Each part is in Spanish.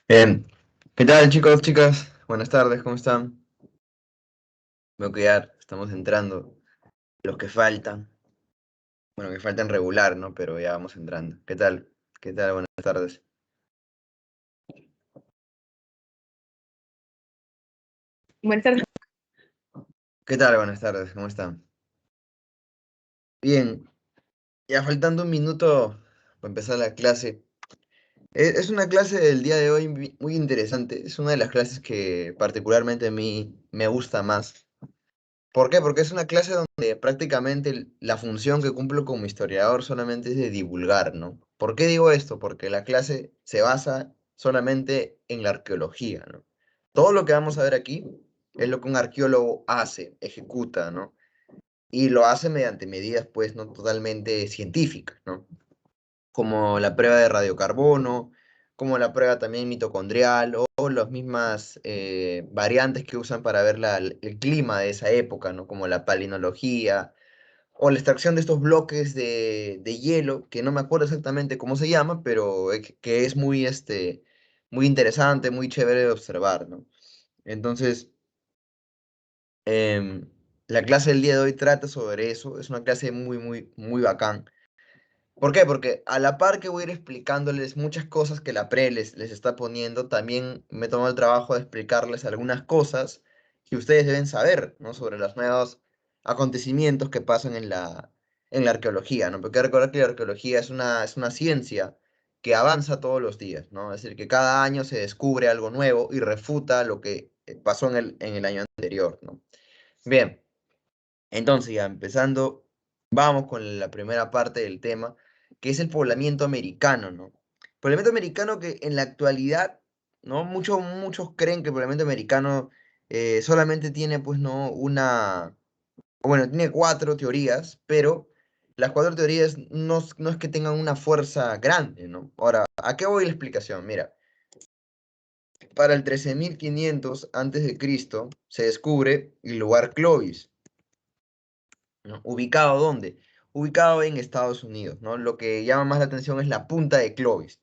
Bien, ¿qué tal chicos, chicas? Buenas tardes, ¿cómo están? Veo que ya estamos entrando. Los que faltan, bueno, que faltan regular, ¿no? Pero ya vamos entrando. ¿Qué tal? ¿Qué tal? Buenas tardes. Buenas tardes. ¿Qué tal? Buenas tardes, ¿cómo están? Bien, ya faltando un minuto para empezar la clase. Es una clase del día de hoy muy interesante. Es una de las clases que particularmente a mí me gusta más. ¿Por qué? Porque es una clase donde prácticamente la función que cumplo como historiador solamente es de divulgar, ¿no? ¿Por qué digo esto? Porque la clase se basa solamente en la arqueología, ¿no? Todo lo que vamos a ver aquí es lo que un arqueólogo hace, ejecuta, ¿no? Y lo hace mediante medidas, pues, no totalmente científicas, ¿no? Como la prueba de radiocarbono, como la prueba también mitocondrial o las mismas variantes que usan para ver el clima de esa época, ¿no? Como la palinología o la extracción de estos bloques de hielo, que no me acuerdo exactamente cómo se llama, pero que es muy, muy interesante, muy chévere de observar, ¿no? Entonces, em, la clase del día de hoy trata sobre eso, es una clase muy, muy, muy bacán. ¿Por qué? Porque a la par que voy a ir explicándoles muchas cosas que la pre les está poniendo, también me tomo el trabajo de explicarles algunas cosas que ustedes deben saber, ¿no? Sobre los nuevos acontecimientos que pasan en la arqueología, ¿no? Porque hay que recordar que la arqueología es una ciencia que avanza todos los días, ¿no? Es decir, que cada año se descubre algo nuevo y refuta lo que pasó en el año anterior, ¿no? Bien, entonces ya empezando, vamos con la primera parte del tema, que es el poblamiento americano, ¿no? Poblamiento americano que en la actualidad, ¿no? Muchos creen que el poblamiento americano solamente tiene, pues, ¿no? Bueno, tiene cuatro teorías, pero las cuatro teorías no es que tengan una fuerza grande, ¿no? Ahora, ¿a qué voy la explicación? Mira, para el 13.500 antes de Cristo se descubre el lugar Clovis. ¿No? ¿Ubicado dónde? Ubicado en Estados Unidos, ¿no? Lo que llama más la atención es la punta de Clovis.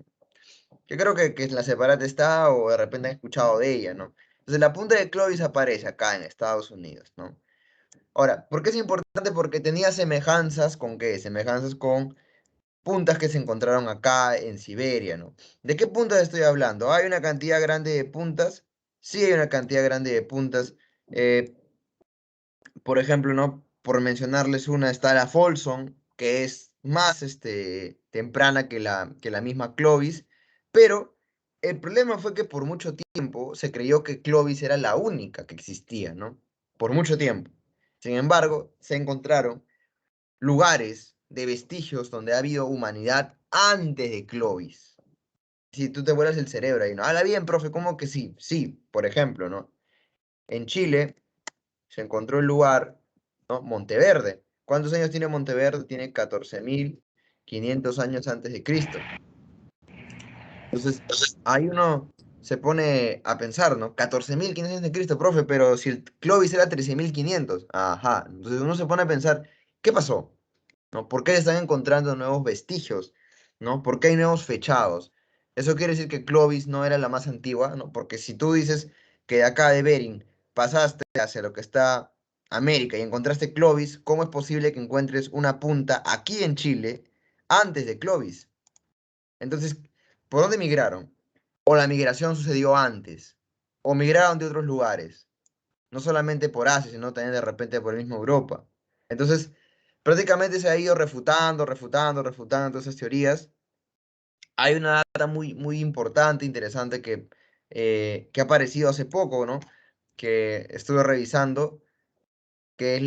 Yo creo que en la Separata está o de repente han escuchado de ella, ¿no? Entonces la punta de Clovis aparece acá en Estados Unidos, ¿no? Ahora, ¿por qué es importante? Porque tenía semejanzas con qué? Semejanzas con puntas que se encontraron acá en Siberia, ¿no? ¿De qué puntas estoy hablando? ¿Hay una cantidad grande de puntas? Sí hay una cantidad grande de puntas. Eh, por ejemplo, ¿no? Por mencionarles una, está la Folsom, que es más temprana que la misma Clovis, pero el problema fue que por mucho tiempo se creyó que Clovis era la única que existía, ¿no? Por mucho tiempo. Sin embargo, se encontraron lugares de vestigios donde ha habido humanidad antes de Clovis. Si tú te vuelas el cerebro ahí, ¿no? Habla bien, profe, ¿cómo que sí? Sí, por ejemplo, ¿no? En Chile se encontró el lugar, ¿no? Monteverde. ¿Cuántos años tiene Monteverde? Tiene 14.500 años antes de Cristo. Entonces, ahí uno se pone a pensar, ¿no? 14.500 años de Cristo, profe, pero si el Clovis era 13.500. Ajá. Entonces uno se pone a pensar, ¿qué pasó? ¿No? ¿Por qué se están encontrando nuevos vestigios? ¿No? ¿Por qué hay nuevos fechados? Eso quiere decir que Clovis no era la más antigua, ¿no? Porque si tú dices que de acá de Bering pasaste hacia lo que está América y encontraste Clovis, ¿cómo es posible que encuentres una punta aquí en Chile antes de Clovis? Entonces, ¿por dónde migraron? O la migración sucedió antes, o migraron de otros lugares, no solamente por Asia, sino también de repente por el mismo Europa. Entonces, prácticamente se ha ido refutando todas esas teorías. Hay una data muy, muy importante, interesante, que ha aparecido hace poco, ¿no? Que estuve revisando, que es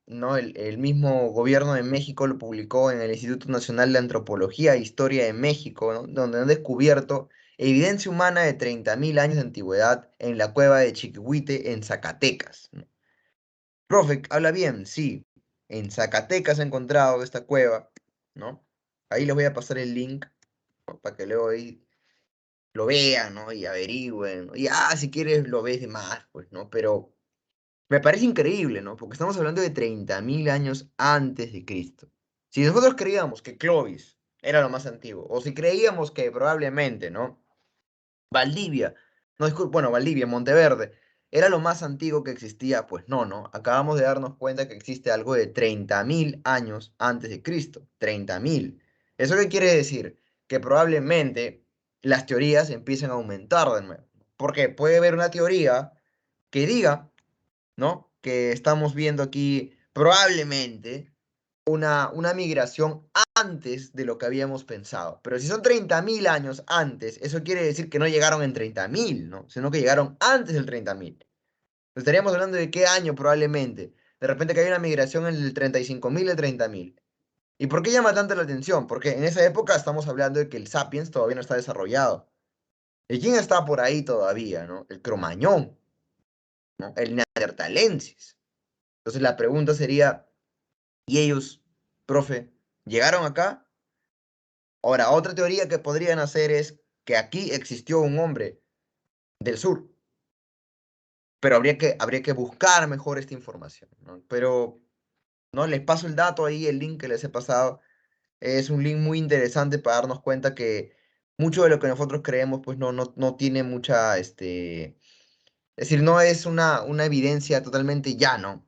¿no? El mismo gobierno de México lo publicó en el Instituto Nacional de Antropología e Historia de México, ¿no? Donde han descubierto evidencia humana de 30.000 años de antigüedad en la cueva de Chiquihuite, en Zacatecas, ¿no? Profe, habla bien, sí. En Zacatecas he encontrado esta cueva, ¿no? Ahí les voy a pasar el link, ¿no? Para que luego ahí lo vean, ¿no? Y averigüen, ¿no? Y si quieres lo ves de más, pues, ¿no? Pero me parece increíble, ¿no? Porque estamos hablando de 30.000 años antes de Cristo. Si nosotros creíamos que Clovis era lo más antiguo, o si creíamos que probablemente, ¿no? Valdivia, no, disculpe, bueno, Valdivia, Monteverde, ¿era lo más antiguo que existía? Pues no, ¿no? Acabamos de darnos cuenta que existe algo de 30.000 años antes de Cristo, 30.000. ¿Eso qué quiere decir? Que probablemente las teorías empiecen a aumentar de nuevo. Porque puede haber una teoría que diga, ¿no? Que estamos viendo aquí probablemente una migración antes de lo que habíamos pensado. Pero si son 30.000 años antes, eso quiere decir que no llegaron en 30.000, ¿no? Sino que llegaron antes del 30.000. Estaríamos hablando de qué año probablemente. De repente que hay una migración en el 35.000, el 30.000. ¿Y por qué llama tanto la atención? Porque en esa época estamos hablando de que el Sapiens todavía no está desarrollado. ¿Y quién está por ahí todavía, no? El Cromañón, ¿no? El Neanderthalensis. Entonces la pregunta sería, ¿y ellos, profe, llegaron acá? Ahora, otra teoría que podrían hacer es que aquí existió un hombre del sur, pero habría que buscar mejor esta información, ¿no? Pero, ¿no? Les paso el dato ahí, el link que les he pasado. Es un link muy interesante para darnos cuenta que mucho de lo que nosotros creemos, pues no tiene mucha, es decir, no es una evidencia totalmente llano,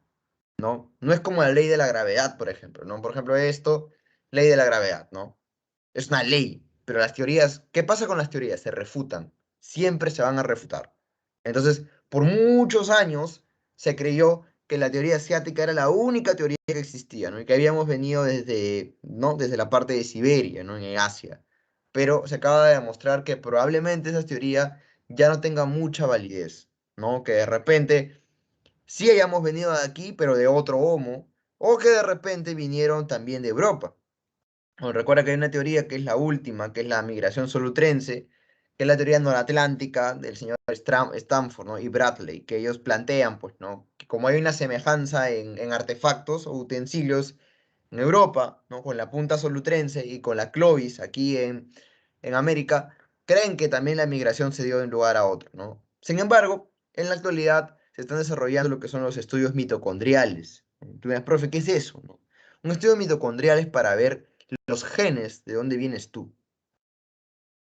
¿no? No es como la ley de la gravedad, por ejemplo, ¿no? Por ejemplo, esto, ley de la gravedad, ¿no? Es una ley, pero las teorías, ¿qué pasa con las teorías? Se refutan, siempre se van a refutar. Entonces, por muchos años se creyó que la teoría asiática era la única teoría que existía, ¿no? Y que habíamos venido desde, ¿no? Desde la parte de Siberia, ¿no? En Asia. Pero se acaba de demostrar que probablemente esa teoría ya no tenga mucha validez, ¿no? Que de repente sí hayamos venido de aquí, pero de otro homo, o que de repente vinieron también de Europa. Bueno, recuerda que hay una teoría que es la última, que es la migración solutrense, que es la teoría noratlántica del señor Stanford, ¿no? Y Bradley, que ellos plantean, pues, ¿no? Que como hay una semejanza en artefactos o utensilios en Europa, ¿no? Con la punta solutrense y con la Clovis aquí en América, creen que también la migración se dio de un lugar a otro, ¿no? Sin embargo, en la actualidad se están desarrollando lo que son los estudios mitocondriales. Tú me dirás, profe, ¿qué es eso? ¿No? Un estudio mitocondrial es para ver los genes de dónde vienes tú.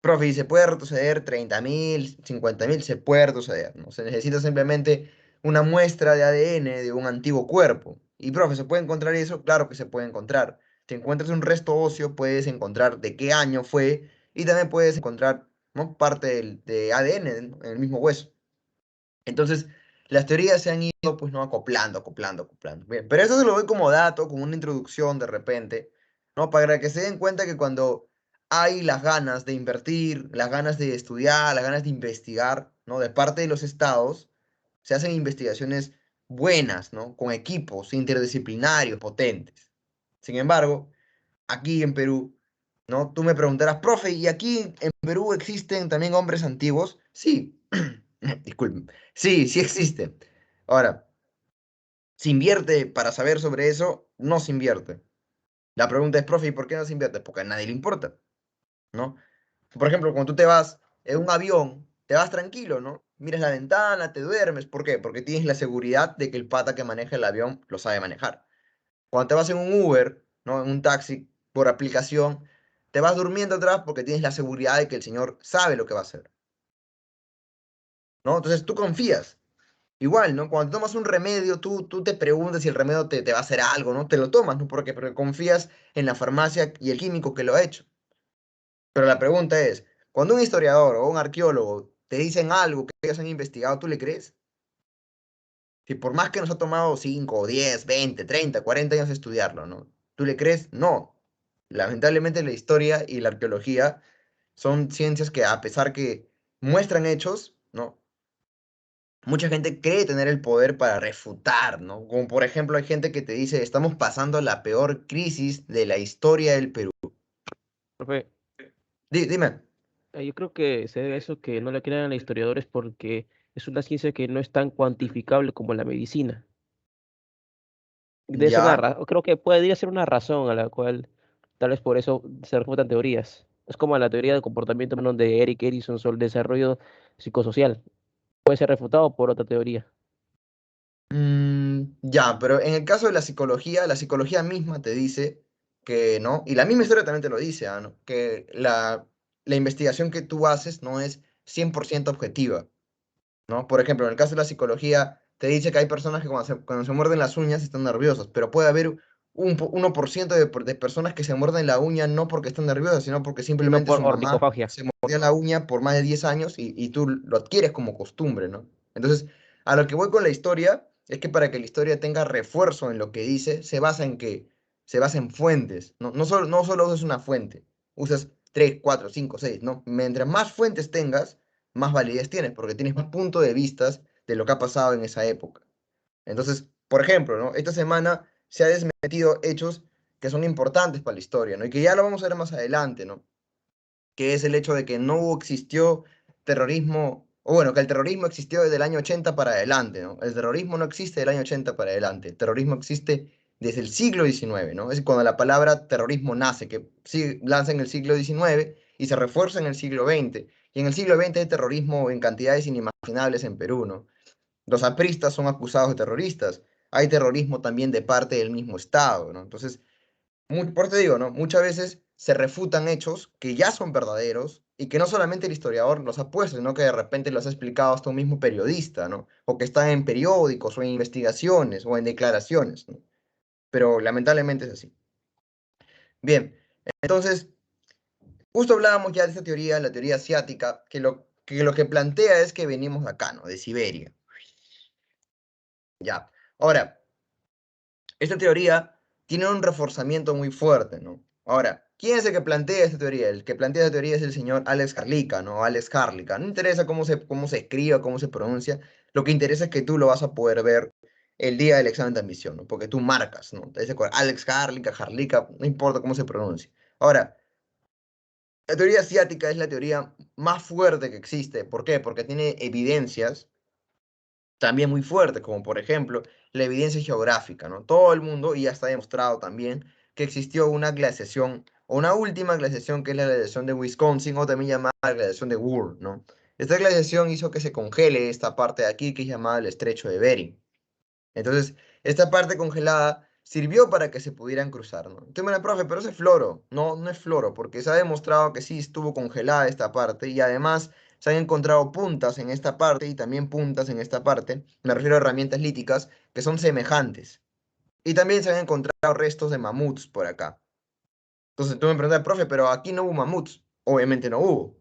Profe, ¿y se puede retroceder 30.000, 50.000? Se puede retroceder, ¿no? Se necesita simplemente una muestra de ADN de un antiguo cuerpo. Y, profe, ¿se puede encontrar eso? Claro que se puede encontrar. Si encuentras un resto óseo, puedes encontrar de qué año fue y también puedes encontrar, ¿no? Parte de ADN en el mismo hueso. Entonces, las teorías se han ido, pues, no acoplando, acoplando, acoplando. Bien, pero eso se lo doy como dato, como una introducción de repente, ¿no? Para que se den cuenta que cuando hay las ganas de invertir, las ganas de estudiar, las ganas de investigar, ¿no? De parte de los estados, se hacen investigaciones buenas, ¿no? Con equipos interdisciplinarios potentes. Sin embargo, aquí en Perú, ¿no? Tú me preguntarás, profe, ¿y aquí en Perú existen también hombres antiguos? Sí, disculpen. Sí, sí existen. Ahora, ¿se invierte para saber sobre eso? No se invierte. La pregunta es, profe, ¿y por qué no se invierte? Porque a nadie le importa, ¿no? Por ejemplo, cuando tú te vas en un avión, te vas tranquilo, ¿no? Miras la ventana, te duermes. ¿Por qué? Porque tienes la seguridad de que el pata que maneja el avión lo sabe manejar. Cuando te vas en un Uber, ¿no? En un taxi por aplicación, te vas durmiendo atrás porque tienes la seguridad de que el señor sabe lo que va a hacer, ¿no? Entonces tú confías. Igual, ¿no? Cuando tomas un remedio, tú te preguntas si el remedio te va a hacer algo, ¿no? Te lo tomas, ¿no? Porque confías en la farmacia y el químico que lo ha hecho. Pero la pregunta es, cuando un historiador o un arqueólogo te dicen algo que ellos han investigado, ¿tú le crees? Si por más que nos ha tomado 5, 10, 20, 30, 40 años estudiarlo, ¿no? ¿Tú le crees? No. Lamentablemente la historia y la arqueología son ciencias que a pesar que muestran hechos, ¿no? Mucha gente cree tener el poder para refutar, ¿no? Como por ejemplo hay gente que te dice, estamos pasando la peor crisis de la historia del Perú. Profe, Dime. yo creo que se debe a eso que no le crean a los historiadores porque es una ciencia que no es tan cuantificable como la medicina. Debe ser Ya. creo que podría ser una razón a la cual tal vez por eso se refutan teorías. Es como la teoría del comportamiento humano de Eric Erikson sobre el desarrollo psicosocial. Puede ser refutado por otra teoría. Ya, pero en el caso de la psicología misma te dice que no, y la misma historia también te lo dice, ¿no? Que la investigación que tú haces no es 100% objetiva, ¿no? Por ejemplo, en el caso de la psicología, te dice que hay personas que cuando se muerden las uñas están nerviosas, pero puede haber 1% de personas que se muerden la uña no porque están nerviosas, sino porque Y no simplemente por su mamá ornicofagia. se mordió la uña por más de 10 años y tú lo adquieres como costumbre, ¿no? Entonces, a lo que voy con la historia es que para que la historia tenga refuerzo en lo que dice, se basa en que se basa en fuentes, ¿no? No solo usas una fuente, usas 3, 4, 5, 6, ¿no? Mientras más fuentes tengas, más validez tienes, porque tienes más puntos de vista de lo que ha pasado en esa época. Entonces, por ejemplo, ¿no? Esta semana se ha desmentido hechos que son importantes para la historia, ¿no? Y que ya lo vamos a ver más adelante, ¿no? Que es el hecho de que no existió terrorismo, o bueno, que el terrorismo existió desde el año 80 para adelante, ¿no? El terrorismo no existe del año 80 para adelante, el terrorismo existe desde el siglo XIX, ¿no? Es cuando la palabra terrorismo nace, que sí, lanza en el siglo XIX y se refuerza en el siglo XX. Y en el siglo XX hay terrorismo en cantidades inimaginables en Perú, ¿no? Los apristas son acusados de terroristas. Hay terrorismo también de parte del mismo Estado, ¿no? Entonces, por eso te digo, ¿no? Muchas veces se refutan hechos que ya son verdaderos y que no solamente el historiador los ha puesto, sino que de repente los ha explicado hasta un mismo periodista, ¿no? O que están en periódicos o en investigaciones o en declaraciones, ¿no? Pero lamentablemente es así. Bien, entonces, justo hablábamos ya de esta teoría, la teoría asiática, que lo que plantea es que venimos de acá, ¿no? De Siberia. Ya. Ahora, esta teoría tiene un reforzamiento muy fuerte, ¿no? Ahora, ¿quién es el que plantea esta teoría? El que plantea esta teoría es el señor Alex Harlica, ¿no? Alex Harlica. No interesa cómo se escribe, cómo se pronuncia. Lo que interesa es que tú lo vas a poder ver el día del examen de admisión, ¿no? Porque tú marcas, ¿no? Te dice Alex Harlica, Harlica, no importa cómo se pronuncia. Ahora, la teoría asiática es la teoría más fuerte que existe. ¿Por qué? Porque tiene evidencias también muy fuertes, como por ejemplo la evidencia geográfica, ¿no? Todo el mundo, y ya está demostrado también, que existió una glaciación, o una última glaciación, que es la glaciación de Wisconsin, o también llamada la glaciación de Gould, ¿no? Esta glaciación hizo que se congele esta parte de aquí, que es llamada el estrecho de Bering. Entonces, esta parte congelada sirvió para que se pudieran cruzar, ¿no? Entonces, bueno, profe, pero ese es floro. No, no es floro, porque se ha demostrado que sí estuvo congelada esta parte y además se han encontrado puntas en esta parte y también puntas en esta parte, me refiero a herramientas líticas, que son semejantes. Y también se han encontrado restos de mamuts por acá. Entonces tú me preguntas, profe, pero aquí no hubo mamuts. Obviamente no hubo.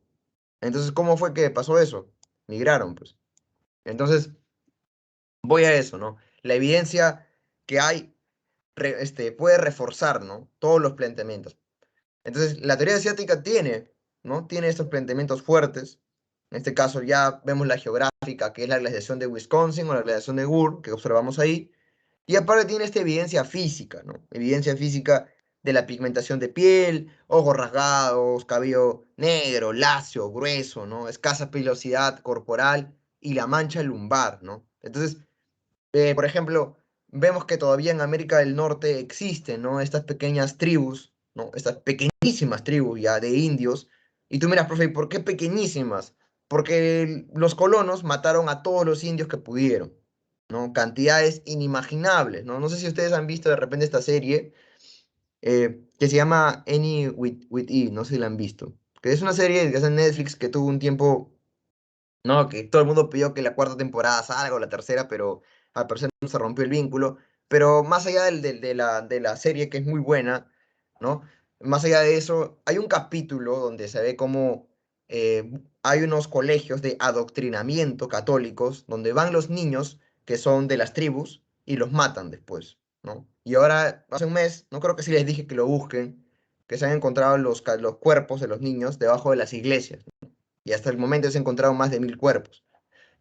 Entonces, ¿cómo fue que pasó eso? Migraron, pues. Entonces, voy a eso, ¿no? La evidencia que hay puede reforzar, ¿no? Todos los planteamientos. Entonces, la teoría asiática tiene, ¿no? Tiene estos planteamientos fuertes. En este caso ya vemos la geográfica, que es la glaciación de Wisconsin o la glaciación de Gould, que observamos ahí. Y aparte tiene esta evidencia física, ¿no? Evidencia física de la pigmentación de piel, ojos rasgados, cabello negro, lacio, grueso, ¿no? Escasa pilosidad corporal y la mancha lumbar, ¿no? Entonces, por ejemplo, vemos que todavía en América del Norte existen, ¿no? Estas pequeñas tribus, ¿no? Estas pequeñísimas tribus ya de indios. Y tú miras, profe, ¿por qué pequeñísimas? Porque los colonos mataron a todos los indios que pudieron, ¿no? Cantidades inimaginables, ¿no? No sé si ustedes han visto de repente esta serie que se llama Any with E, no sé si la han visto. Que es una serie que es en Netflix que tuvo un tiempo, no, que todo el mundo pidió que la cuarta temporada salga o la tercera, pero al parecer no se rompió el vínculo. Pero más allá de la serie, que es muy buena, ¿no? Más allá de eso, hay un capítulo donde se ve cómo hay unos colegios de adoctrinamiento católicos donde van los niños que son de las tribus y los matan después, ¿no? Y ahora, hace un mes, no creo que sí les dije que lo busquen, que se han encontrado los cuerpos de los niños debajo de las iglesias y hasta el momento se han encontrado más de 1000 cuerpos.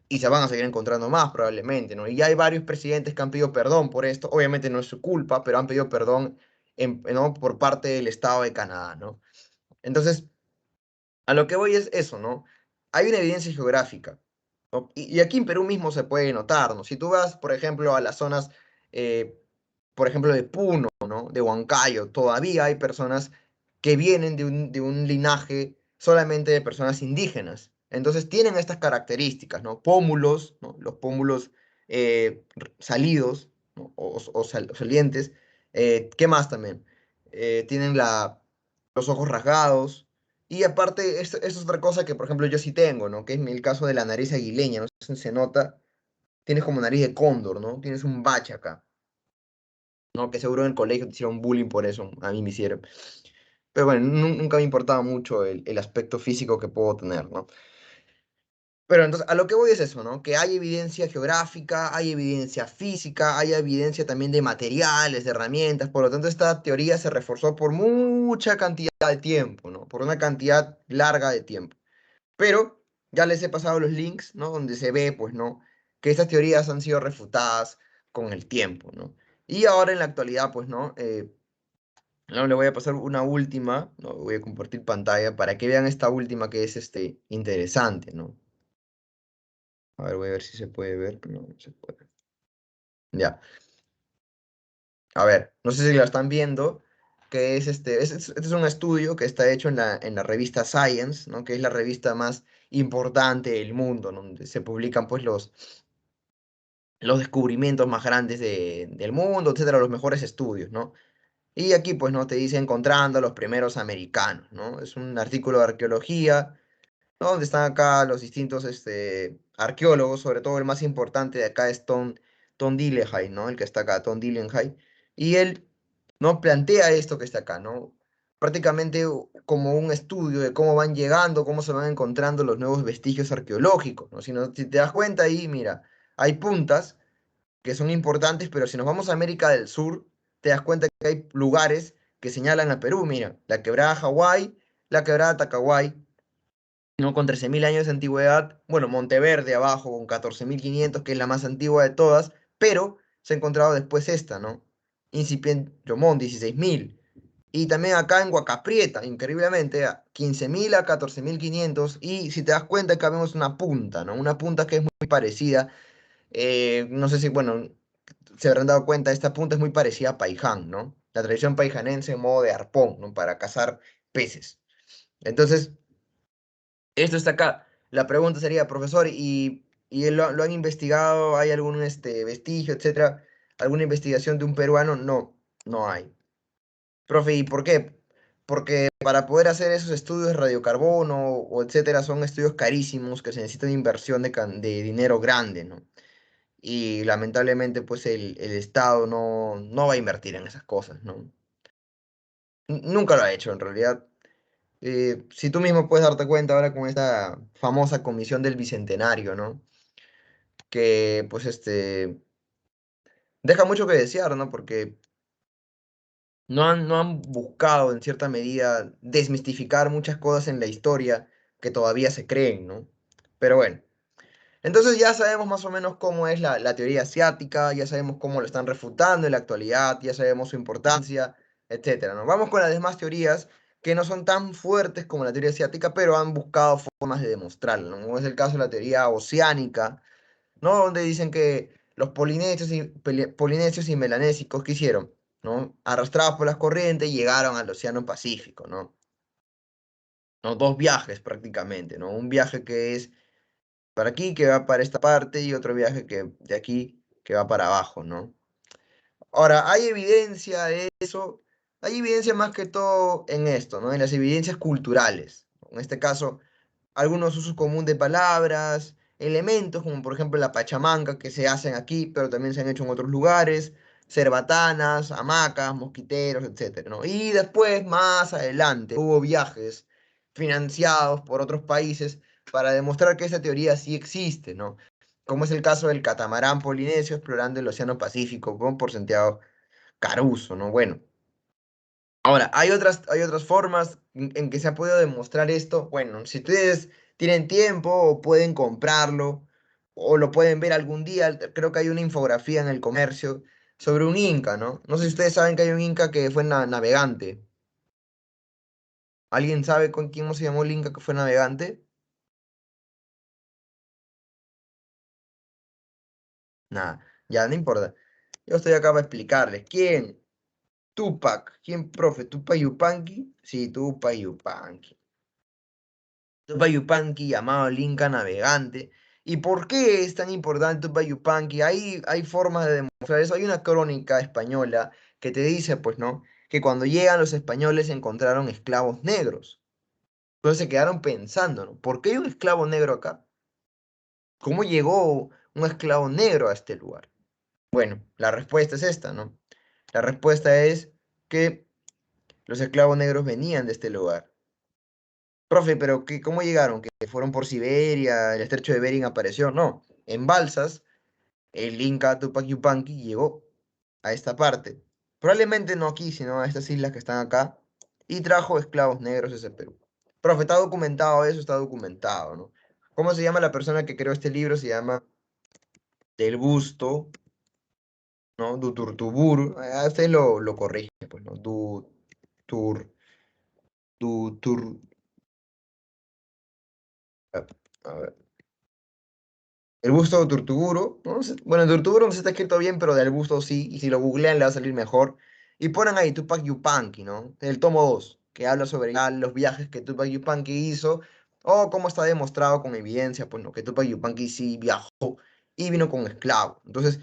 Y se van a seguir encontrando más probablemente, ¿no? Y ya hay varios presidentes que han pedido perdón por esto. Obviamente no es su culpa, pero han pedido perdón ¿no? por parte del Estado de Canadá, ¿no? Entonces, a lo que voy es eso, ¿no? Hay una evidencia geográfica, ¿no? Y aquí en Perú mismo se puede notar, ¿no? Si tú vas, por ejemplo, a las zonas, eh, por ejemplo, de Puno, ¿no? De Huancayo, todavía hay personas que vienen de un linaje solamente de personas indígenas. Entonces tienen estas características, ¿no? Pómulos, ¿no? Los pómulos salidos, ¿no? O salientes. ¿Qué más también? Tienen los ojos rasgados, Y aparte, esto es otra cosa que, por ejemplo, yo sí tengo, ¿no? Que es el caso de la nariz aguileña, no sé si se nota, tienes como nariz de cóndor, ¿no? Tienes un bache acá, ¿no? Que seguro en el colegio te hicieron bullying por eso, a mí me hicieron. Pero bueno, nunca me importaba mucho el aspecto físico que puedo tener, ¿no? Pero entonces, a lo que voy es eso, ¿no? Que hay evidencia geográfica, hay evidencia física, hay evidencia también de materiales, de herramientas, por lo tanto, esta teoría se reforzó por mucha cantidad de tiempo, ¿no? Por una cantidad larga de tiempo. Pero ya les he pasado los links, ¿no? Donde se ve, pues, ¿no? Que estas teorías han sido refutadas con el tiempo, ¿no? Y ahora en la actualidad, pues, ¿no? No, le voy a pasar una última, ¿no? Voy a compartir pantalla para que vean esta última que es interesante, ¿no? A ver, voy a ver si se puede ver. No, no se puede. Ya. A ver, no sé si la están viendo, que es este es un estudio que está hecho en la revista Science, ¿no? Que es la revista más importante del mundo, ¿no? Donde se publican pues los descubrimientos más grandes del mundo, etcétera, los mejores estudios, ¿no? Y aquí pues no te dice encontrando a los primeros americanos, ¿no? Es un artículo de arqueología, ¿no? Donde están acá los distintos arqueólogos, sobre todo el más importante de acá es Tom Dillenhaj, ¿no? El que está acá, Tom Dillenhaj. Y él, ¿no? Plantea esto que está acá, ¿no? Prácticamente como un estudio de cómo van llegando, cómo se van encontrando los nuevos vestigios arqueológicos, ¿no? Si te das cuenta ahí, mira, hay puntas que son importantes, pero si nos vamos a América del Sur, te das cuenta que hay lugares que señalan a Perú, mira, la quebrada Hawái, la quebrada Tacahuay, ¿no? Con 13.000 años de antigüedad, bueno, Monteverde abajo con 14.500, que es la más antigua de todas, pero se ha encontrado después esta, ¿no? Incipient Yomón, 16.000. Y también acá en Huacaprieta, increíblemente, a 15.000 a 14.500. Y si te das cuenta, acá vemos una punta, ¿no? Una punta que es muy parecida. No sé si, bueno, se habrán dado cuenta, esta punta es muy parecida a Paiján, ¿no? La tradición paijanense en modo de arpón, ¿no? Para cazar peces. Entonces, esto está acá. La pregunta sería, profesor, ¿y lo han investigado? ¿Hay algún vestigio, etcétera? ¿Alguna investigación de un peruano? No, no hay. Profe, ¿y por qué? Porque para poder hacer esos estudios de radiocarbono o etcétera, son estudios carísimos que se necesita de inversión de dinero grande, ¿no? Y lamentablemente, pues el Estado no va a invertir en esas cosas, ¿no? Nunca lo ha hecho, en realidad. Si tú mismo puedes darte cuenta ahora con esta famosa comisión del Bicentenario, ¿no? Que pues deja mucho que desear, ¿no? Porque no han buscado en cierta medida desmistificar muchas cosas en la historia que todavía se creen, ¿no? Pero bueno, entonces ya sabemos más o menos cómo es la teoría asiática, ya sabemos cómo lo están refutando en la actualidad, ya sabemos su importancia, etcétera, ¿no? Vamos con las demás teorías que no son tan fuertes como la teoría asiática, pero han buscado formas de demostrarlo, ¿no? Como es el caso de la teoría oceánica, ¿no? Donde dicen que los polinesios y melanésicos, ¿qué hicieron? ¿No? Arrastrados por las corrientes, llegaron al Océano Pacífico, ¿no? ¿No? Dos viajes prácticamente, ¿no? Un viaje que es para aquí, que va para esta parte, y otro viaje que de aquí, que va para abajo, ¿no? Ahora, ¿hay evidencia de eso? Hay evidencia más que todo en esto, ¿no? En las evidencias culturales. En este caso, algunos usos comunes de palabras, elementos como por ejemplo la pachamanca que se hacen aquí, pero también se han hecho en otros lugares, cerbatanas, hamacas, mosquiteros, etcétera, ¿no? Y después, más adelante, hubo viajes financiados por otros países para demostrar que esa teoría sí existe, ¿no? Como es el caso del catamarán polinesio explorando el Océano Pacífico, con por Santiago Caruso, ¿no? Bueno, ahora, hay otras formas en que se ha podido demostrar esto. Bueno, si ustedes tienen tiempo o pueden comprarlo o lo pueden ver algún día, creo que hay una infografía en el comercio sobre un inca, ¿no? No sé si ustedes saben que hay un inca que fue navegante. ¿Alguien sabe con quién se llamó el inca que fue navegante? Nada, ya no importa. Yo estoy acá para explicarles. ¿Quién? Tupac. ¿Quién, profe? ¿Tupac Yupanqui? Sí, Tupac Yupanqui. Tupac Yupanqui, llamado el Inca Navegante. ¿Y por qué es tan importante Tupac Yupanqui? Hay formas de demostrar eso. Hay una crónica española que te dice, pues, ¿no? Que cuando llegan los españoles encontraron esclavos negros. Entonces se quedaron pensando, ¿no? ¿Por qué hay un esclavo negro acá? ¿Cómo llegó un esclavo negro a este lugar? Bueno, la respuesta es esta, ¿no? La respuesta es que los esclavos negros venían de este lugar. Profe, pero ¿cómo llegaron? ¿Que fueron por Siberia? ¿El estrecho de Bering apareció? No, en balsas, el Inca Tupac Yupanqui llegó a esta parte. Probablemente no aquí, sino a estas islas que están acá, y trajo esclavos negros desde Perú. Profe, está documentado eso, está documentado, ¿no? ¿Cómo se llama la persona que creó este libro? Se llama Del Busto, ¿no? Duturtubur. Usted lo corrige, pues, ¿no? Tur, Tur, a ver. El busto de Turtuburo, ¿no? Bueno, Turtuburo no se está escrito bien, pero del busto sí, y si lo googlean le va a salir mejor. Y ponen ahí Tupac Yupanqui, ¿no? El tomo 2 que habla sobre los viajes que Tupac Yupanqui hizo, o cómo está demostrado con evidencia, pues, ¿no? Que Tupac Yupanqui sí viajó y vino con esclavos. Entonces,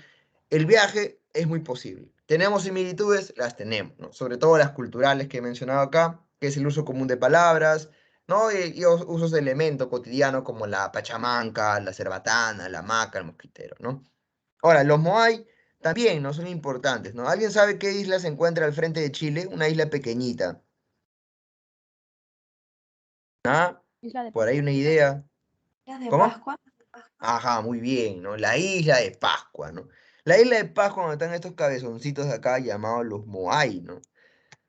el viaje es muy posible. ¿Tenemos similitudes? Las tenemos, ¿no? Sobre todo las culturales que he mencionado acá, que es el uso común de palabras, ¿no? Y usos de elementos cotidianos como la pachamanca, la cerbatana, la hamaca, el mosquitero, ¿no? Ahora, los Moai también, ¿no? Son importantes, ¿no? ¿Alguien sabe qué isla se encuentra al frente de Chile? Una isla pequeñita. ¿Ah? Isla de Por ahí Pascua. una idea. ¿Islas de ¿Cómo? Pascua? Ajá, muy bien, ¿no? La isla de Pascua, ¿no? La isla de Pascua, donde están estos cabezoncitos de acá llamados los Moai, ¿no?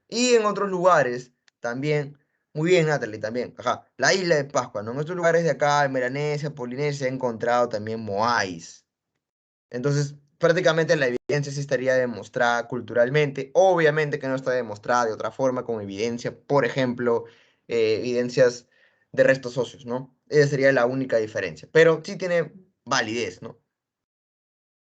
Y en otros lugares también, muy bien, Natalie, también, ajá, la isla de Pascua, ¿no? En otros lugares de acá, en Melanesia, Polinesia, se ha encontrado también moais. Entonces, prácticamente la evidencia sí estaría demostrada culturalmente. Obviamente que no está demostrada de otra forma, con evidencia, por ejemplo, evidencias de restos óseos, ¿no? Esa sería la única diferencia. Pero sí tiene validez, ¿no?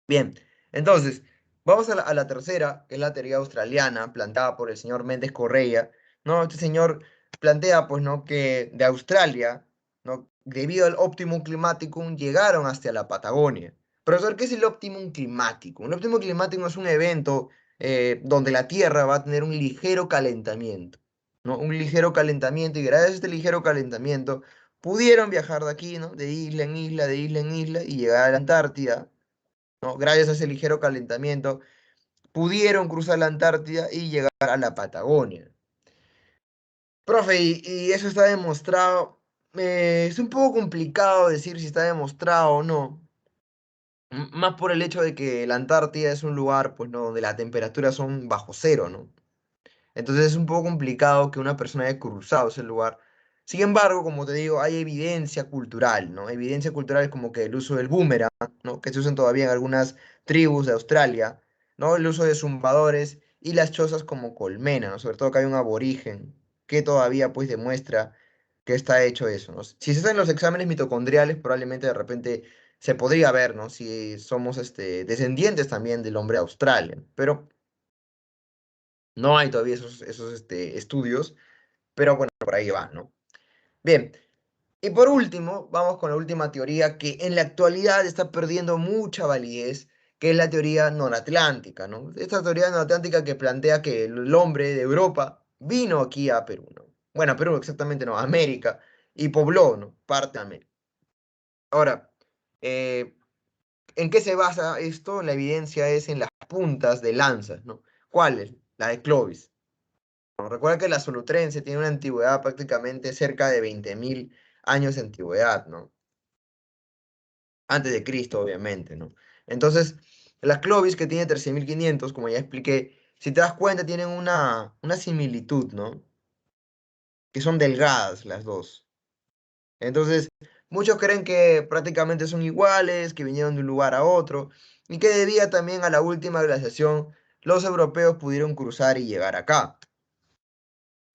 Bien, entonces, vamos a la tercera, que es la teoría australiana, planteada por el señor Méndez Correa, ¿no? Este señor plantea, pues, ¿no? Que de Australia, ¿no? Debido al optimum climaticum, llegaron hasta la Patagonia. Profesor, ¿qué es el optimum climaticum? El optimum climaticum es un evento donde la Tierra va a tener un ligero calentamiento, ¿no? Un ligero calentamiento, y gracias a este ligero calentamiento, pudieron viajar de aquí, ¿no? De isla en isla, de isla en isla, y llegar a la Antártida, ¿no? Gracias a ese ligero calentamiento, pudieron cruzar la Antártida y llegar a la Patagonia. Profe, y eso está demostrado. Es un poco complicado decir si está demostrado o no. Más por el hecho de que la Antártida es un lugar, pues, ¿no? Donde las temperaturas son bajo cero, ¿no? Entonces es un poco complicado que una persona haya cruzado ese lugar. Sin embargo, como te digo, hay evidencia cultural, ¿no? Evidencia cultural como que el uso del boomerang, ¿no? Que se usan todavía en algunas tribus de Australia, ¿no? El uso de zumbadores y las chozas como colmena, ¿no? Sobre todo que hay un aborigen que todavía pues demuestra que está hecho eso, ¿no? Si se hacen los exámenes mitocondriales, probablemente de repente se podría ver, ¿no? Si somos descendientes también del hombre australiano, pero no hay todavía esos estudios, pero bueno, por ahí va, ¿no? Bien, y por último, vamos con la última teoría que en la actualidad está perdiendo mucha validez, que es la teoría noratlántica, ¿no? Esta teoría noratlántica que plantea que el hombre de Europa vino aquí a Perú, ¿no? Bueno, a Perú exactamente no, a América, y pobló, ¿no? Parte de América. Ahora, eh, ¿en qué se basa esto? La evidencia es en las puntas de lanzas, ¿no? ¿Cuáles? La de Clovis. Recuerda que la solutrense tiene una antigüedad prácticamente cerca de 20.000 años de antigüedad, ¿no? Antes de Cristo, obviamente, ¿no? Entonces, las Clovis, que tiene 13.500, como ya expliqué, si te das cuenta, tienen una similitud, ¿no? Que son delgadas las dos. Entonces, muchos creen que prácticamente son iguales, que vinieron de un lugar a otro, y que debía también a la última glaciación, los europeos pudieron cruzar y llegar acá.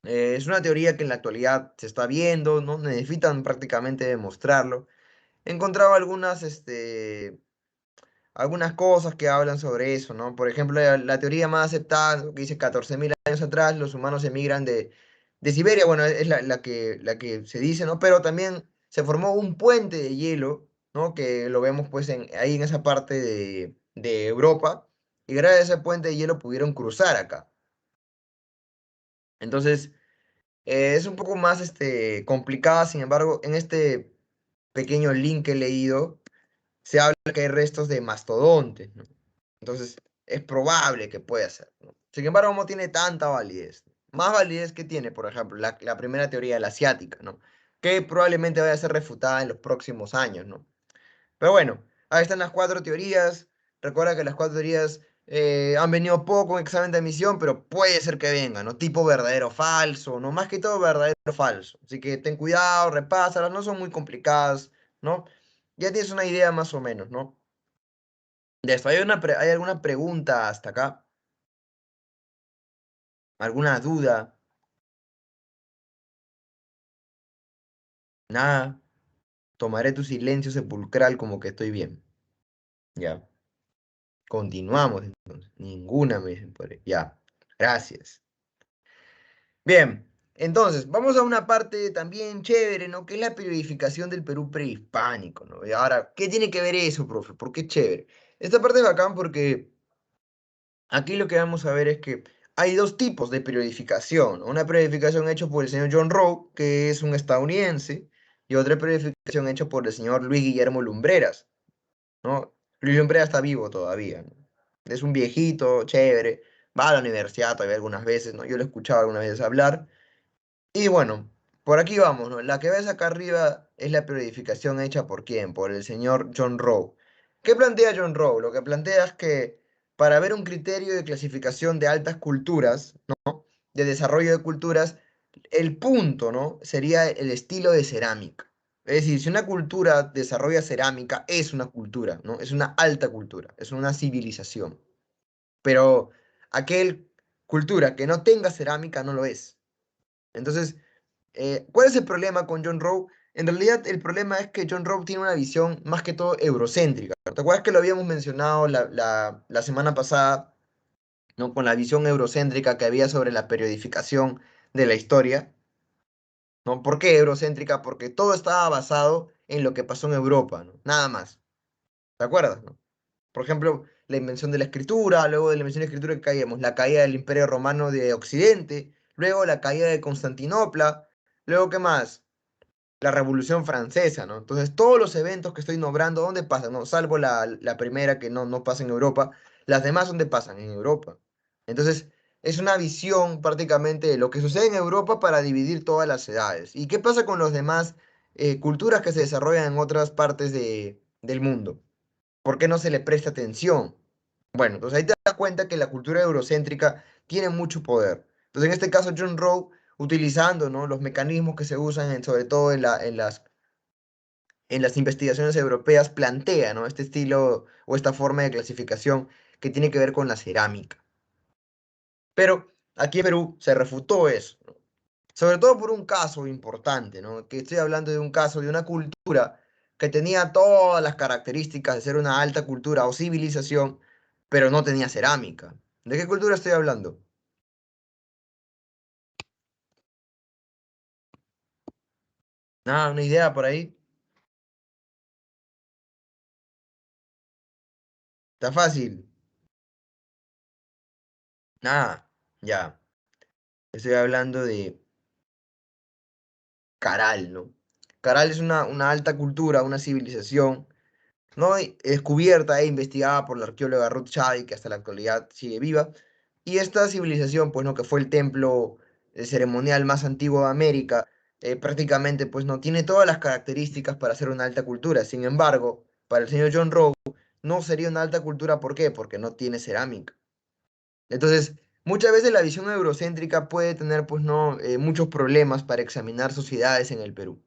Es una teoría que en la actualidad se está viendo, no necesitan prácticamente demostrarlo. He encontrado algunas cosas que hablan sobre eso, ¿no? Por ejemplo, la teoría más aceptada, que dice 14.000 años atrás los humanos emigran de Siberia, bueno, es la que se dice, ¿no? Pero también se formó un puente de hielo, ¿no? Que lo vemos pues ahí en esa parte de Europa, y gracias a ese puente de hielo pudieron cruzar acá. Entonces, Es un poco más complicada, sin embargo, en este pequeño link que he leído, se habla que hay restos de mastodontes, ¿no? Entonces, es probable que pueda ser, ¿no? Sin embargo, no tiene tanta validez. Más validez que tiene, por ejemplo, la primera teoría, la asiática, ¿no? Que probablemente vaya a ser refutada en los próximos años, ¿no? Pero bueno, ahí están las cuatro teorías. Recuerda que las cuatro teorías han venido poco en examen de admisión, pero puede ser que vengan, ¿no? Tipo verdadero o falso, ¿no? Más que todo verdadero o falso. Así que ten cuidado, repásalas, no son muy complicadas, ¿no? Ya tienes una idea más o menos, ¿no? De esto, ¿hay alguna pregunta hasta acá? ¿Alguna duda? Nada. Tomaré tu silencio sepulcral como que estoy bien. Ya. Continuamos entonces. Ninguna me dicen por ahí. Ya. Gracias. Bien. Entonces, vamos a una parte también chévere, ¿no? Que es la periodificación del Perú prehispánico, ¿no? Y ahora, ¿qué tiene que ver eso, profe? ¿Por qué chévere? Esta parte es bacán porque aquí lo que vamos a ver es que hay dos tipos de periodificación, ¿no? Una periodificación hecha por el señor John Rowe, que es un estadounidense, y otra periodificación hecha por el señor Luis Guillermo Lumbreras, ¿no? Luis Lumbreras está vivo todavía, ¿no? Es un viejito, chévere, va a la universidad todavía algunas veces, ¿no? Yo lo he escuchado algunas veces hablar. Y bueno, por aquí vamos, ¿no? La que ves acá arriba es la periodificación hecha por quién, por el señor John Rowe. ¿Qué plantea John Rowe? Lo que plantea es que para ver un criterio de clasificación de altas culturas, ¿no? De desarrollo de culturas, el punto, ¿no? Sería el estilo de cerámica. Es decir, si una cultura desarrolla cerámica, es una cultura, ¿no? Es una alta cultura, es una civilización. Pero aquel cultura que no tenga cerámica no lo es. Entonces, ¿cuál es el problema con John Rowe? En realidad, el problema es que John Rowe tiene una visión más que todo eurocéntrica. ¿Te acuerdas que lo habíamos mencionado la semana pasada, ¿no? Con la visión eurocéntrica que había sobre la periodificación de la historia, ¿no? ¿Por qué eurocéntrica? Porque todo estaba basado en lo que pasó en Europa, ¿no? Nada más. ¿Te acuerdas, no? Por ejemplo, la invención de la escritura, luego de la invención de la escritura que caíamos, la caída del Imperio Romano de Occidente, luego la caída de Constantinopla, luego, ¿qué más? La Revolución Francesa, ¿no? Entonces, todos los eventos que estoy nombrando, ¿dónde pasan? ¿No? Salvo la primera que no pasa en Europa, las demás, ¿dónde pasan? En Europa. Entonces, es una visión prácticamente de lo que sucede en Europa para dividir todas las edades. ¿Y qué pasa con las demás culturas que se desarrollan en otras partes del mundo? ¿Por qué no se le presta atención? Bueno, entonces ahí te das cuenta que la cultura eurocéntrica tiene mucho poder. Entonces, en este caso, John Rowe, utilizando, ¿no? Los mecanismos que se usan, sobre todo en las investigaciones europeas, plantea, ¿no? Este estilo o esta forma de clasificación que tiene que ver con la cerámica. Pero aquí en Perú se refutó eso, ¿no? Sobre todo por un caso importante, ¿no? Que estoy hablando de un caso de una cultura que tenía todas las características de ser una alta cultura o civilización, pero no tenía cerámica. ¿De qué cultura estoy hablando? Nada, una idea por ahí. Está fácil. Nada, ya. Estoy hablando de Caral, ¿no? Caral es una alta cultura, una civilización, ¿no? Descubierta e investigada por la arqueóloga Ruth Chadi, que hasta la actualidad sigue viva. Y esta civilización, pues, ¿no? Que fue el templo ceremonial más antiguo de América, prácticamente, pues, no tiene todas las características para ser una alta cultura. Sin embargo, para el señor John Rowe, no sería una alta cultura, ¿por qué? Porque no tiene cerámica. Entonces, muchas veces la visión eurocéntrica puede tener, pues, no, muchos problemas para examinar sociedades en el Perú.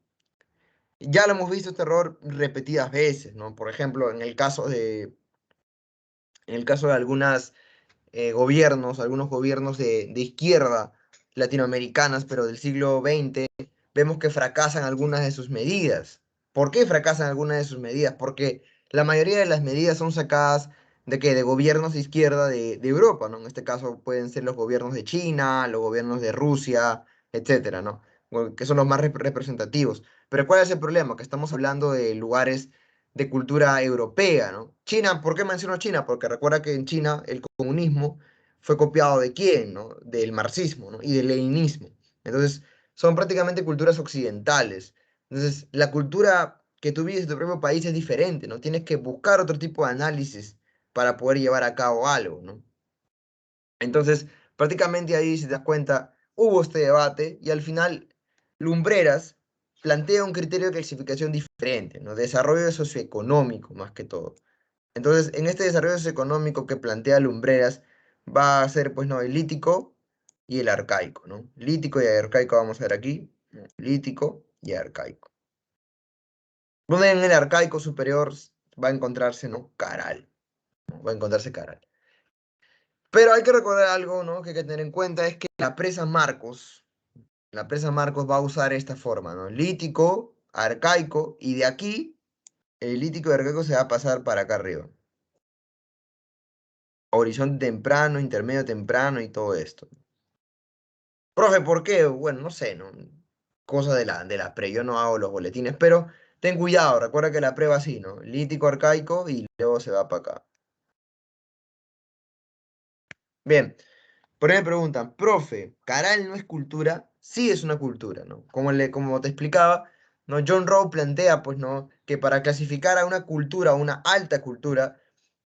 Ya lo hemos visto este error repetidas veces, ¿no? Por ejemplo, en el caso de algunos gobiernos de izquierda latinoamericanas, pero del siglo XX, vemos que fracasan algunas de sus medidas. ¿Por qué fracasan algunas de sus medidas? Porque la mayoría de las medidas son sacadas de que de gobiernos de izquierda de Europa, ¿no? En este caso pueden ser los gobiernos de China, los gobiernos de Rusia, etcétera, ¿no? Bueno, que son los más representativos. Pero ¿cuál es el problema? Que estamos hablando de lugares de cultura europea, ¿no? China, ¿por qué menciono China? Porque recuerda que en China el comunismo fue copiado de quién, ¿no? Del marxismo, ¿no? Y del leninismo. Entonces, son prácticamente culturas occidentales. Entonces, la cultura que tú vives en tu propio país es diferente, ¿no? Tienes que buscar otro tipo de análisis para poder llevar a cabo algo, ¿no? Entonces, prácticamente ahí, si te das cuenta, hubo este debate y al final Lumbreras plantea un criterio de clasificación diferente, ¿no? Desarrollo socioeconómico más que todo. Entonces, en este desarrollo socioeconómico que plantea Lumbreras va a ser, pues, no, el lítico y el arcaico, ¿no? Lítico y arcaico vamos a ver aquí, ¿no? Lítico y arcaico. Donde en el arcaico superior va a encontrarse, ¿no? Caral, ¿no? Va a encontrarse Caral. Pero hay que recordar algo, ¿no? Que hay que tener en cuenta es que la presa Marcos va a usar esta forma, ¿no? Lítico, arcaico, y de aquí, el lítico y arcaico se va a pasar para acá arriba. Horizonte temprano, intermedio temprano y todo esto. Profe, ¿por qué? Bueno, no sé, ¿no? Cosa de la pre, yo no hago los boletines, pero ten cuidado, recuerda que la pre va así, ¿no? Lítico, arcaico y luego se va para acá. Bien. Por ahí me preguntan, profe, ¿Caral no es cultura? Sí es una cultura, ¿no? Como te explicaba, ¿no? John Rowe plantea, pues, ¿no? Que para clasificar a una cultura, a una alta cultura,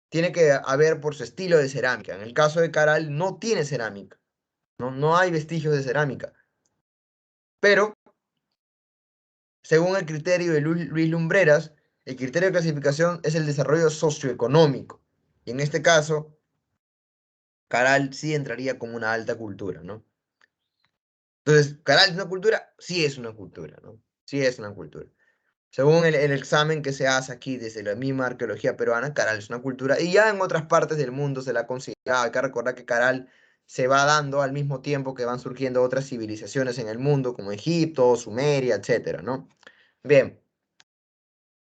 tiene que haber por su estilo de cerámica. En el caso de Caral, no tiene cerámica, ¿no? No hay vestigios de cerámica. Pero, según el criterio de Luis Lumbreras, el criterio de clasificación es el desarrollo socioeconómico. Y en este caso, Caral sí entraría como una alta cultura, ¿no? Entonces, ¿Caral es una cultura? Sí es una cultura, ¿no? Sí es una cultura. Según el examen que se hace aquí desde la misma arqueología peruana, Caral es una cultura. Y ya en otras partes del mundo se la considera. Hay que recordar que Caral se va dando al mismo tiempo que van surgiendo otras civilizaciones en el mundo, como Egipto, Sumeria, etcétera, ¿no? Bien,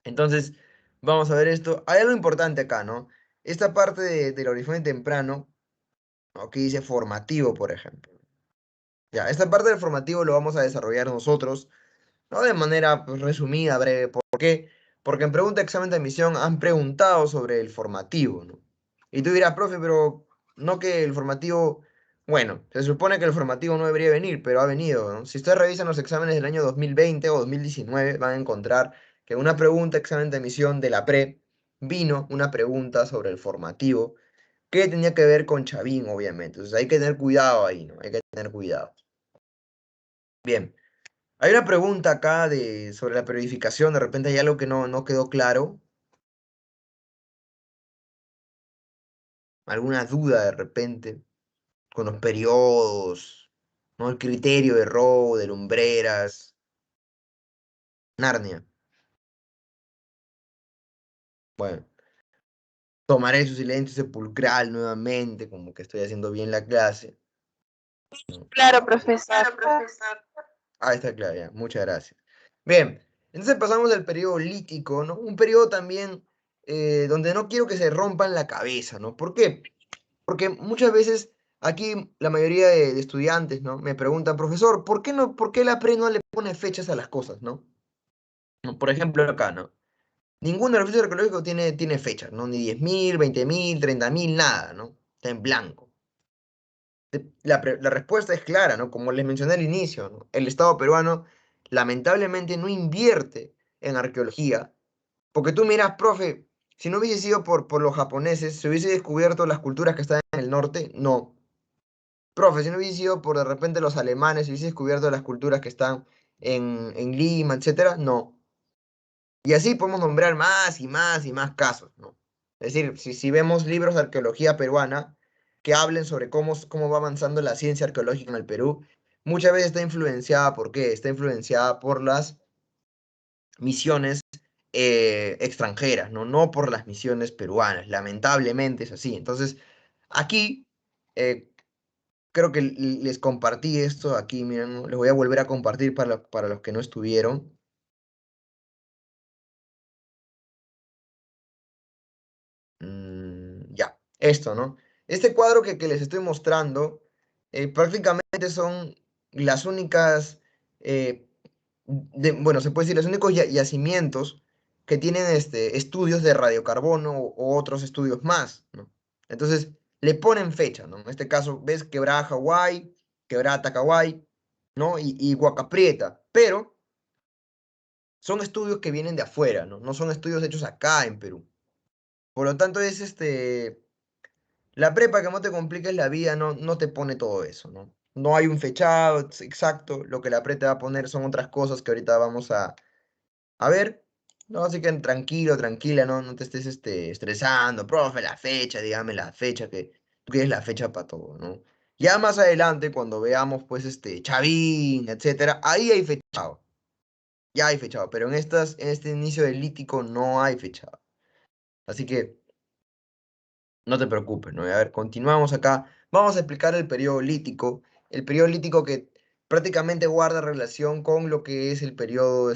entonces vamos a ver esto. Hay algo importante acá, ¿no? Esta parte del horizonte temprano, ¿no? Que dice formativo, por ejemplo. Ya, esta parte del formativo lo vamos a desarrollar nosotros, ¿no? De manera pues, resumida, breve. ¿Por qué? Porque en pregunta de examen de admisión han preguntado sobre el formativo, ¿no? Y tú dirás, profe, pero no que el formativo, bueno, se supone que el formativo no debería venir, pero ha venido, ¿no? Si ustedes revisan los exámenes del año 2020 o 2019, van a encontrar que en una pregunta de examen de admisión de la pre vino una pregunta sobre el formativo que tenía que ver con Chavín, obviamente. Entonces hay que tener cuidado ahí, ¿no? Hay que tener cuidado. Bien. Hay una pregunta acá sobre la periodificación, de repente hay algo que no quedó claro, alguna duda de repente, con los periodos, ¿no? El criterio de Rowe, de Lumbreras, Narnia. Bueno, tomaré su silencio sepulcral nuevamente, como que estoy haciendo bien la clase. ¿No? Claro, profesor. Ah, está claro, ya, muchas gracias. Bien, entonces pasamos al periodo lítico, ¿no? Un periodo también donde no quiero que se rompan la cabeza, ¿no? ¿Por qué? Porque muchas veces aquí la mayoría de estudiantes, ¿no? Me preguntan, profesor, ¿por qué la pre no le pone fechas a las cosas, ¿no? Por ejemplo, acá, ¿no? Ningún registro arqueológico tiene fechas, ¿no? Ni 10.000, 20.000, 30.000, nada, ¿no? Está en blanco. La respuesta es clara, ¿no? Como les mencioné al inicio, ¿no? El Estado peruano lamentablemente no invierte en arqueología, porque tú miras, profe, si no hubiese sido por los japoneses, ¿se hubiese descubierto las culturas que están en el norte? No. Profe, si no hubiese sido por de repente los alemanes, si hubiese descubierto las culturas que están en Lima, etcétera, no. Y así podemos nombrar más y más y más casos, ¿no? Es decir, si vemos libros de arqueología peruana que hablen sobre cómo va avanzando la ciencia arqueológica en el Perú, muchas veces está influenciada, ¿por qué? Está influenciada por las misiones extranjeras, ¿no? No por las misiones peruanas. Lamentablemente es así. Entonces, aquí eh, creo que les compartí esto aquí, miren, ¿no? Les voy a volver a compartir para los que no estuvieron. Ya, esto, ¿no? Este cuadro que les estoy mostrando, prácticamente son las únicas, bueno, se puede decir, los únicos yacimientos que tienen estudios de radiocarbono o otros estudios más, ¿no? Entonces, le ponen fecha, ¿no? En este caso, ves Quebrada Hawái, Quebrada Tacaway, ¿no? Y Huaca Prieta, pero son estudios que vienen de afuera, ¿no? No son estudios hechos acá en Perú. Por lo tanto, es la prepa que no te compliques la vida, no te pone todo eso, ¿no? No hay un fechado exacto, lo que la prepa te va a poner son otras cosas que ahorita vamos a ver, ¿no? Así que tranquilo, tranquila, no te estés estresando, profe, la fecha, dígame la fecha, que tú quieres la fecha para todo, ¿no? Ya más adelante, cuando veamos, pues, Chavín, etcétera, ahí hay fechado, ya hay fechado, pero en este inicio del lítico no hay fechado. Así que no te preocupes, ¿no? A ver, continuamos acá. Vamos a explicar el periodo lítico que prácticamente guarda relación con lo que es el periodo,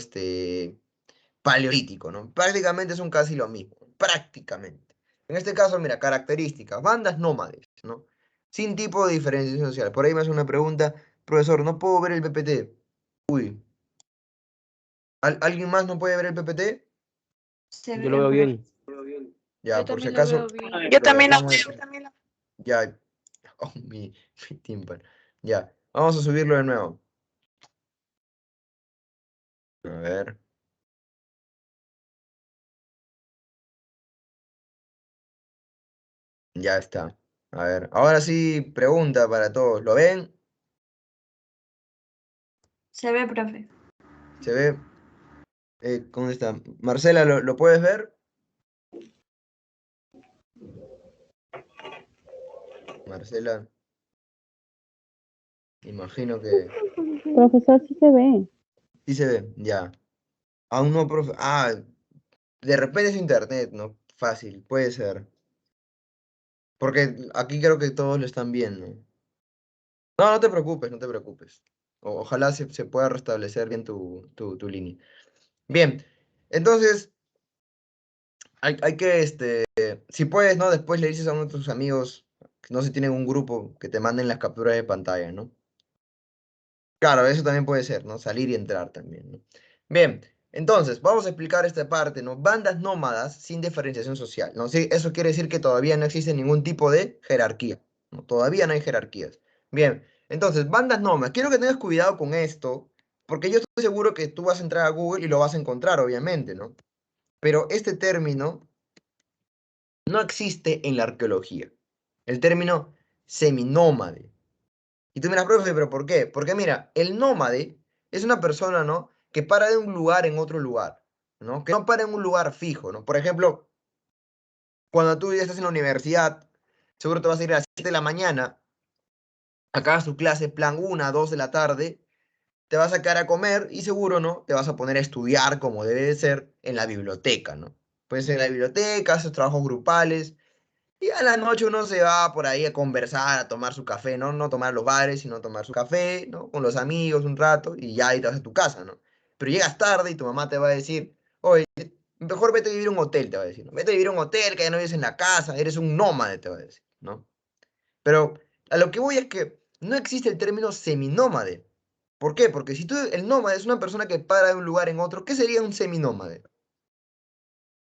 paleolítico, ¿no? Prácticamente son casi lo mismo, prácticamente. En este caso, mira, características, bandas nómades, ¿no? Sin tipo de diferenciación social. Por ahí me hace una pregunta, profesor, no puedo ver el PPT. Uy, ¿alguien más no puede ver el PPT? Se Yo lo ve, veo profe. bien. Ya, Yo por si también lo acaso, veo bien. Yo lo también lo dejamos veo. de... Ya, oh, mi tímpano. Ya, vamos a subirlo de nuevo. A ver. Ya está. A ver, ahora sí, pregunta para todos. ¿Lo ven? Se ve, profe. ¿Se ve? ¿Cómo está? Marcela, ¿lo puedes ver? Marcela, imagino que Profesor, sí se ve. sí se ve, ya. Aún no, profe. Ah, de repente es internet, ¿no? Fácil, puede ser. Porque aquí creo que todos lo están viendo. No, no te preocupes, no te preocupes. Ojalá se pueda restablecer bien tu línea. Bien, entonces, hay que, si puedes, ¿no? Después le dices a uno de tus amigos, que no se tienen un grupo, que te manden las capturas de pantalla, ¿no? Claro, eso también puede ser, ¿no? Salir y entrar también, ¿no? Bien, entonces, vamos a explicar esta parte, ¿no? Bandas nómadas sin diferenciación social, ¿no? Sí, eso quiere decir que todavía no existe ningún tipo de jerarquía, ¿no? Todavía no hay jerarquías. Bien, entonces, bandas nómadas. Quiero que tengas cuidado con esto, porque yo estoy seguro que tú vas a entrar a Google y lo vas a encontrar, obviamente, ¿no? Pero este término no existe en la arqueología. El término seminómade. Y tú miras, profe, ¿pero por qué? Porque mira, el nómade es una persona, ¿no? Que para de un lugar en otro lugar, ¿no? Que no para en un lugar fijo, ¿no? Por ejemplo, cuando tú ya estás en la universidad, seguro te vas a ir a las 7 de la mañana, acabas tu clase, plan 1, 2 de la tarde, te vas a quedar a comer y seguro, ¿no? Te vas a poner a estudiar como debe de ser en la biblioteca, ¿no? Puede ser en la biblioteca, haces trabajos grupales, y a la noche uno se va por ahí a conversar, a tomar su café, ¿no? No tomar los bares, sino tomar su café, ¿no? Con los amigos un rato y ya ahí te vas a tu casa, ¿no? Pero llegas tarde y tu mamá te va a decir, oye, mejor vete a vivir a un hotel, te va a decir, ¿no? Vete a vivir a un hotel, que ya no vives en la casa, eres un nómade, te va a decir, ¿no? Pero a lo que voy es que no existe el término seminómade. ¿Por qué? Porque si tú, el nómade es una persona que para de un lugar en otro, ¿qué sería un seminómade?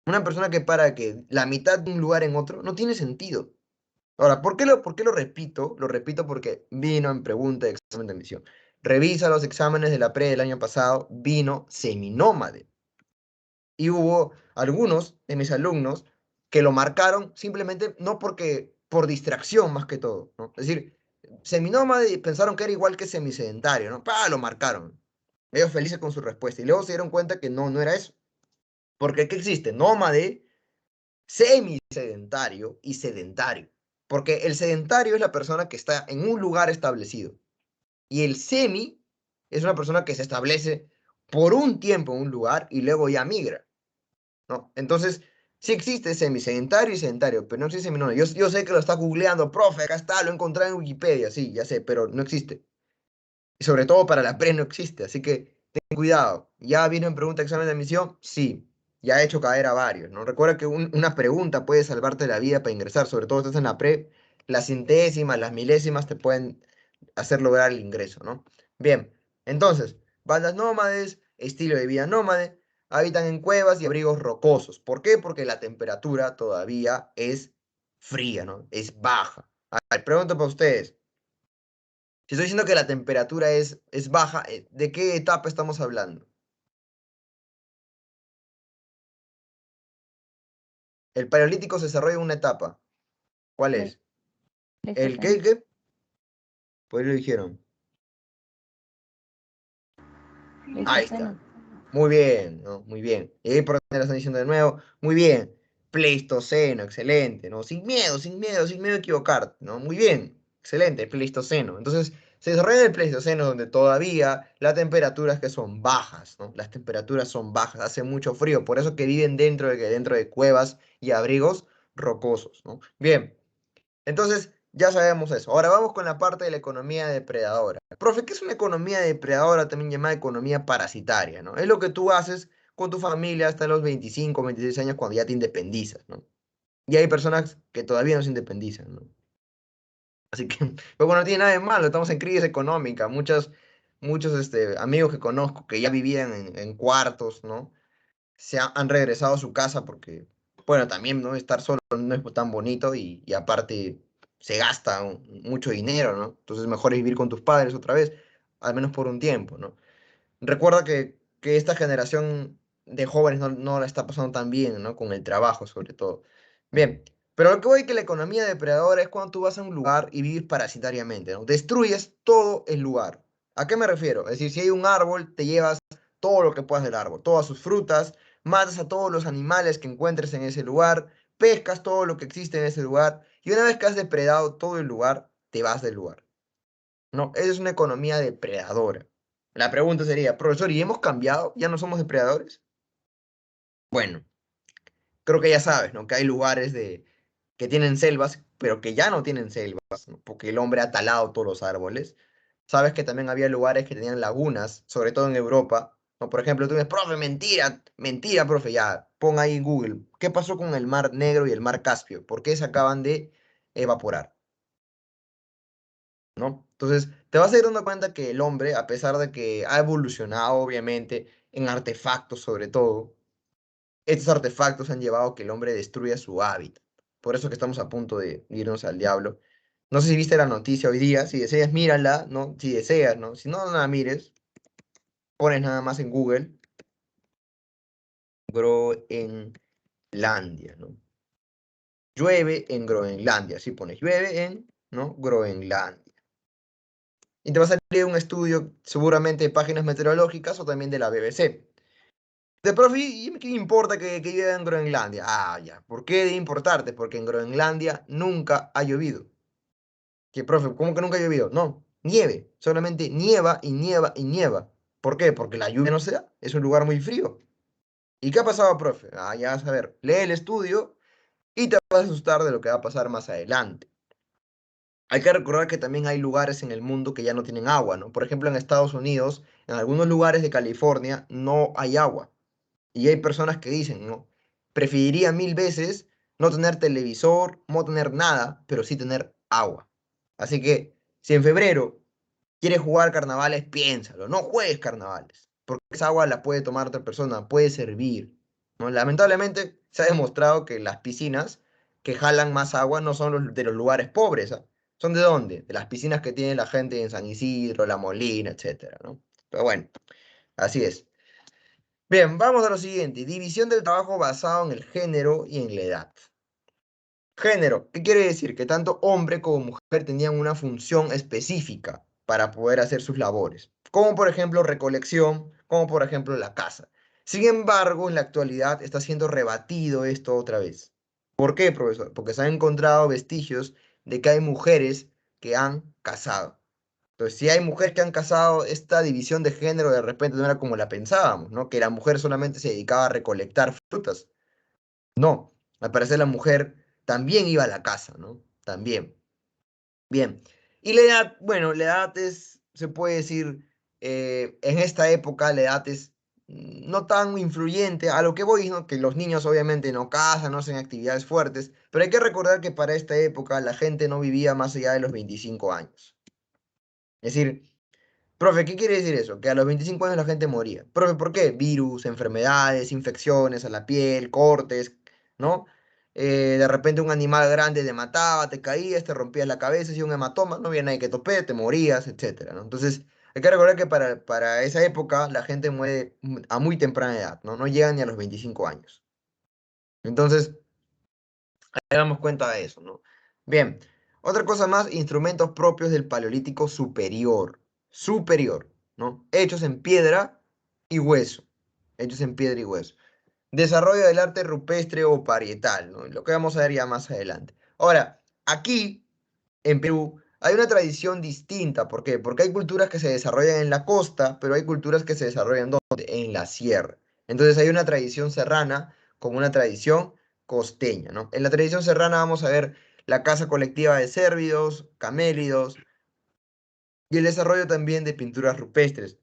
Una persona que para que la mitad de un lugar en otro, no tiene sentido. Ahora, por qué lo repito? Lo repito porque vino en pregunta de examen de admisión. Revisa los exámenes de la pre del año pasado, vino seminómade. Y hubo algunos de mis alumnos que lo marcaron simplemente no porque, por distracción más que todo, ¿no? Es decir, seminómade pensaron que era igual que semisedentario, ¿no? ¡Pah! Lo marcaron. Ellos felices con su respuesta. Y luego se dieron cuenta que no era eso. Porque ¿qué existe? Nómade, semisedentario y sedentario. Porque el sedentario es la persona que está en un lugar establecido. Y el semi es una persona que se establece por un tiempo en un lugar y luego ya migra, ¿no? Entonces, sí existe semisedentario y sedentario, pero no existe seminómade. Yo sé que lo está googleando, profe, acá está, lo he encontrado en Wikipedia, sí, ya sé, pero no existe. Y sobre todo para la pre no existe, así que ten cuidado. ¿Ya vino en pregunta examen de admisión? Sí, ya he hecho caer a varios, ¿no? Recuerda que una pregunta puede salvarte la vida para ingresar, sobre todo si estás en la pre, las centésimas, las milésimas te pueden hacer lograr el ingreso, ¿no? Bien, entonces, bandas nómades, estilo de vida nómade, habitan en cuevas y abrigos rocosos. ¿Por qué? Porque la temperatura todavía es fría, ¿no? Es baja. A ver, pregunto para ustedes. Si estoy diciendo que la temperatura es baja, ¿de qué etapa estamos hablando? El Paleolítico se desarrolla en una etapa. ¿Cuál es? ¿El qué? ¿Qué? Pues lo dijeron. Ahí está. Muy bien, ¿no? Muy bien. Y ahí por donde lo están diciendo de nuevo. Muy bien. Pleistoceno, excelente, ¿no? Sin miedo, sin miedo, sin miedo a equivocarte, ¿no? Muy bien. Excelente, Pleistoceno. Entonces, se desarrolla en el Pleistoceno donde todavía las temperaturas que son bajas, ¿no? Las temperaturas son bajas, hace mucho frío, por eso que viven dentro de cuevas y abrigos rocosos, ¿no? Bien. Entonces, ya sabemos eso. Ahora vamos con la parte de la economía depredadora. Profe, ¿qué es una economía depredadora, también llamada economía parasitaria, ¿no? Es lo que tú haces con tu familia hasta los 25, 26 años cuando ya te independizas, ¿no? Y hay personas que todavía no se independizan, ¿no? Así que, pues bueno, no tiene nada de malo, estamos en crisis económica. Muchos amigos que conozco que ya vivían en cuartos, ¿no? Han regresado a su casa porque, bueno, también, ¿no? Estar solo no es tan bonito y aparte se gasta mucho dinero, ¿no? Entonces mejor es vivir con tus padres otra vez, al menos por un tiempo, ¿no? Recuerda que esta generación de jóvenes no la está pasando tan bien, ¿no? Con el trabajo, sobre todo. Bien, pero lo que voy que la economía depredadora es cuando tú vas a un lugar y vives parasitariamente, ¿no? Destruyes todo el lugar. ¿A qué me refiero? Es decir, si hay un árbol, te llevas todo lo que puedas del árbol, todas sus frutas, matas a todos los animales que encuentres en ese lugar, pescas todo lo que existe en ese lugar, y una vez que has depredado todo el lugar, te vas del lugar. No, esa es una economía depredadora. La pregunta sería, profesor, ¿y hemos cambiado? ¿Ya no somos depredadores? Bueno, creo que ya sabes, ¿no? Que hay lugares que tienen selvas, pero que ya no tienen selvas, ¿no? Porque el hombre ha talado todos los árboles. Sabes que también había lugares que tenían lagunas, sobre todo en Europa, ¿no? Por ejemplo, tú dices, profe, mentira, mentira, profe, ya, pon ahí en Google, ¿qué pasó con el Mar Negro y el Mar Caspio? ¿Por qué se acaban de evaporar? ¿No? Entonces, te vas a ir dando cuenta que el hombre, a pesar de que ha evolucionado, obviamente, en artefactos sobre todo, estos artefactos han llevado a que el hombre destruya su hábitat. Por eso que estamos a punto de irnos al diablo. No sé si viste la noticia hoy día, si deseas, mírala, ¿no? Si deseas, ¿no? Si no, no la mires, pones nada más en Google, Groenlandia, ¿no? Llueve en Groenlandia, si pones llueve en, ¿no? Groenlandia. Y te va a salir un estudio seguramente de páginas meteorológicas o también de la BBC. De profe, ¿y qué importa que llueva en Groenlandia? Ah, ya. ¿Por qué debe importarte? Porque en Groenlandia nunca ha llovido. ¿Qué, profe? ¿Cómo que nunca ha llovido? No, nieve. Solamente nieva y nieva y nieva. ¿Por qué? Porque la lluvia no se da. Es un lugar muy frío. ¿Y qué ha pasado, profe? Ah, ya vas a ver. Lee el estudio y te vas a asustar de lo que va a pasar más adelante. Hay que recordar que también hay lugares en el mundo que ya no tienen agua, ¿no? Por ejemplo, en Estados Unidos, en algunos lugares de California, no hay agua. Y hay personas que dicen, ¿no? Preferiría mil veces no tener televisor, no tener nada, pero sí tener agua. Así que, si en febrero quieres jugar carnavales, piénsalo. No juegues carnavales, porque esa agua la puede tomar otra persona, puede servir, ¿no? Lamentablemente, se ha demostrado que las piscinas que jalan más agua no son los de los lugares pobres, ¿ah? ¿Son de dónde? De las piscinas que tiene la gente en San Isidro, La Molina, etcétera, ¿no? Pero bueno, así es. Bien, vamos a lo siguiente. División del trabajo basado en el género y en la edad. Género, ¿qué quiere decir? Que tanto hombre como mujer tenían una función específica para poder hacer sus labores, como por ejemplo recolección, como por ejemplo la caza. Sin embargo, en la actualidad está siendo rebatido esto otra vez. ¿Por qué, profesor? Porque se han encontrado vestigios de que hay mujeres que han cazado. Entonces, si hay mujeres que han casado, esta división de género de repente no era como la pensábamos, ¿no? Que la mujer solamente se dedicaba a recolectar frutas. No, al parecer la mujer también iba a la casa, ¿no? También. Bien. Y la edad, bueno, la edad es, se puede decir, en esta época la edad es no tan influyente. A lo que voy, ¿no? Que los niños obviamente no cazan, no hacen actividades fuertes, pero hay que recordar que para esta época la gente no vivía más allá de los 25 años. Es decir, profe, ¿qué quiere decir eso? Que a los 25 años la gente moría. Profe, ¿por qué? Virus, enfermedades, infecciones a la piel, cortes, ¿no? de repente un animal grande te mataba, te caías, te rompías la cabeza, hacía un hematoma, no había nadie que tope, te morías, etcétera, ¿no? Entonces, hay que recordar que para esa época la gente muere a muy temprana edad, ¿no? No llegan ni a los 25 años. Entonces, ahí damos cuenta de eso, ¿no? Bien, otra cosa más, instrumentos propios del Paleolítico superior, superior, ¿no? Hechos en piedra y hueso, hechos en piedra y hueso. Desarrollo del arte rupestre o parietal, ¿no? Lo que vamos a ver ya más adelante. Ahora, aquí en Perú hay una tradición distinta. ¿Por qué? Porque hay culturas que se desarrollan en la costa, pero hay culturas que se desarrollan ¿dónde? En la sierra. Entonces hay una tradición serrana con una tradición costeña, ¿no? En la tradición serrana vamos a ver la caza colectiva de cérvidos, camélidos y el desarrollo también de pinturas rupestres.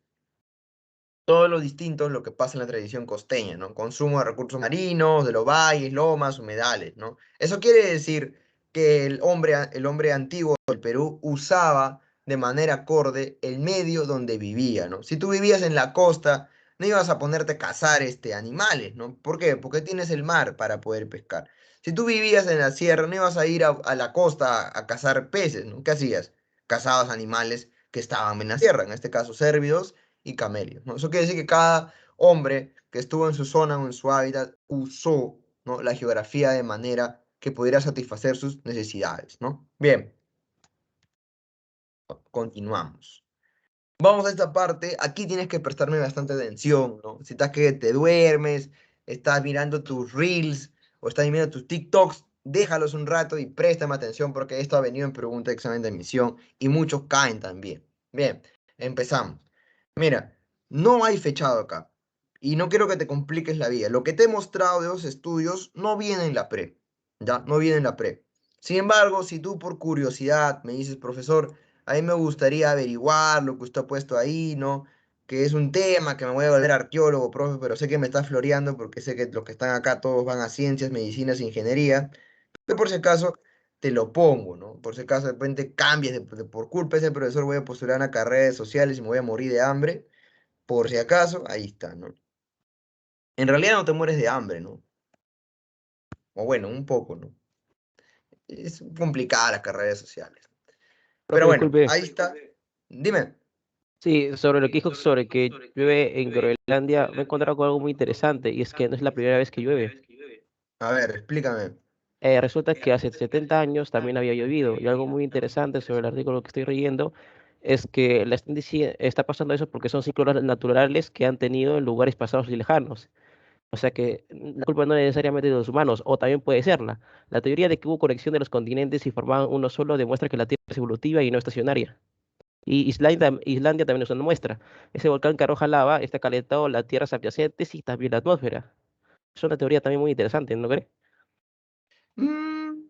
Todo lo distinto es lo que pasa en la tradición costeña, ¿no? Consumo de recursos marinos, de los valles, lomas, humedales, ¿no? Eso quiere decir que el hombre antiguo del Perú usaba de manera acorde el medio donde vivía, ¿no? Si tú vivías en la costa, no ibas a ponerte a cazar animales, ¿no? ¿Por qué? Porque tienes el mar para poder pescar. Si tú vivías en la sierra, no ibas a ir a la costa a cazar peces, ¿no? ¿Qué hacías? Cazabas animales que estaban en la sierra, en este caso cérvidos y camelios, ¿no? Eso quiere decir que cada hombre que estuvo en su zona o en su hábitat usó, ¿no? La geografía de manera que pudiera satisfacer sus necesidades, ¿no? Bien, continuamos. Vamos a esta parte, aquí tienes que prestarme bastante atención, ¿no? Si estás que te duermes, estás mirando tus reels o estás mirando tus TikToks, déjalos un rato y préstame atención porque esto ha venido en pregunta de examen de admisión y muchos caen también. Bien, empezamos. Mira, no hay fechado acá y no quiero que te compliques la vida. Lo que te he mostrado de los estudios no viene en la pre, ¿ya? No viene en la pre. Sin embargo, si tú por curiosidad me dices, profesor, a mí me gustaría averiguar lo que usted ha puesto ahí, ¿no? Que es un tema que me voy a volver arqueólogo, profe, pero sé que me está floreando porque sé que los que están acá todos van a ciencias, medicinas, ingeniería. Pero por si acaso te lo pongo, ¿no? Por si acaso de repente cambias por culpa de ese profesor voy a postular una carrera de sociales y me voy a morir de hambre. Por si acaso, ahí está, ¿no? En realidad no te mueres de hambre, ¿no? O bueno, un poco, ¿no? Es complicada las carreras sociales. Pero Profe, bueno, disculpe. ahí está. Dime. Sí, sobre lo que dijo sobre que llueve en Groenlandia, me he encontrado con algo muy interesante y es que no es la primera vez que llueve. A ver, explícame. Resulta que hace 70 años también había llovido y algo muy interesante sobre el artículo que estoy leyendo es que está pasando eso porque son ciclos naturales que han tenido en lugares pasados y lejanos. O sea que la culpa no es necesariamente de los humanos, o también puede serla. La teoría de que hubo conexión de los continentes y formaban uno solo demuestra que la Tierra es evolutiva y no estacionaria. Y Islandia también es una muestra. Ese volcán que arroja lava está calentado las tierras adyacentes y también la atmósfera. Es una teoría también muy interesante, ¿no crees? Mm,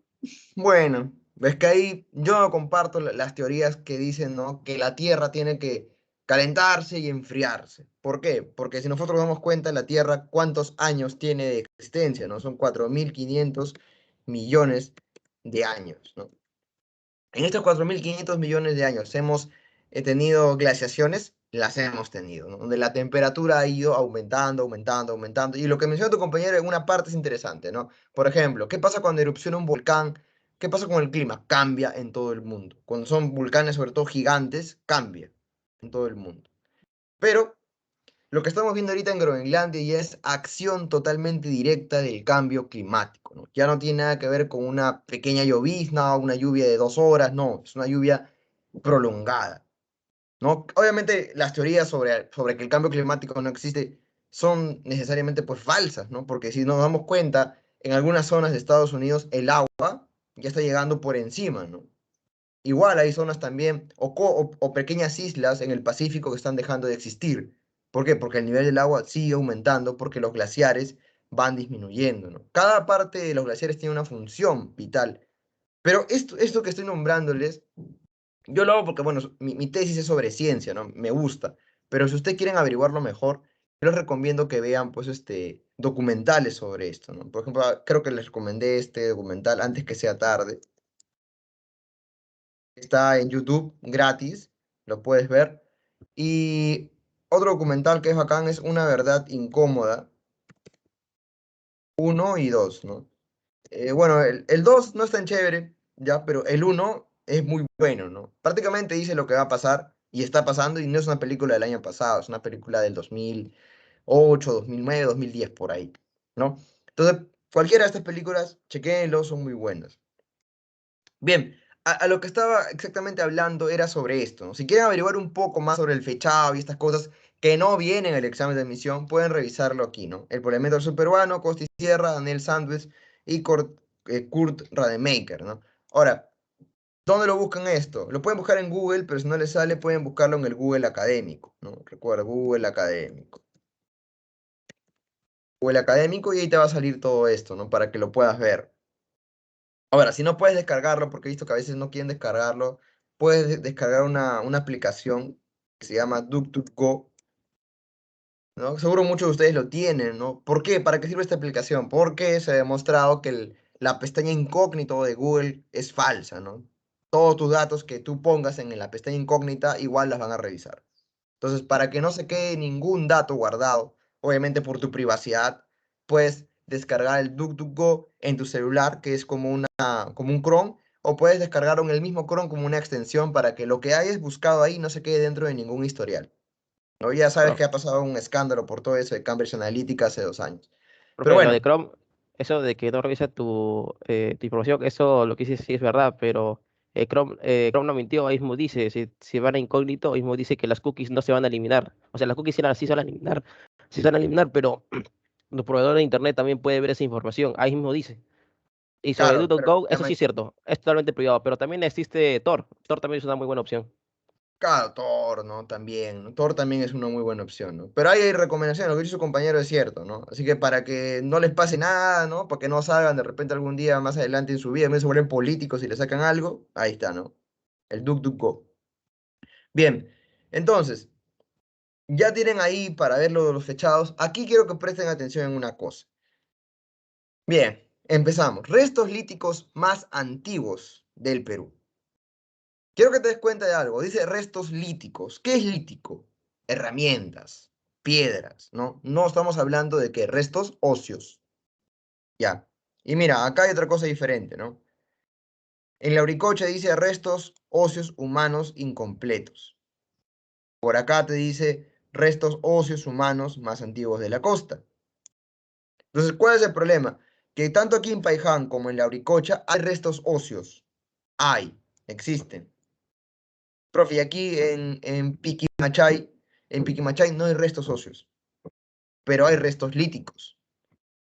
bueno, ves que ahí yo no comparto las teorías que dicen, ¿no? Que la Tierra tiene que calentarse y enfriarse. ¿Por qué? Porque si nosotros nos damos cuenta, la Tierra, ¿cuántos años tiene de existencia, ¿no? Son 4.500 millones de años, ¿no? En estos 4.500 millones de años hemos tenido glaciaciones, las hemos tenido, ¿no? Donde la temperatura ha ido aumentando, aumentando, aumentando. Y lo que menciona tu compañero en una parte es interesante, ¿no? Por ejemplo, ¿qué pasa cuando erupciona un volcán? ¿Qué pasa con el clima? Cambia en todo el mundo. Cuando son volcanes, sobre todo gigantes, cambia en todo el mundo. Pero lo que estamos viendo ahorita en Groenlandia ya es acción totalmente directa del cambio climático, ¿no? Ya no tiene nada que ver con una pequeña llovizna o una lluvia de 2 horas, no, es una lluvia prolongada, ¿no? Obviamente las teorías sobre que el cambio climático no existe son necesariamente pues falsas, ¿no? Porque si nos damos cuenta, en algunas zonas de Estados Unidos el agua ya está llegando por encima, ¿no? Igual hay zonas también, o pequeñas islas en el Pacífico que están dejando de existir. ¿Por qué? Porque el nivel del agua sigue aumentando, porque los glaciares van disminuyendo, ¿no? Cada parte de los glaciares tiene una función vital. Pero esto que estoy nombrándoles, yo lo hago porque, bueno, mi tesis es sobre ciencia, ¿no? Me gusta. Pero si ustedes quieren averiguarlo mejor, yo les recomiendo que vean, pues, documentales sobre esto, ¿no? Por ejemplo, creo que les recomendé este documental Antes que sea tarde. Está en YouTube gratis, lo puedes ver. Y otro documental que es bacán es Una verdad incómoda, 1 y 2, ¿no? Bueno, el 2 no es tan chévere, ya, pero el uno es muy bueno, ¿no? Prácticamente dice lo que va a pasar y está pasando y no es una película del año pasado, es una película del 2008, 2009, 2010, por ahí, ¿no? Entonces, cualquiera de estas películas, chequéenlo, son muy buenas. Bien, a lo que estaba exactamente hablando era sobre esto, ¿no? Si quieren averiguar un poco más sobre el fechado y estas cosas que no vienen en el examen de admisión, pueden revisarlo aquí, ¿no? El Polemento del Superurbano, Costi Sierra, Daniel Sandwich y Kurt Rademacher, ¿no? Ahora, ¿dónde lo buscan esto? Lo pueden buscar en Google, pero si no les sale, pueden buscarlo en el Google académico, ¿no? Recuerda, Google académico. Google académico y ahí te va a salir todo esto, ¿no? Para que lo puedas ver. Ahora, si no puedes descargarlo, porque he visto que a veces no quieren descargarlo, puedes descargar una aplicación que se llama DuckDuckGo, ¿no? Seguro muchos de ustedes lo tienen, ¿no? ¿Por qué? ¿Para qué sirve esta aplicación? Porque se ha demostrado que la pestaña incógnito de Google es falsa, ¿no? Todos tus datos que tú pongas en la pestaña incógnita igual las van a revisar. Entonces, para que no se quede ningún dato guardado, obviamente por tu privacidad, puedes descargar el DuckDuckGo en tu celular, que es como un Chrome, o puedes descargarlo en el mismo Chrome como una extensión para que lo que hayas buscado ahí no se quede dentro de ningún historial, ¿no? Ya sabes que Profe, ha pasado un escándalo por todo eso de Cambridge Analytica hace 2 años. Pero profe, lo bueno, de Chrome, eso de que no revisa tu información, eso lo que dices sí es verdad, pero Chrome no mintió, ahí mismo dice, si van a incógnito, ahí mismo dice que las cookies no se van a eliminar. O sea, las cookies sí se van a eliminar, sí se van a eliminar, pero tu proveedor de internet también puede ver esa información, ahí mismo dice. Y sobre claro, pero DuckDuckGo, se eso llama sí es cierto, es totalmente privado, pero también existe Tor. Tor también es una muy buena opción. claro, Thor, ¿no? También, ¿no? Thor también es una muy buena opción, ¿no? Pero ahí hay recomendaciones, lo que dice su compañero es cierto, ¿no? Así que para que no les pase nada, ¿no? Para que no salgan de repente algún día más adelante en su vida, en vez de se vuelven políticos y le sacan algo, ahí está, ¿no? El DuckDuckGo. Bien, entonces, ya tienen ahí para ver lo de los fechados. Aquí quiero que presten atención en una cosa. Bien, empezamos. Restos líticos más antiguos del Perú. Quiero que te des cuenta de algo. Dice restos líticos. ¿Qué es lítico? Herramientas, piedras, ¿no? No estamos hablando de que restos óseos. Ya. Y mira, acá hay otra cosa diferente, ¿no? En la Uricocha dice restos óseos humanos incompletos. Por acá te dice restos óseos humanos más antiguos de la costa. Entonces, ¿cuál es el problema? Que tanto aquí en Paiján como en la Uricocha hay restos óseos. Hay, existen. Profe, y aquí en Piquimachay no hay restos óseos, pero hay restos líticos.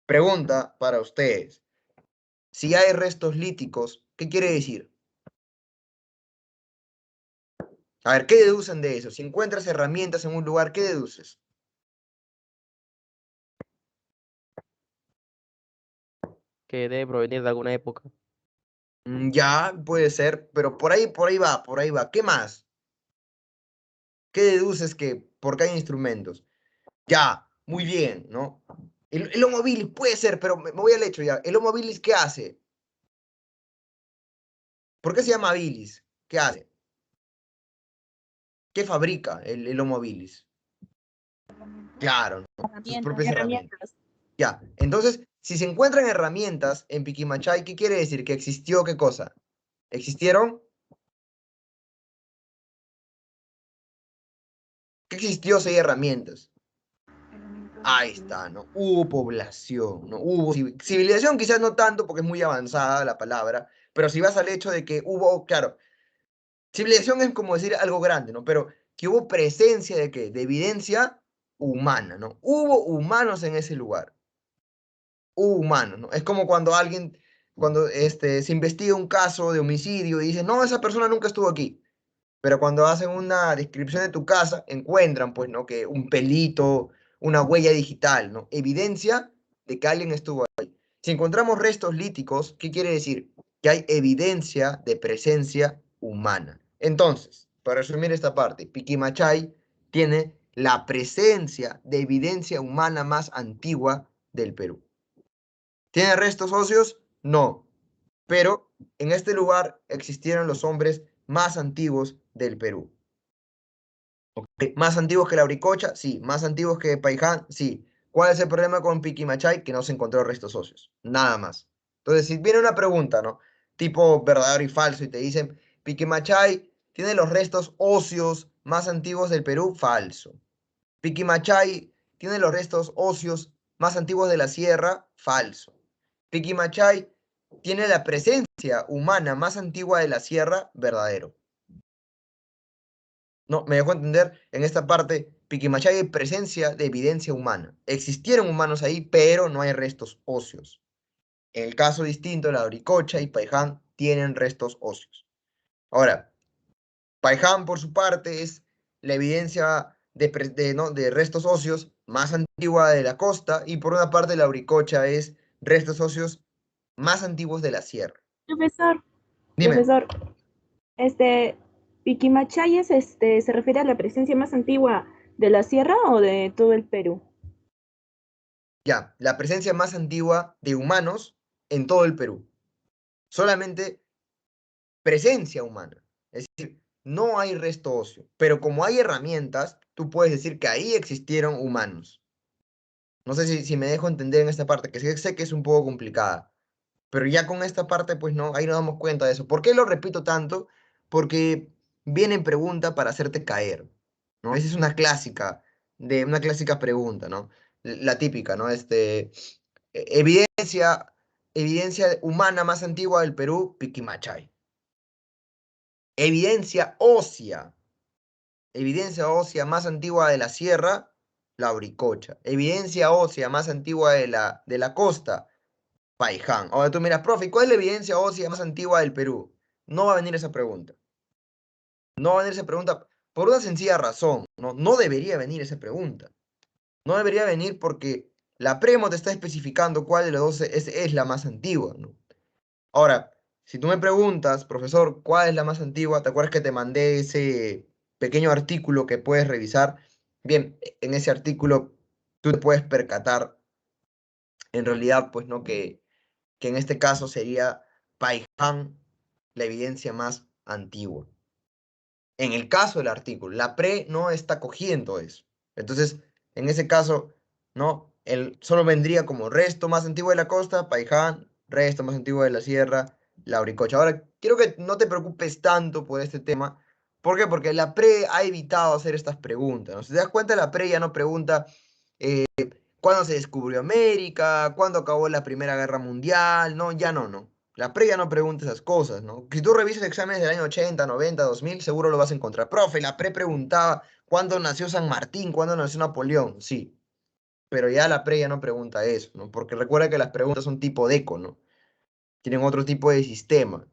Pregunta para ustedes. Si hay restos líticos, ¿qué quiere decir? A ver, ¿qué deducen de eso? Si encuentras herramientas en un lugar, ¿qué deduces? Que debe provenir de alguna época. Ya, puede ser, pero por ahí va, por ahí va. ¿Qué más? ¿Qué deduces que porque hay instrumentos? Ya, muy bien, ¿no? El Homo habilis puede ser, pero me voy al hecho ya. ¿El Homo habilis qué hace? ¿Por qué se llama habilis? ¿Qué hace? ¿Qué fabrica el Homo habilis? Claro, ¿no? Sus propias herramientas. Herramientas. Ya, entonces, si se encuentran herramientas en Piquimachay, ¿qué quiere decir? ¿Que existió qué cosa? ¿Existieron? ¿Qué existió si hay herramientas? Ahí está, ¿no? Hubo población, ¿no? Hubo civilización, quizás no tanto porque es muy avanzada la palabra, pero si vas al hecho de que hubo, claro, civilización es como decir algo grande, ¿no? Pero que hubo presencia de qué? De evidencia humana, ¿no? Hubo humanos en ese lugar. Hubo humanos, ¿no? Es como cuando cuando se investiga un caso de homicidio y dicen, no, esa persona nunca estuvo aquí. Pero cuando hacen una descripción de tu casa, encuentran, pues, ¿no? Que un pelito, una huella digital, ¿no? Evidencia de que alguien estuvo ahí. Si encontramos restos líticos, ¿qué quiere decir? Que hay evidencia de presencia humana. Entonces, para resumir esta parte, Piquimachay tiene la presencia de evidencia humana más antigua del Perú. ¿Tiene restos óseos? No. Pero en este lugar existieron los hombres más antiguos del Perú. ¿Okay? ¿Más antiguos que la Uricocha? Sí. ¿Más antiguos que Paiján? Sí. ¿Cuál es el problema con Piquimachay? Que no se encontró restos óseos. Nada más. Entonces, si viene una pregunta, ¿no? Tipo verdadero y falso, y te dicen, Piquimachay tiene los restos óseos más antiguos del Perú, falso. Piquimachay tiene los restos óseos más antiguos de la sierra, falso. Piquimachay tiene la presencia humana más antigua de la sierra, verdadero. No, me dejó entender en esta parte, Piquimachay hay presencia de evidencia humana. Existieron humanos ahí, pero no hay restos óseos. En el caso distinto, la Auricocha y Paiján tienen restos óseos. Ahora, Paiján, por su parte, es la evidencia de restos óseos más antigua de la costa, y por una parte, la Auricocha es restos óseos más antiguos de la sierra. Profesor, Dime, profesor, Piquimachay se refiere a la presencia más antigua de la sierra o de todo el Perú. ya, la presencia más antigua de humanos en todo el Perú. Solamente presencia humana. Es decir, no hay resto óseo, pero como hay herramientas, tú puedes decir que ahí existieron humanos. No sé si me dejo entender en esta parte, que sé que es un poco complicada, pero ya con esta parte, pues no, ahí nos damos cuenta de eso. ¿Por qué lo repito tanto? Porque viene en pregunta para hacerte caer, ¿no? Esa es una clásica pregunta, ¿no? La típica, ¿no? Evidencia, evidencia humana más antigua del Perú, Piquimachay. Evidencia ósea. Evidencia ósea más antigua de la sierra, la Auricocha. Evidencia ósea más antigua de la costa, Paiján. Ahora tú miras, profe, ¿cuál es la evidencia ósea más antigua del Perú? No va a venir esa pregunta. No va a venir esa pregunta por una sencilla razón. No debería venir esa pregunta. No debería venir porque la Premo te está especificando cuál de los dos es la más antigua, ¿no? Ahora, si tú me preguntas, profesor, ¿cuál es la más antigua? ¿Te acuerdas que te mandé ese pequeño artículo que puedes revisar? Bien, en ese artículo tú te puedes percatar, en realidad, pues no, que en este caso sería Paiján la evidencia más antigua. En el caso del artículo, la PRE no está cogiendo eso. Entonces, en ese caso, ¿no? Solo vendría como resto más antiguo de la costa, Paiján, resto más antiguo de la sierra, la Auricocha. Ahora, quiero que no te preocupes tanto por este tema. ¿Por qué? Porque la PRE ha evitado hacer estas preguntas, ¿no? Si te das cuenta, la PRE ya no pregunta cuándo se descubrió América, cuándo acabó la Primera Guerra Mundial, no, ya no. La pre ya no pregunta esas cosas, ¿no? Si tú revisas exámenes del año 80, 90, 2000, seguro lo vas a encontrar. Profe, la pre preguntaba cuándo nació San Martín, cuándo nació Napoleón, sí. Pero ya la pre ya no pregunta eso, ¿no? Porque recuerda que las preguntas son tipo DECO, ¿no? Tienen otro tipo de sistema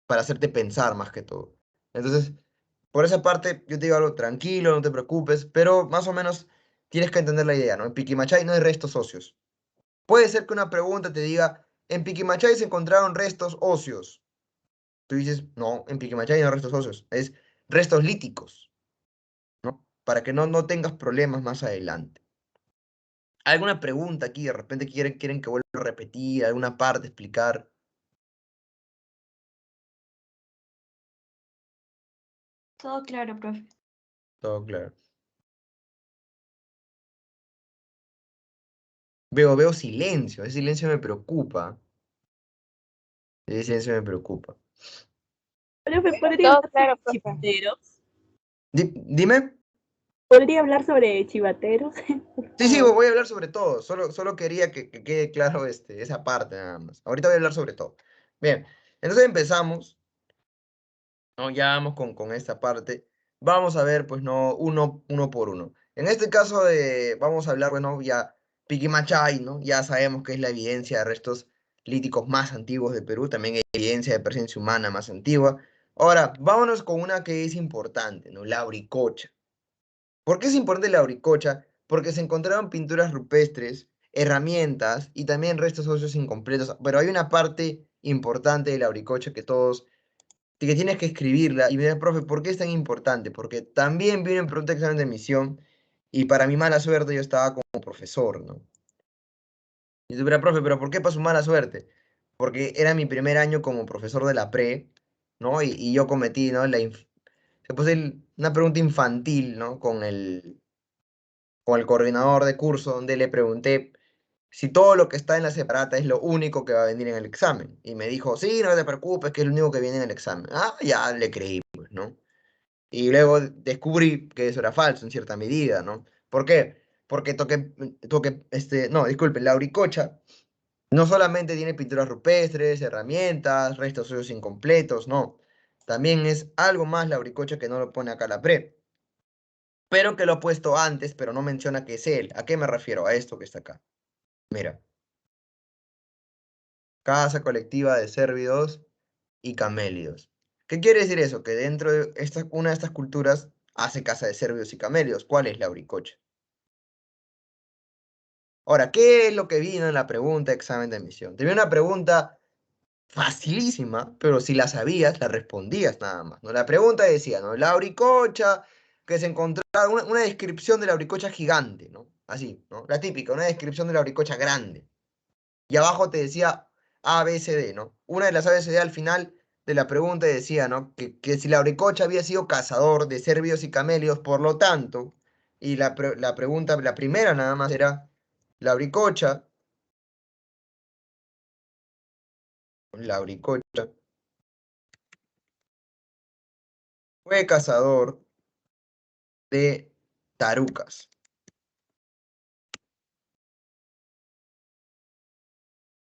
para hacerte pensar más que todo. Entonces, por esa parte, yo te digo algo tranquilo, no te preocupes, pero más o menos tienes que entender la idea, ¿no? En Piquimachay no hay restos óseos. Puede ser que una pregunta te diga, en Piquimachay se encontraron restos óseos. Tú dices, no, en Piquimachay no hay restos óseos, es restos líticos, ¿no? Para que no tengas problemas más adelante. ¿Alguna pregunta aquí? De repente quieren que vuelva a repetir, alguna parte, explicar. Todo claro, profe. Todo claro. Veo silencio, ese silencio me preocupa. Ese silencio me preocupa. Profe, ¿podría Todo hablar claro, sobre profe. chivateros? Dime. ¿Podría hablar sobre chivateros? Por Sí, favor. voy a hablar sobre todo. Solo quería que quede claro esa parte nada más. Ahorita voy a hablar sobre todo. Bien, entonces empezamos, ¿no? Ya vamos con esta parte. Vamos a ver, pues, no, uno por uno. En este caso vamos a hablar, bueno, ya Piquimachay, ¿no? Ya sabemos que es la evidencia de restos líticos más antiguos de Perú, también hay evidencia de presencia humana más antigua. Ahora, vámonos con una que es importante, ¿no? La Auricocha. ¿Por qué es importante la Auricocha? Porque se encontraron pinturas rupestres, herramientas y también restos óseos incompletos. Pero hay una parte importante de la Auricocha que tienes que escribirla. Y mira, profe, ¿por qué es tan importante? Porque también viene en pregunta de examen de admisión y para mi mala suerte yo estaba como profesor, ¿no? Y tú, mira, profe, ¿pero por qué pasó mala suerte? Porque era mi primer año como profesor de la pre, ¿no? Y yo cometí, ¿no? Se puso una pregunta infantil, ¿no? Con el coordinador de curso, donde le pregunté si todo lo que está en la separata es lo único que va a venir en el examen? Y me dijo, sí, no te preocupes, que es lo único que viene en el examen. Ah, ya le creí, pues, ¿no? Y luego descubrí que eso era falso en cierta medida, ¿no? ¿Por qué? Porque no, disculpen, la Auricocha no solamente tiene pinturas rupestres, herramientas, restos óseos incompletos, no. También es algo más la Auricocha que no lo pone acá la pre. Pero que lo ha puesto antes, pero no menciona que es él. ¿A qué me refiero? A esto que está acá. Mira. Casa colectiva de cérvidos y camélidos. ¿Qué quiere decir eso? Que dentro de una de estas culturas hace casa de cérvidos y camélidos. ¿Cuál es la Auricocha? Ahora, ¿qué es lo que vino en la pregunta de examen de admisión? Te viene una pregunta facilísima, pero si la sabías, la respondías nada más, ¿no? La pregunta decía, ¿no? La auricocha, que se encontraba, una descripción de la auricocha gigante, ¿no? Así, ¿no? La típica, una descripción de la auricocha grande. Y abajo te decía A, B, C, D, ¿no? Una de las A, B, C, D al final de la pregunta decía, ¿no? Que si la auricocha había sido cazador de cérvidos y camelios, por lo tanto, y la pregunta, la primera nada más era, la auricocha fue cazador de tarucas.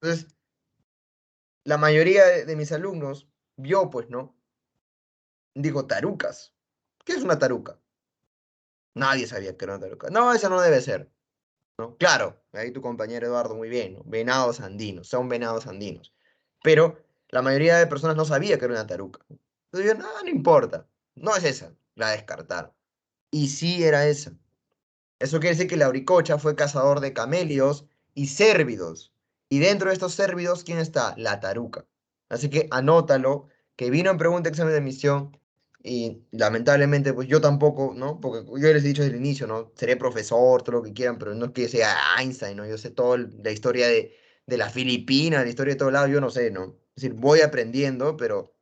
Entonces, la mayoría de mis alumnos vio, pues, ¿no? Digo, tarucas. ¿Qué es una taruca? Nadie sabía que era una taruca. No, esa no debe ser, ¿no? Claro, ahí tu compañero Eduardo, muy bien, ¿no? Venados andinos, son venados andinos. Pero la mayoría de personas no sabía que era una taruca. Entonces yo, no, no importa, no es esa, la descartaron. Y sí era esa. Eso quiere decir que la auricocha fue cazador de camelios y cérvidos. Y dentro de estos cérvidos, ¿quién está? La taruca. Así que anótalo, que vino en pregunta de examen de admisión y lamentablemente pues yo tampoco, ¿no? Porque yo les he dicho desde el inicio, ¿no? Seré profesor, todo lo que quieran, pero no es que sea Einstein, ¿no? Yo sé toda la historia de las Filipinas, la historia de todos lados, yo no sé, ¿no? Es decir, voy aprendiendo, pero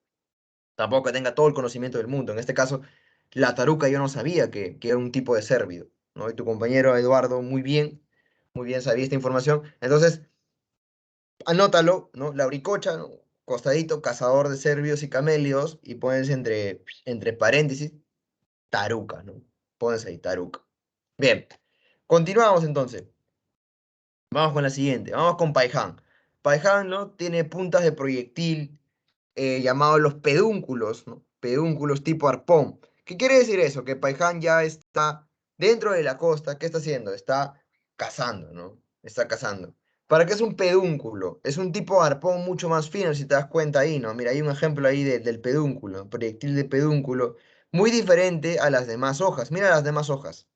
tampoco que tenga todo el conocimiento del mundo. En este caso, la taruca yo no sabía que era un tipo de cérvido, ¿no? Y tu compañero Eduardo muy bien sabía esta información. Entonces, anótalo, ¿no? La auricocha, ¿no? Costadito, cazador de cérvidos y camelios, y pones entre paréntesis, taruca, ¿no? Pones ahí, taruca. Bien, continuamos entonces. Vamos con la siguiente, vamos con Paiján. Paiján, ¿no? Tiene puntas de proyectil llamados los pedúnculos, ¿no? Pedúnculos tipo arpón. ¿Qué quiere decir eso? Que Paiján ya está dentro de la costa. ¿Qué está haciendo? Está cazando, ¿no? Está cazando. ¿Para qué es un pedúnculo? Es un tipo de arpón mucho más fino, si te das cuenta ahí, ¿no? Mira, hay un ejemplo ahí del pedúnculo, proyectil de pedúnculo, muy diferente a las demás hojas. Mira las demás hojas,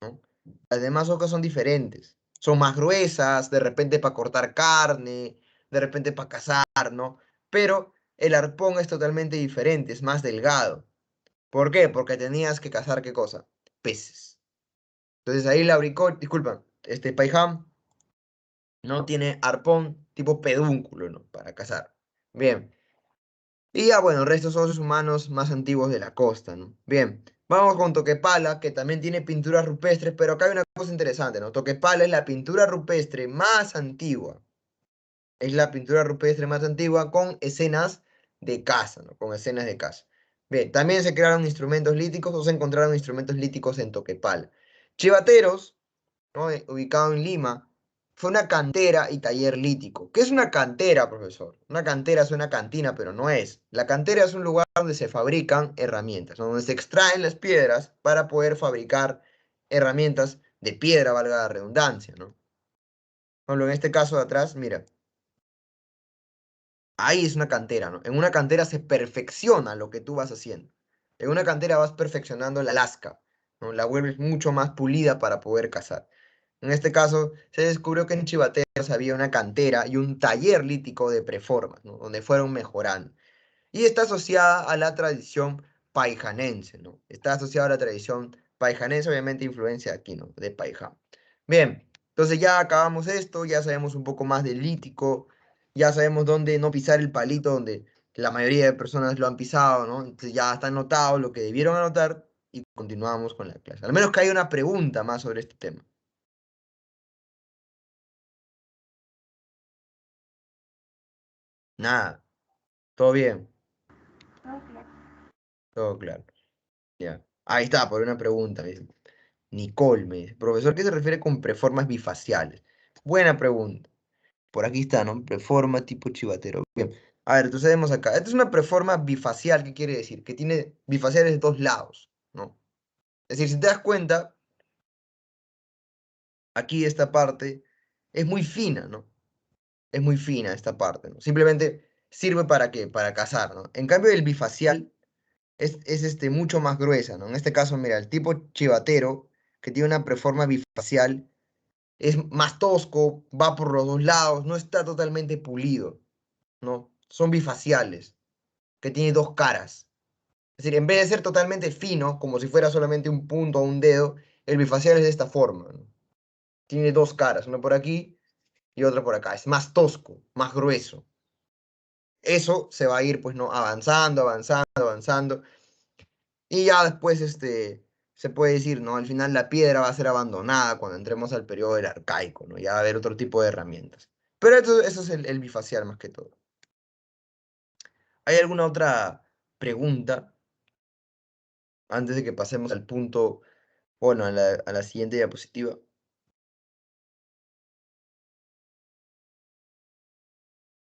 ¿no? Las demás hojas son diferentes. Son más gruesas, de repente para cortar carne, de repente para cazar, ¿no? Pero el arpón es totalmente diferente, es más delgado. ¿Por qué? Porque tenías que cazar, ¿qué cosa? Peces. Entonces ahí la disculpa, este Paijam no tiene arpón tipo pedúnculo, ¿no? Para cazar. Bien. Y ya, bueno, restos óseos humanos más antiguos de la costa, ¿no? Bien, vamos con Toquepala, que también tiene pinturas rupestres, pero acá hay una cosa interesante, ¿no? Toquepala es la pintura rupestre más antigua. Es la pintura rupestre más antigua con escenas de caza, ¿no? Con escenas de caza. Bien, también se crearon instrumentos líticos o se encontraron instrumentos líticos en Toquepala. Chivateros, ¿no? Ubicado en Lima, fue una cantera y taller lítico. ¿Qué es una cantera, profesor? Una cantera es una cantina, pero no es. La cantera es un lugar donde se fabrican herramientas, ¿no? Donde se extraen las piedras para poder fabricar herramientas de piedra, valga la redundancia, ¿no? Por ejemplo, en este caso de atrás, mira, ahí es una cantera, ¿no? En una cantera se perfecciona lo que tú vas haciendo. En una cantera vas perfeccionando la lasca, ¿no? La vuelves mucho más pulida para poder cazar. En este caso, se descubrió que en Chivateros había una cantera y un taller lítico de preformas, ¿no? Donde fueron mejorando. Y está asociada a la tradición paijanense, ¿no? Está asociada a la tradición paijanense, obviamente influencia aquí, ¿no? De Paiján. Bien, entonces ya acabamos esto, ya sabemos un poco más del lítico, ya sabemos dónde no pisar el palito, donde la mayoría de personas lo han pisado, ¿no? Entonces ya está anotado lo que debieron anotar y continuamos con la clase. Al menos que haya una pregunta más sobre este tema. Nada. ¿Todo bien? Todo claro. Todo claro. Ya. Ahí está, por una pregunta. Me dice. Nicole me dice, profesor, ¿qué se refiere con preformas bifaciales? Buena pregunta. Por aquí está, ¿no? Preforma tipo chivatero. Bien. A ver, entonces vemos acá. Esta es una preforma bifacial. ¿Qué quiere decir? Que tiene bifaciales de dos lados, ¿no? Es decir, si te das cuenta, aquí esta parte es muy fina, ¿no? Es muy fina esta parte, ¿no? Simplemente sirve para qué, para cazar, ¿no? En cambio, el bifacial es mucho más gruesa, ¿no? En este caso, mira, el tipo chivatero, que tiene una preforma bifacial, es más tosco, va por los dos lados, no está totalmente pulido, ¿no? Son bifaciales, que tiene dos caras. Es decir, en vez de ser totalmente fino, como si fuera solamente un punto o un dedo, el bifacial es de esta forma, ¿no? Tiene dos caras, una por aquí y otra por acá. Es más tosco, más grueso. Eso se va a ir, pues, ¿no? Avanzando, avanzando, avanzando. Y ya después, se puede decir, ¿no? Al final la piedra va a ser abandonada cuando entremos al periodo del arcaico, ¿no? Ya va a haber otro tipo de herramientas. Pero eso es el bifacial más que todo. ¿Hay alguna otra pregunta antes de que pasemos al punto, bueno, a la siguiente diapositiva?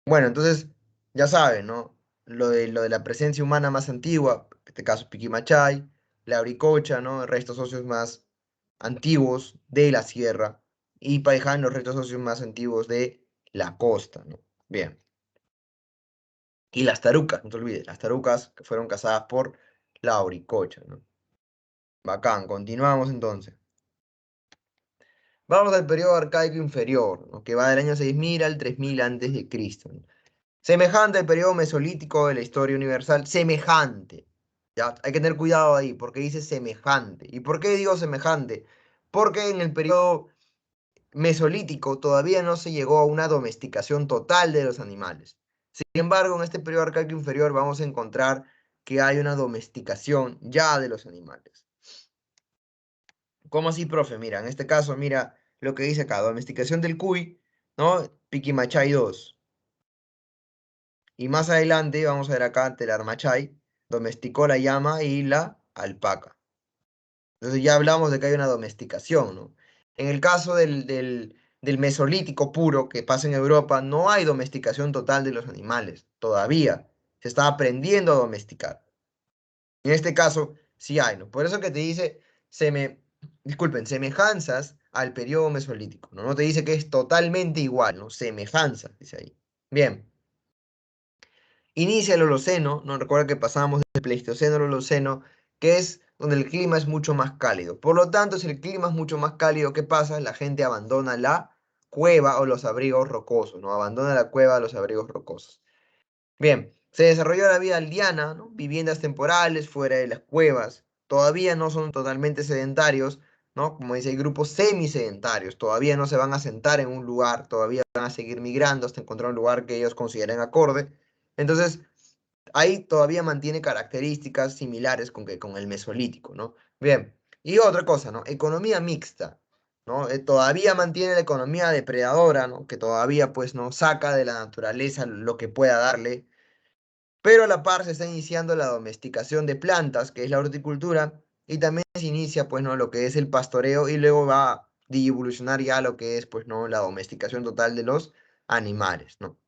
Bueno, entonces, ya saben, ¿no? Lo de la presencia humana más antigua, en este caso Piquimachay, la Auricocha, ¿no? Restos óseos más antiguos de la sierra, y Paiján, los restos óseos más antiguos de la costa, ¿no? Bien. Y las tarucas, no te olvides, las tarucas que fueron cazadas por la Auricocha, ¿no? Bacán, continuamos entonces. Vamos al periodo arcaico inferior, ¿no? Que va del año 6000 al 3000 antes de Cristo, ¿no? Semejante al periodo mesolítico de la historia universal, semejante. ¿Ya? Hay que tener cuidado ahí, porque dice semejante. ¿Y por qué digo semejante? Porque en el periodo mesolítico todavía no se llegó a una domesticación total de los animales. Sin embargo, en este periodo arcaico inferior vamos a encontrar que hay una domesticación ya de los animales. ¿Cómo así, profe? Mira, en este caso, mira lo que dice acá, domesticación del cuy, ¿no? Piquimachay 2. Y más adelante, vamos a ver acá, Telarmachay, domesticó la llama y la alpaca. Entonces ya hablamos de que hay una domesticación, ¿no? En el caso del Mesolítico puro que pasa en Europa, no hay domesticación total de los animales, todavía. Se está aprendiendo a domesticar. En este caso, sí hay, ¿no? Por eso que te dice, disculpen, semejanzas al periodo Mesolítico, ¿no? No te dice que es totalmente igual, ¿no? Semejanzas, dice ahí. Bien. Inicia el Holoceno, no recuerda que pasamos del Pleistoceno al Holoceno, que es donde el clima es mucho más cálido. Por lo tanto, si el clima es mucho más cálido, ¿qué pasa? La gente abandona la cueva o los abrigos rocosos, ¿no? Abandona la cueva o los abrigos rocosos. Bien, se desarrolló la vida aldeana, ¿no? Viviendas temporales fuera de las cuevas. Todavía no son totalmente sedentarios, ¿no? Como dice, hay grupos semisedentarios. Todavía no se van a sentar en un lugar, todavía van a seguir migrando hasta encontrar un lugar que ellos consideren acorde. Entonces, ahí todavía mantiene características similares con el Mesolítico, ¿no? Bien, y otra cosa, ¿no? Economía mixta, ¿no? Todavía mantiene la economía depredadora, ¿no? Que todavía, pues, no saca de la naturaleza lo que pueda darle, pero a la par se está iniciando la domesticación de plantas, que es la horticultura, y también se inicia, pues, ¿no? Lo que es el pastoreo, y luego va a evolucionar ya lo que es, pues, ¿no? La domesticación total de los animales, ¿no?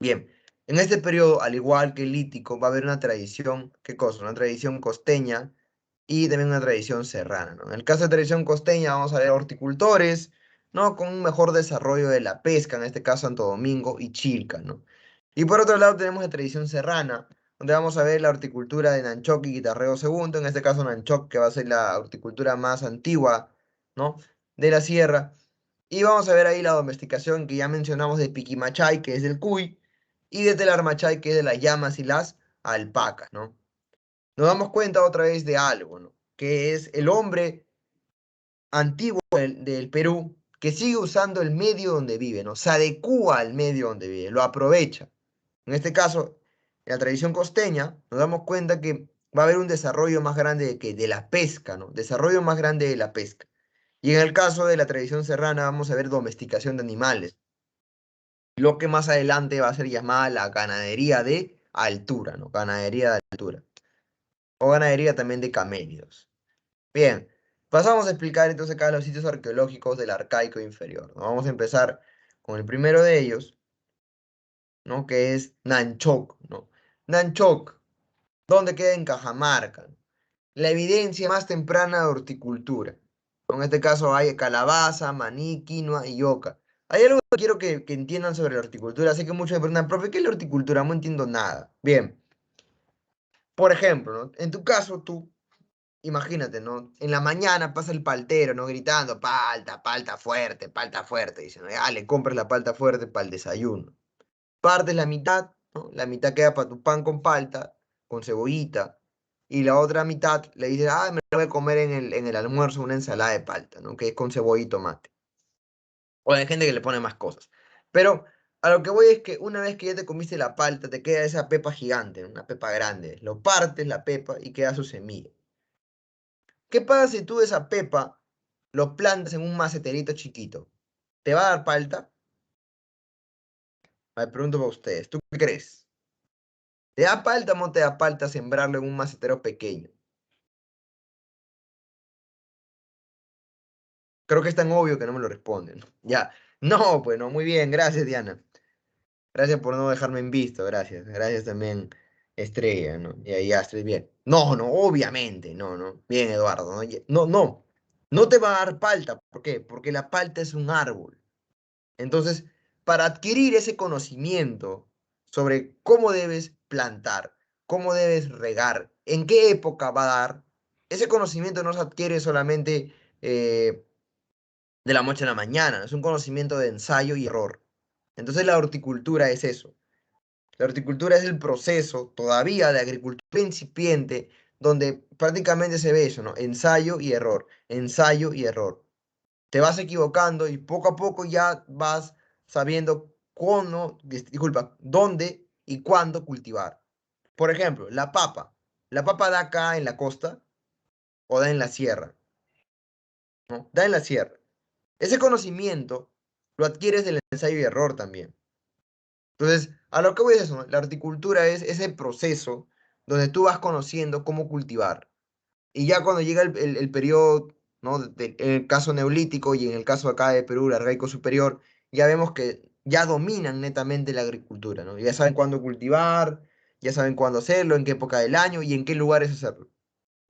Bien, en este periodo, al igual que el lítico, va a haber una tradición, ¿qué cosa? Una tradición costeña y también una tradición serrana, ¿no? En el caso de tradición costeña vamos a ver horticultores, ¿no? Con un mejor desarrollo de la pesca, en este caso Santo Domingo y Chilca, ¿no? Y por otro lado tenemos la tradición serrana, donde vamos a ver la horticultura de Nanchoc y Guitarreo segundo, en este caso Nanchoc, que va a ser la horticultura más antigua, ¿no? De la sierra. Y vamos a ver ahí la domesticación que ya mencionamos de Piquimachay, que es del cuy, y de Telarmachay, que es de las llamas y las alpacas, ¿no? Nos damos cuenta otra vez de algo, ¿no? Que es el hombre antiguo del Perú que sigue usando el medio donde vive, ¿no? Se adecúa al medio donde vive, lo aprovecha. En este caso, en la tradición costeña, nos damos cuenta que va a haber un desarrollo más grande de la pesca, ¿no? Desarrollo más grande de la pesca. Y en el caso de la tradición serrana, vamos a ver domesticación de animales. lo que más adelante va a ser llamada la ganadería de altura, ¿no? Ganadería de altura. O ganadería también de camélidos. Bien, pasamos a explicar entonces acá los sitios arqueológicos del Arcaico inferior, ¿no? Vamos a empezar con el primero de ellos, ¿no? Que es Nanchoc, ¿no? Nanchoc, ¿dónde queda en Cajamarca? La evidencia más temprana de horticultura. En este caso hay calabaza, maní, quinoa y yuca. Hay algo que quiero que entiendan sobre la horticultura. Sé que muchos me preguntan, profe, ¿qué es la horticultura? No entiendo nada. Bien, por ejemplo, ¿no? En tu caso, tú, imagínate, ¿no? En la mañana pasa el paltero, ¿no? Gritando, palta, palta fuerte. Dicen, ah, le compras la palta fuerte para el desayuno. Partes la mitad, ¿no? La mitad queda para tu pan con palta, con cebollita, y la otra mitad le dices, ah, me la voy a comer en el almuerzo una ensalada de palta, ¿no? Que es con cebolla y tomate. O hay gente que le pone más cosas. Pero a lo que voy es que una vez que ya te comiste la palta, te queda esa pepa gigante, ¿no? Una pepa grande. Lo partes la pepa y queda su semilla. ¿Qué pasa si tú esa pepa lo plantas en un maceterito chiquito? ¿Te va a dar palta? Me pregunto para ustedes, ¿tú qué crees? ¿Te da palta o no te da palta sembrarlo en un macetero pequeño? Creo que es tan obvio que no me lo responden. Ya. No, pues no, muy bien, gracias Diana. Gracias por no dejarme en visto, gracias. Gracias también, Estrella, ¿no? Y ahí Astrid, bien. No, no, obviamente, no, no. Bien, Eduardo, ¿no? No, no. No te va a dar palta. ¿Por qué? Porque la palta es un árbol. Entonces, para adquirir ese conocimiento sobre cómo debes plantar, cómo debes regar, en qué época va a dar, ese conocimiento no se adquiere solamente de la noche a la mañana, es un conocimiento de ensayo y error. Entonces la horticultura es eso. La horticultura es el proceso todavía de agricultura incipiente donde prácticamente se ve eso, ¿no? Ensayo y error, ensayo y error. Te vas equivocando y poco a poco ya vas sabiendo cómo, disculpa, dónde y cuándo cultivar. Por ejemplo, la papa. La papa da acá en la costa o da en la sierra, ¿no? Da en la sierra. Ese conocimiento lo adquieres del ensayo y error también. Entonces, a lo que voy es eso, ¿no? La horticultura es ese proceso donde tú vas conociendo cómo cultivar. Y ya cuando llega el periodo, ¿no? En el caso neolítico y en el caso acá de Perú, el arcaico superior, ya vemos que ya dominan netamente la agricultura, ¿no? Ya saben cuándo cultivar, ya saben cuándo hacerlo, en qué época del año y en qué lugares hacerlo.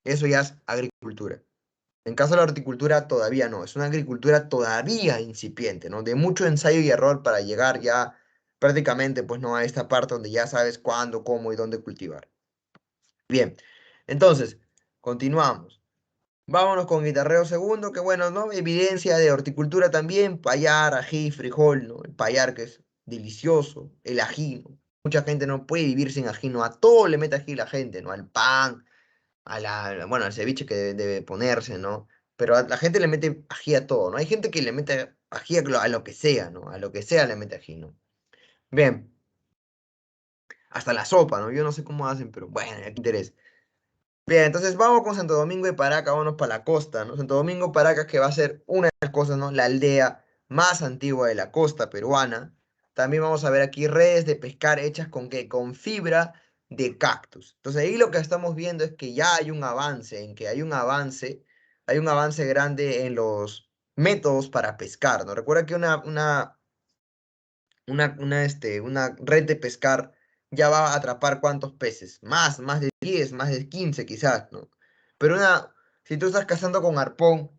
Eso ya es agricultura. En caso de la horticultura todavía no, es una agricultura todavía incipiente, ¿no? De mucho ensayo y error para llegar ya prácticamente, pues, ¿no? A esta parte donde ya sabes cuándo, cómo y dónde cultivar. Bien, entonces, continuamos. Vámonos con guitarreo segundo, que bueno, ¿no? Evidencia de horticultura también, payar, ají, frijol, ¿no? El payar que es delicioso, el ají, ¿no? Mucha gente no puede vivir sin ají, ¿no? A todo le mete ají la gente, ¿no? Al pan, bueno, al ceviche que debe ponerse, ¿no? Pero a la gente le mete ají a todo, ¿no? Hay gente que le mete ají a lo que sea, ¿no? A lo que sea le mete ají, ¿no? Bien, hasta la sopa, ¿no? Yo no sé cómo hacen, pero bueno, ya qué interés. Bien, entonces vamos con Santo Domingo de Paraca, vámonos para la costa, ¿no? Santo Domingo de Paracas, que va a ser una de las cosas, ¿no? La aldea más antigua de la costa peruana. También vamos a ver aquí redes de pescar hechas con ¿qué? Con fibra de cactus. Entonces ahí lo que estamos viendo es que ya hay un avance, en que hay un avance grande en los métodos para pescar, ¿no? Recuerda que una red de pescar ya va a atrapar cuántos peces, más de 10, más de 15 quizás, ¿no? Pero si tú estás cazando con arpón,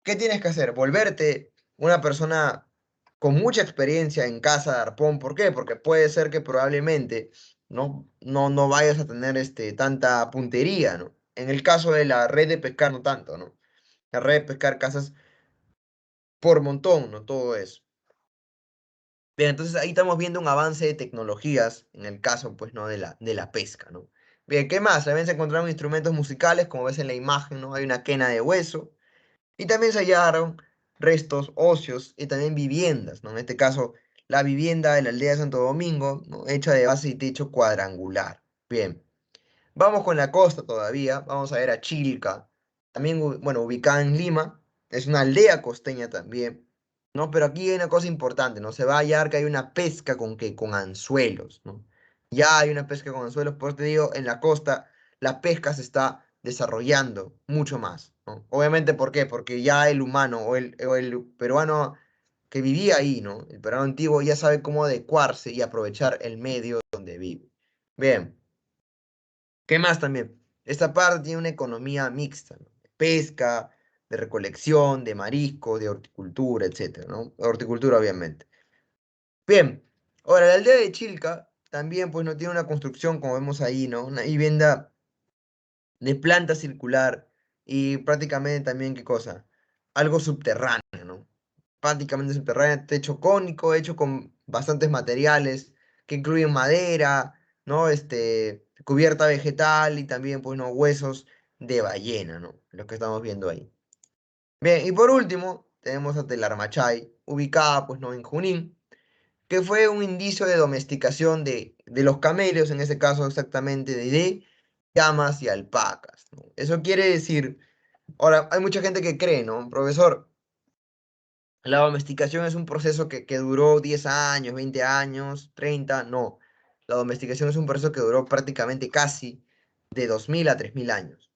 ¿qué tienes que hacer? Volverte una persona con mucha experiencia en caza de arpón. ¿Por qué? Porque puede ser que probablemente no vayas a tener tanta puntería, ¿no? En el caso de la red de pescar, no tanto, ¿no? La red de pescar cazas por montón, ¿no? Todo eso. Bien, entonces ahí estamos viendo un avance de tecnologías, en el caso, pues, ¿no? De la pesca, ¿no? Bien, ¿qué más? También se encontraron instrumentos musicales, como ves en la imagen, ¿no? Hay una quena de hueso, y también se hallaron restos óseos y también viviendas, ¿no? En este caso, la vivienda de la aldea de Santo Domingo, ¿no? Hecha de base y techo cuadrangular. Bien, vamos con la costa todavía, vamos a ver a Chilca, también, bueno, ubicada en Lima, es una aldea costeña también, ¿no? Pero aquí hay una cosa importante, ¿no? Se va a hallar que hay una pesca con, con anzuelos, ¿no? Ya hay una pesca con anzuelos, por eso te digo, en la costa la pesca se está desarrollando mucho más, ¿no? Obviamente, ¿por qué? Porque ya el humano o el peruano que vivía ahí, ¿no? El peruano antiguo ya sabe cómo adecuarse y aprovechar el medio donde vive. Bien, ¿qué más también? Esta parte tiene una economía mixta, ¿no? De pesca, de recolección, de marisco, de horticultura, etcétera, ¿no? Horticultura, obviamente. Bien, ahora la aldea de Chilca también, pues, no tiene una construcción, como vemos ahí, ¿no? Una vivienda de planta circular y prácticamente también, ¿qué cosa? Algo subterráneo, ¿no? Prácticamente subterráneo, techo cónico, hecho con bastantes materiales que incluyen madera, ¿no? Cubierta vegetal y también, pues, ¿no? Huesos de ballena, ¿no? Lo que estamos viendo ahí. Bien, y por último, tenemos a Telarmachay, ubicada, pues, ¿no? En Junín, que fue un indicio de domesticación de los camellos, en ese caso exactamente de llamas y alpacas, ¿no? Eso quiere decir, ahora, hay mucha gente que cree, ¿no? Profesor, la domesticación es un proceso que duró 10 años, 20 años, 30, no. La domesticación es un proceso que duró prácticamente casi de 2000 a 3000 años,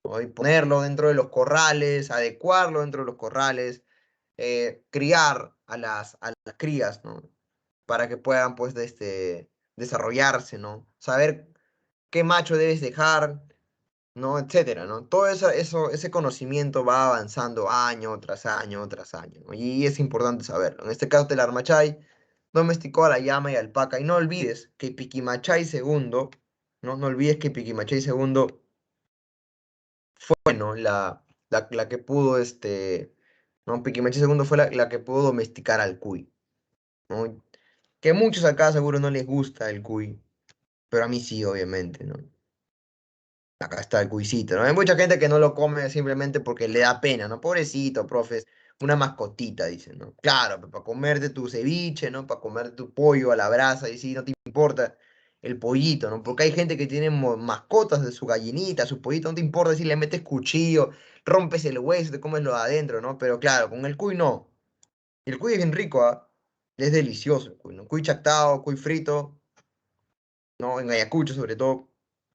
¿no? Y ponerlo dentro de los corrales, adecuarlo dentro de los corrales, criar a las crías, ¿no? Para que puedan, pues, desarrollarse, ¿no? Saber qué macho debes dejar, ¿no? Etcétera, ¿no? Todo ese conocimiento va avanzando año tras año tras año, ¿no? Y es importante saberlo. En este caso, Telarmachay domesticó a la llama y alpaca. Y no olvides que Piquimachay segundo, ¿no? No olvides que Piquimachay segundo fue, ¿no? La que pudo, ¿no? Piquimachay segundo fue la que pudo domesticar al cuy, ¿no? Que muchos acá seguro no les gusta el cuy, pero a mí sí, obviamente, ¿no? Acá está el cuisito, ¿no? Hay mucha gente que no lo come simplemente porque le da pena, ¿no? Pobrecito, profes, una mascotita, dicen, ¿no? Claro, para comerte tu ceviche, ¿no? Para comerte tu pollo a la brasa, y sí, no te importa el pollito, ¿no? Porque hay gente que tiene mascotas de su gallinita, su pollito, no te importa si le metes cuchillo, rompes el hueso, te comes lo de adentro, ¿no? Pero claro, con el cuy no. El cuy es bien rico, ¿ah? Es delicioso el cuy, ¿no? Cuy chactado, cuy frito, ¿no? En Ayacucho, sobre todo,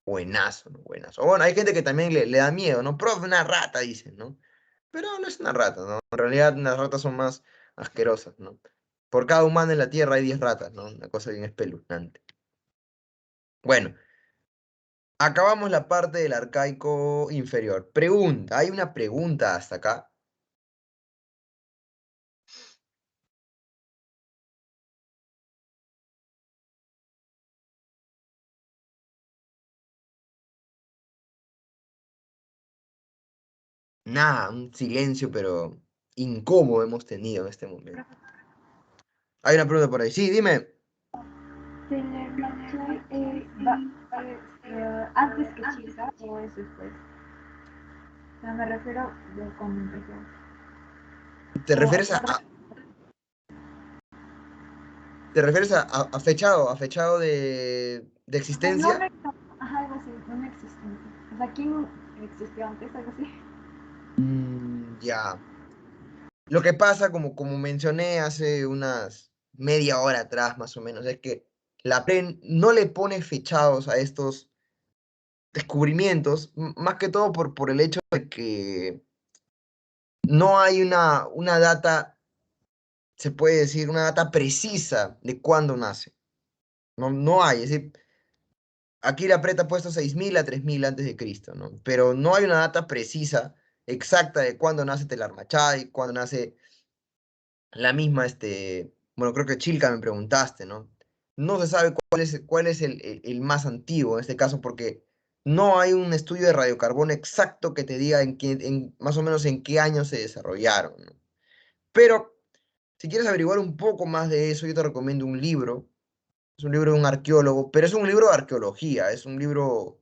buenazo, ¿no? Buenazo. Bueno, hay gente que también le da miedo, ¿no? Profe, una rata, dicen, ¿no? Pero no es una rata, ¿no? En realidad, las ratas son más asquerosas, ¿no? Por cada humano en la Tierra hay 10 ratas, ¿no? Una cosa bien espeluznante. Bueno, acabamos la parte del arcaico inferior. Pregunta, ¿hay una pregunta hasta acá? Nada, un silencio, pero incómodo hemos tenido en este momento. Hay una pregunta por ahí. Sí, dime. Telermachay antes que Chilca o es después. O sea, me refiero de cuando empezó. ¿Te O refieres ¿Te refieres a fechado de o sea, no existencia? ajá, algo así, no una existencia. O sea, ¿quién existió antes? Algo así. Ya. Lo que pasa, como mencioné hace unas media hora atrás, más o menos, es que la PREN no le pone fechados a estos descubrimientos, más que todo por el hecho de que no hay una data, se puede decir, una data precisa de cuándo nace. No, no hay, es decir, aquí la PRETA ha puesto 6000 a 3000 antes de Cristo, ¿no? Pero no hay una data precisa, exacta de cuándo nace Telarmachay, cuándo nace la misma, bueno, creo que Chilca me preguntaste, ¿no? No se sabe cuál es el más antiguo en este caso porque no hay un estudio de radiocarbono exacto que te diga más o menos en qué año se desarrollaron, ¿no? Pero si quieres averiguar un poco más de eso, yo te recomiendo un libro. Es un libro de un arqueólogo, pero es un libro de arqueología, es un libro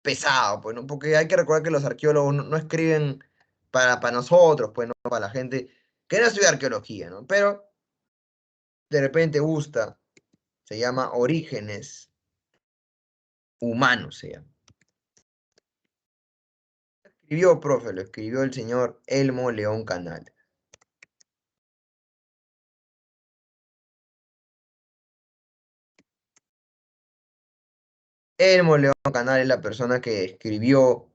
pesado, pues, ¿no? Porque hay que recordar que los arqueólogos no escriben para nosotros, pues, no para la gente que no estudia arqueología, ¿no? Pero de repente gusta, se llama Orígenes Humanos, se llama. Escribió, profe, lo escribió el señor Elmo León Canal. Elmo León Canal es la persona que escribió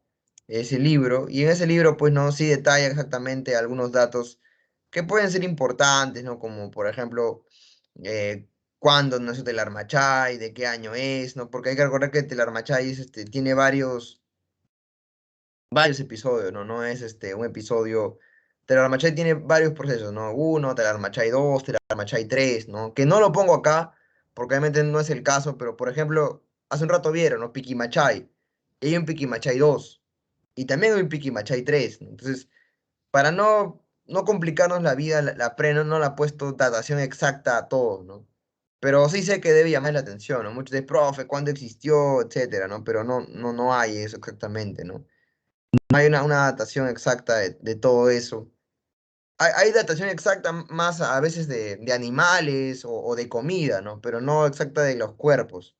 ese libro, y en ese libro, pues, no, sí detalla exactamente algunos datos que pueden ser importantes, ¿no? Como, por ejemplo, cuándo nació Telarmachay, de qué año es, ¿no? Porque hay que recordar que Telarmachay tiene varios episodios, ¿no? No es un episodio. Telarmachay tiene varios procesos, ¿no? Uno, Telarmachay 2, Telarmachay 3, ¿no? Que no lo pongo acá, porque obviamente no es el caso, pero por ejemplo, hace un rato vieron, ¿no? Piquimachay. Y hay un Piquimachay 2. Y también hay un Piquimachay 3, ¿no? Entonces, para no complicarnos la vida, la PRE no le ha puesto datación exacta a todo, ¿no? Pero sí sé que debe llamar la atención, ¿no? Muchos de, profe, ¿cuándo existió? Etcétera, ¿no? Pero no hay eso exactamente, ¿no? No hay una datación exacta de todo eso. Hay datación exacta más a veces de animales o de comida, ¿no? Pero no exacta de los cuerpos,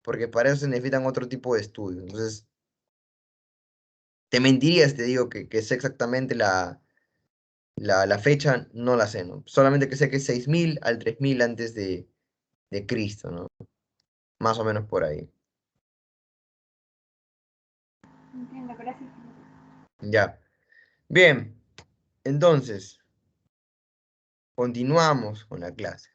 porque para eso se necesitan otro tipo de estudios. Entonces, te mentiría si te digo que sé exactamente la fecha, no la sé, ¿no? Solamente que sé que es 6000 al 3000 antes de Cristo, ¿no? Más o menos por ahí. Entiendo, gracias. Ya. Bien, entonces, continuamos con la clase.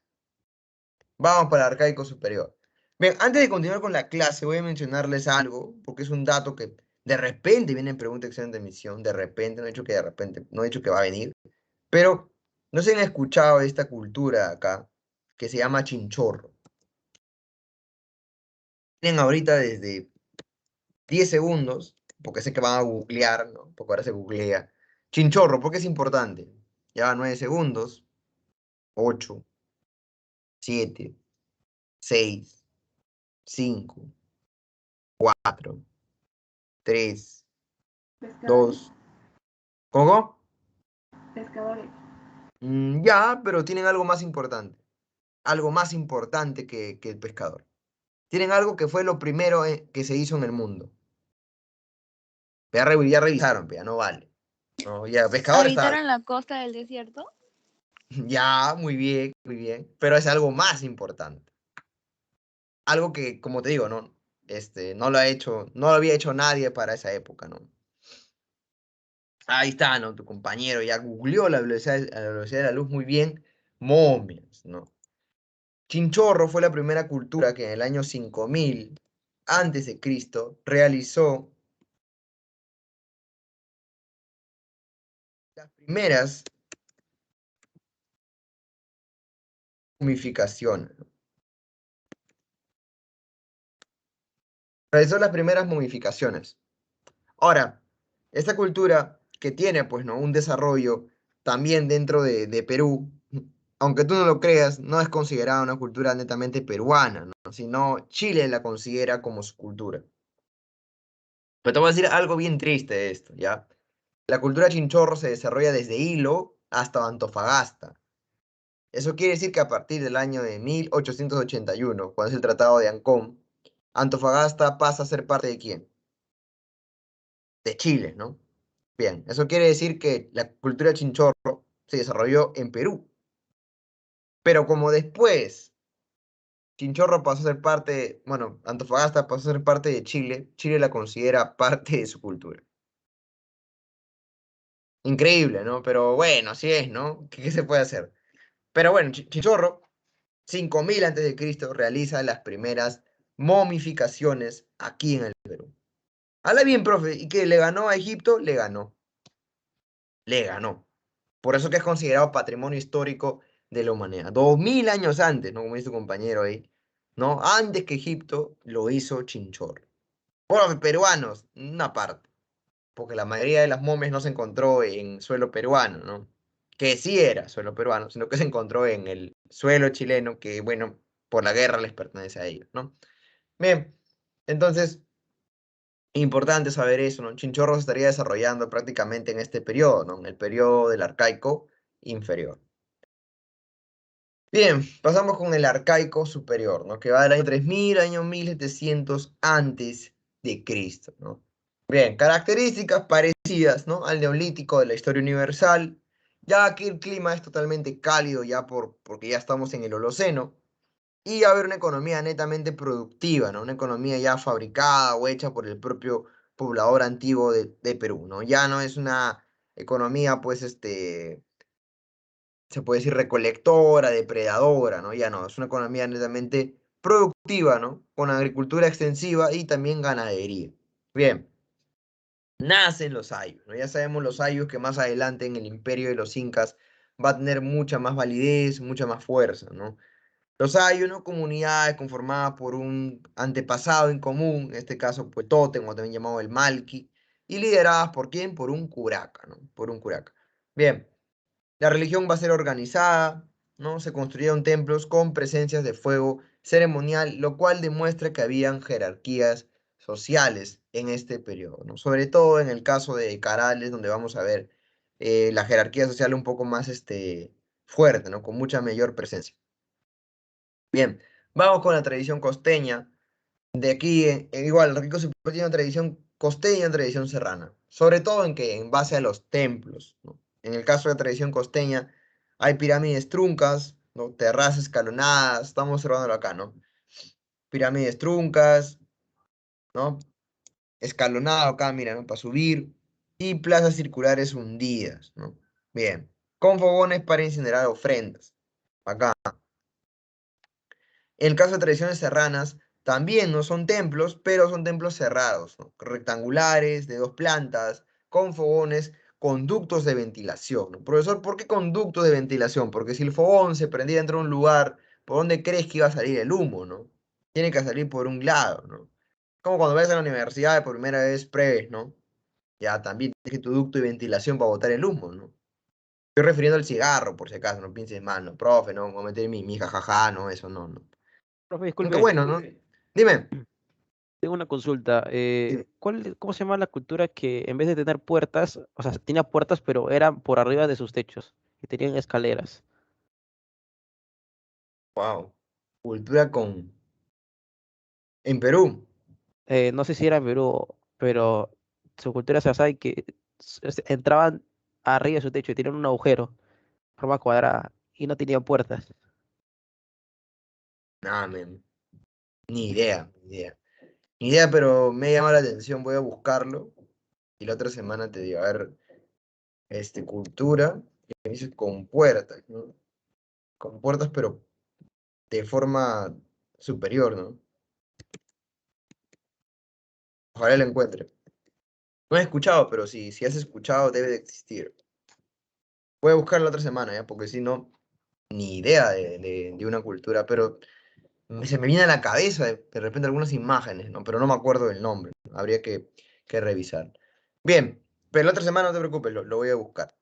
Vamos para el arcaico superior. Bien, antes de continuar con la clase, voy a mencionarles algo, porque es un dato que de repente viene en pregunta de examen de admisión, de repente, no he dicho que de repente, no he dicho que va a venir, pero no se han escuchado de esta cultura acá, que se llama chinchorro. Tienen ahorita desde 10 segundos, porque sé que van a googlear, ¿no? Porque ahora se googlea. Chinchorro, ¿por qué es importante? Ya 9 segundos, 8, 7, 6, 5, 4, 3, Pescadores. 2. ¿Cómo? Pescadores. Ya, pero tienen algo más importante. Algo más importante que el pescador. Tienen algo que fue lo primero que se hizo en el mundo. Ya revisaron, ya no vale. No, ya, pescador está. ¿Habitaron la costa del desierto? Ya, muy bien, muy bien. Pero es algo más importante. Algo que, como te digo, no lo ha hecho, no lo había hecho nadie para esa época, ¿no? Ahí está, ¿no? Tu compañero ya googleó a la velocidad de la luz muy bien. Momias, ¿no? Chinchorro fue la primera cultura que en el año 5000 antes de Cristo realizó las primeras momificaciones. Realizó las primeras momificaciones. Ahora, esta cultura que tiene, pues, ¿no? Un desarrollo también dentro de Perú, aunque tú no lo creas, no es considerada una cultura netamente peruana, ¿no? Sino Chile la considera como su cultura. Pero te voy a decir algo bien triste de esto, ¿ya? La cultura chinchorro se desarrolla desde Hilo hasta Antofagasta. Eso quiere decir que a partir del año de 1881, cuando es el Tratado de Ancón, Antofagasta pasa a ser parte ¿de quién? De Chile, ¿no? Bien, eso quiere decir que la cultura chinchorro se desarrolló en Perú. Pero como después Chinchorro pasó a ser parte, bueno, Antofagasta pasó a ser parte de Chile, Chile la considera parte de su cultura. Increíble, ¿no? Pero bueno, así es, ¿no? ¿Qué se puede hacer? Pero bueno, Chinchorro, 5000 antes de Cristo, realiza las primeras momificaciones aquí en el Perú. Habla bien, profe, ¿y qué? ¿Le ganó a Egipto? Le ganó. Le ganó. Por eso que es considerado patrimonio histórico de la humanidad. 2000 años antes, ¿no? Como dice tu compañero ahí, ¿no? Antes que Egipto lo hizo Chinchorro. Profe, peruanos, una parte. Porque la mayoría de las momias no se encontró en suelo peruano, ¿no? Que sí era suelo peruano, sino que se encontró en el suelo chileno, que, bueno, por la guerra les pertenece a ellos, ¿no? Bien, entonces, importante saber eso, ¿no? Chinchorro se estaría desarrollando prácticamente en este periodo, ¿no? En el periodo del arcaico inferior. Bien, pasamos con el arcaico superior, ¿no? Que va del año 3000 al año 1700 antes de Cristo, ¿no? Bien, características parecidas, ¿no? Al neolítico de la historia universal. Ya aquí el clima es totalmente cálido, ya porque ya estamos en el Holoceno. y va a haber una economía netamente productiva, ¿no? Una economía ya fabricada o hecha por el propio poblador antiguo de Perú, ¿no? Ya no es una economía, pues, se puede decir recolectora, depredadora, ¿no? Ya no, es una economía netamente productiva, ¿no? Con agricultura extensiva y también ganadería. Bien, nacen los ayllus, ¿no? Ya sabemos los ayllus que más adelante en el imperio de los incas va a tener mucha más validez, mucha más fuerza, ¿no? Los ayllus, ¿no? Comunidades conformadas por un antepasado en común, en este caso, pues tótem, o también llamado el Malqui, y lideradas por quién? Por un curaca, ¿no? Por un curaca. Bien, la religión va a ser organizada, ¿no? Se construyeron templos con presencias de fuego ceremonial, lo cual demuestra que habían jerarquías sociales en este periodo, ¿no? Sobre todo en el caso de Carales, donde vamos a ver la jerarquía social un poco más fuerte, ¿no? Con mucha mayor presencia. Bien, vamos con la tradición costeña. De aquí, igual, Rico se tiene una tradición costeña y una tradición serrana. Sobre todo en que, en base a los templos, ¿no? En el caso de la tradición costeña, hay pirámides truncas, ¿no? Terrazas escalonadas, estamos observándolo acá, ¿no? Pirámides truncas, ¿no? Escalonado acá, mira, ¿no? Para subir. Y plazas circulares hundidas, ¿no? Bien. Con fogones para incinerar ofrendas. Acá. En el caso de tradiciones serranas, también no son templos, pero son templos cerrados, ¿no? Rectangulares, de 2 plantas, con fogones, conductos de ventilación, ¿no? Profesor, ¿por qué conductos de ventilación? Porque si el fogón se prendía dentro de un lugar, ¿por dónde crees que iba a salir el humo, no? Tiene que salir por un lado, ¿no? Como cuando vas a la universidad por primera vez, pruebes, ¿no? Ya también tienes tu ducto de ventilación para botar el humo, ¿no? Estoy refiriendo al cigarro, por si acaso, no pienses mal, no, profe, no, voy a meter mi jajaja, no, eso no, no. Profe, Aunque disculpe, bueno, ¿no? Dime. tengo una consulta. Dime. ¿Cómo se llama la cultura que en vez de tener puertas, o sea, tenía puertas, pero eran por arriba de sus techos y tenían escaleras? Wow. Cultura con... En Perú. No sé si era en Perú, pero su cultura se basaba en que entraban arriba de su techo y tenían un agujero, forma cuadrada, y no tenían puertas. Nada, men. Ni idea, ni idea. Ni idea, pero me llama la atención. Voy a buscarlo. Y la otra semana te digo, a ver, cultura. Y me dices con puertas, ¿no? Con puertas, pero de forma superior, ¿no? Ojalá lo encuentre. No he escuchado, pero si has escuchado, debe de existir. Voy a buscarlo la otra semana, ¿ya? Porque si no, ni idea de una cultura, pero se me viene a la cabeza de repente algunas imágenes, ¿no? Pero no me acuerdo del nombre, ¿no? Habría que revisar. Bien, pero la otra semana no te preocupes, lo voy a buscar.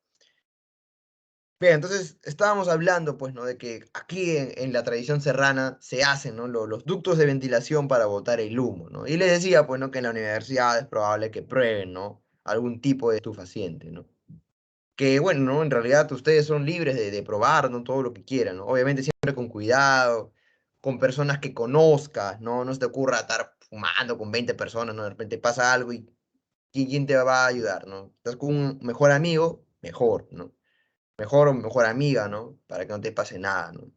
Bien, entonces estábamos hablando, pues, ¿no? De que aquí en la tradición serrana se hacen, ¿no? Los ductos de ventilación para botar el humo, ¿no? Y les decía, pues, ¿no? Que en la universidad es probable que prueben, ¿no? Algún tipo de estupefaciente, ¿no? Que bueno, ¿no? En realidad ustedes son libres de probar, ¿no? Todo lo que quieran, ¿no? Obviamente siempre con cuidado, con personas que conozcas, ¿no? No se te ocurra estar fumando con 20 personas, ¿no? De repente pasa algo y ¿quién te va a ayudar, ¿no? Estás con un mejor amigo, mejor, ¿no? Mejor o mejor amiga, ¿no? Para que no te pase nada, ¿no?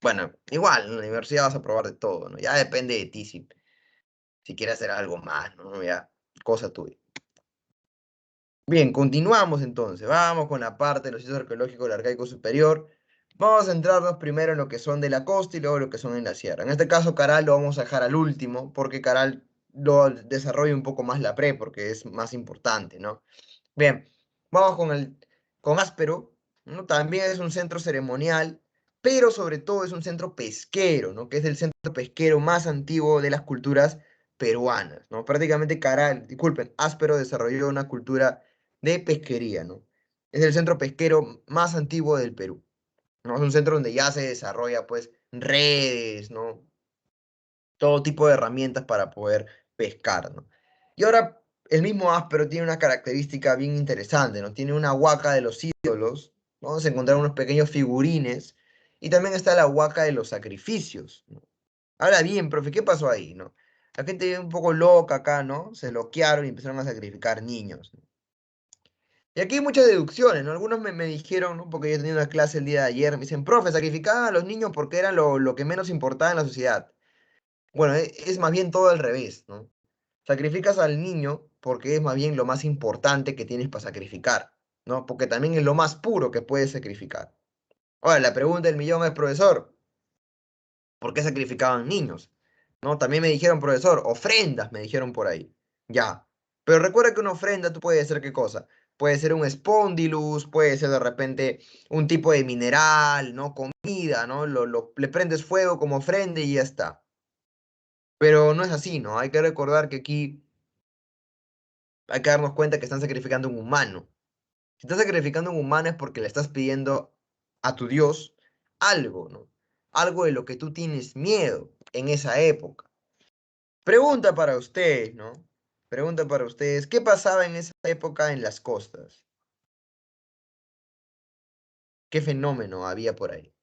Bueno, igual, en la universidad vas a probar de todo, ¿no? Ya depende de ti si quieres hacer algo más, ¿no? Ya, cosa tuya. Bien, continuamos entonces. Vamos con la parte de los sitios arqueológicos del Arcaico Superior. Vamos a centrarnos primero en lo que son de la costa y luego lo que son en la sierra. En este caso, Caral lo vamos a dejar al último, porque Caral lo desarrolla un poco más la pre, porque es más importante, ¿no? Bien, vamos con Áspero, ¿no? También es un centro ceremonial, pero sobre todo es un centro pesquero, ¿no? Que es el centro pesquero más antiguo de las culturas peruanas, ¿no? Prácticamente Caral, disculpen, Áspero desarrolló una cultura de pesquería, ¿no? Es el centro pesquero más antiguo del Perú, ¿no? Es un centro donde ya se desarrolla, pues, redes, ¿no? Todo tipo de herramientas para poder pescar, ¿no? Y ahora, el mismo áspero tiene una característica bien interesante, ¿no? Tiene una huaca de los ídolos, ¿no? Vamos a encontrar unos pequeños figurines, y también está la huaca de los sacrificios, ¿no? Ahora bien, profe, ¿qué pasó ahí, no? La gente un poco loca acá, ¿no? Se loquearon y empezaron a sacrificar niños, ¿no? Y aquí hay muchas deducciones, ¿no? Algunos me dijeron, ¿no? Porque yo tenía una clase el día de ayer, me dicen, profe, sacrificaban a los niños porque eran lo que menos importaba en la sociedad. Bueno, es más bien todo al revés, ¿no? Sacrificas al niño porque es más bien lo más importante que tienes para sacrificar, ¿no? Porque también es lo más puro que puedes sacrificar. Ahora, la pregunta del millón es, profesor, ¿por qué sacrificaban niños? ¿No? También me dijeron, profesor, ofrendas, me dijeron por ahí. Ya. Pero recuerda que una ofrenda tú puede ser qué cosa. Puede ser un espondilus, puede ser de repente un tipo de mineral, ¿no? Comida, ¿no? Le prendes fuego como ofrenda y ya está. Pero no es así, ¿no? Hay que recordar que aquí hay que darnos cuenta que están sacrificando un humano. Si estás sacrificando un humano es porque le estás pidiendo a tu Dios algo, ¿no? Algo de lo que tú tienes miedo en esa época. Pregunta para ustedes, ¿no? Pregunta para ustedes, ¿qué pasaba en esa época en las costas? ¿Qué fenómeno había por ahí?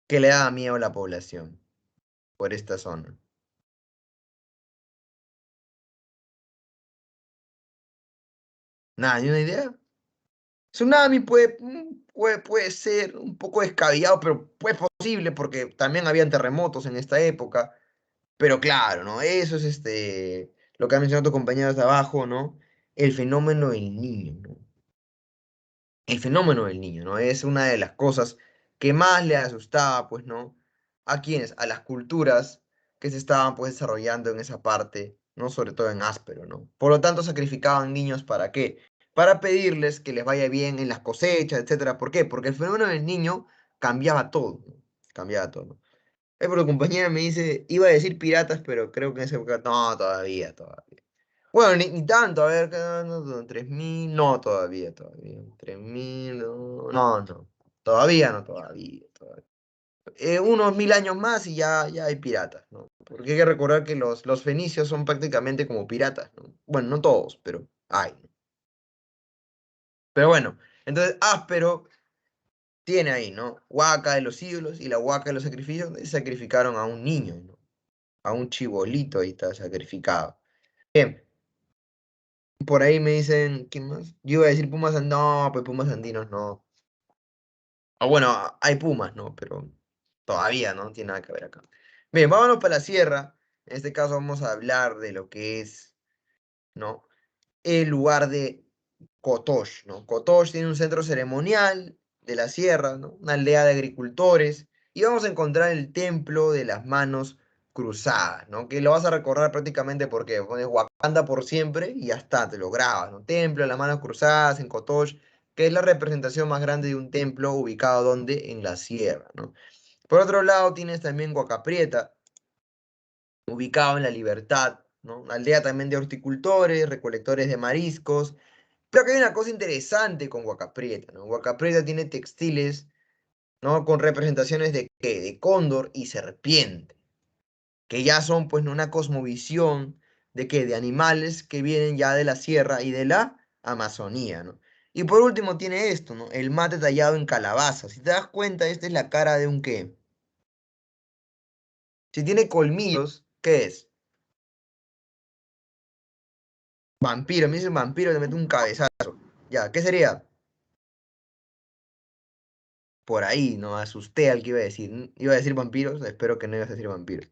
¿Qué le daba miedo a la población por esta zona? Nada, ¿ni una idea? Tsunami puede ser un poco descabellado, pero es posible porque también habían terremotos en esta época. Pero claro, ¿no? Eso es lo que ha mencionado tu compañero de abajo, ¿no? El fenómeno del niño, ¿no? El fenómeno del niño, ¿no? Es una de las cosas que más le asustaba, pues, ¿no? ¿A quiénes? A las culturas que se estaban, pues, desarrollando en esa parte, ¿no? Sobre todo en Áspero, ¿no? Por lo tanto, sacrificaban niños, ¿para qué? Para pedirles que les vaya bien en las cosechas, etcétera. ¿Por qué? Porque el fenómeno del niño cambiaba todo, ¿no? Cambiaba todo. Pero tu compañera me dice, iba a decir piratas, pero creo que en esa época, no, todavía. Bueno, ni tanto, a ver, 3000, no, todavía. 3000, no, todavía. Unos 1000 años más y ya hay piratas, ¿no? Porque hay que recordar que los fenicios son prácticamente como piratas, ¿no? Bueno, no todos, pero hay, ¿no? Pero bueno, entonces Áspero tiene ahí, ¿no? Huaca de los ídolos y la huaca de los sacrificios, donde sacrificaron a un niño, ¿no? A un chibolito ahí está sacrificado. Bien, por ahí me dicen, ¿quién más? Yo iba a decir pumas, no, pues pumas andinos no. O bueno, hay pumas, ¿no? Pero todavía no tiene nada que ver acá. Bien, vámonos para la sierra. En este caso vamos a hablar de lo que es, ¿no? El lugar de Cotosh, ¿no? Cotosh tiene un centro ceremonial de la sierra, ¿no? Una aldea de agricultores. Y vamos a encontrar el templo de las manos cruzadas, ¿no? Que lo vas a recorrer prácticamente porque pones Wakanda por siempre y ya está, te lo grabas, ¿no? Templo de las manos cruzadas en Cotosh, que es la representación más grande de un templo ubicado donde en la sierra, ¿no? Por otro lado tienes también Huacaprieta, ubicado en La Libertad, ¿no? Una aldea también de horticultores, recolectores de mariscos. Pero que hay una cosa interesante con Huacaprieta, ¿no? Huacaprieta tiene textiles, ¿no? Con representaciones de ¿qué? De cóndor y serpiente, que ya son pues ¿no? una cosmovisión de ¿qué? De animales que vienen ya de la sierra y de la Amazonía, ¿no? Y por último tiene esto, ¿no? El mate tallado en calabaza. Si te das cuenta, esta es la cara de un ¿qué? Si tiene colmillos, ¿qué es? Vampiro. Me dice vampiro, le mete un cabezazo. Ya, ¿qué sería? Por ahí, ¿no? Asusté al que iba a decir. Iba a decir vampiros, espero que no ibas a decir vampiros.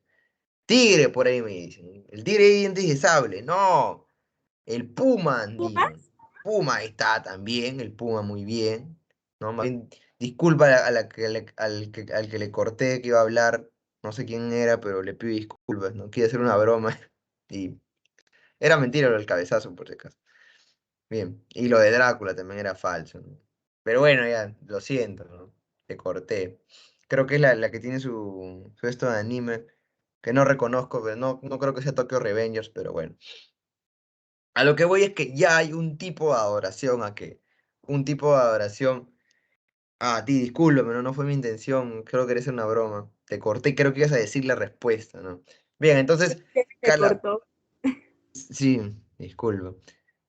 Tigre, por ahí me dicen. El tigre de dientes de sable. No, el puma andino. Puma ahí está también, el puma muy bien. ¿No? Más bien, disculpa al que le corté que iba a hablar. No sé quién era, pero le pido disculpas. No quiere hacer una broma. Y era mentira lo del cabezazo, por si acaso. Bien. Y lo de Drácula también era falso, ¿no? Pero bueno, ya, lo siento, ¿no? Te corté. Creo que es la que tiene su esto de anime, que no reconozco, pero no creo que sea Tokyo Revengers, pero bueno. A lo que voy es que ya hay un tipo de adoración a que. Un tipo de adoración a ti, discúlpame, no fue mi intención, creo que eres una broma. Te corté, creo que ibas a decir la respuesta, ¿no? Bien, entonces, Se cortó. sí, disculpa.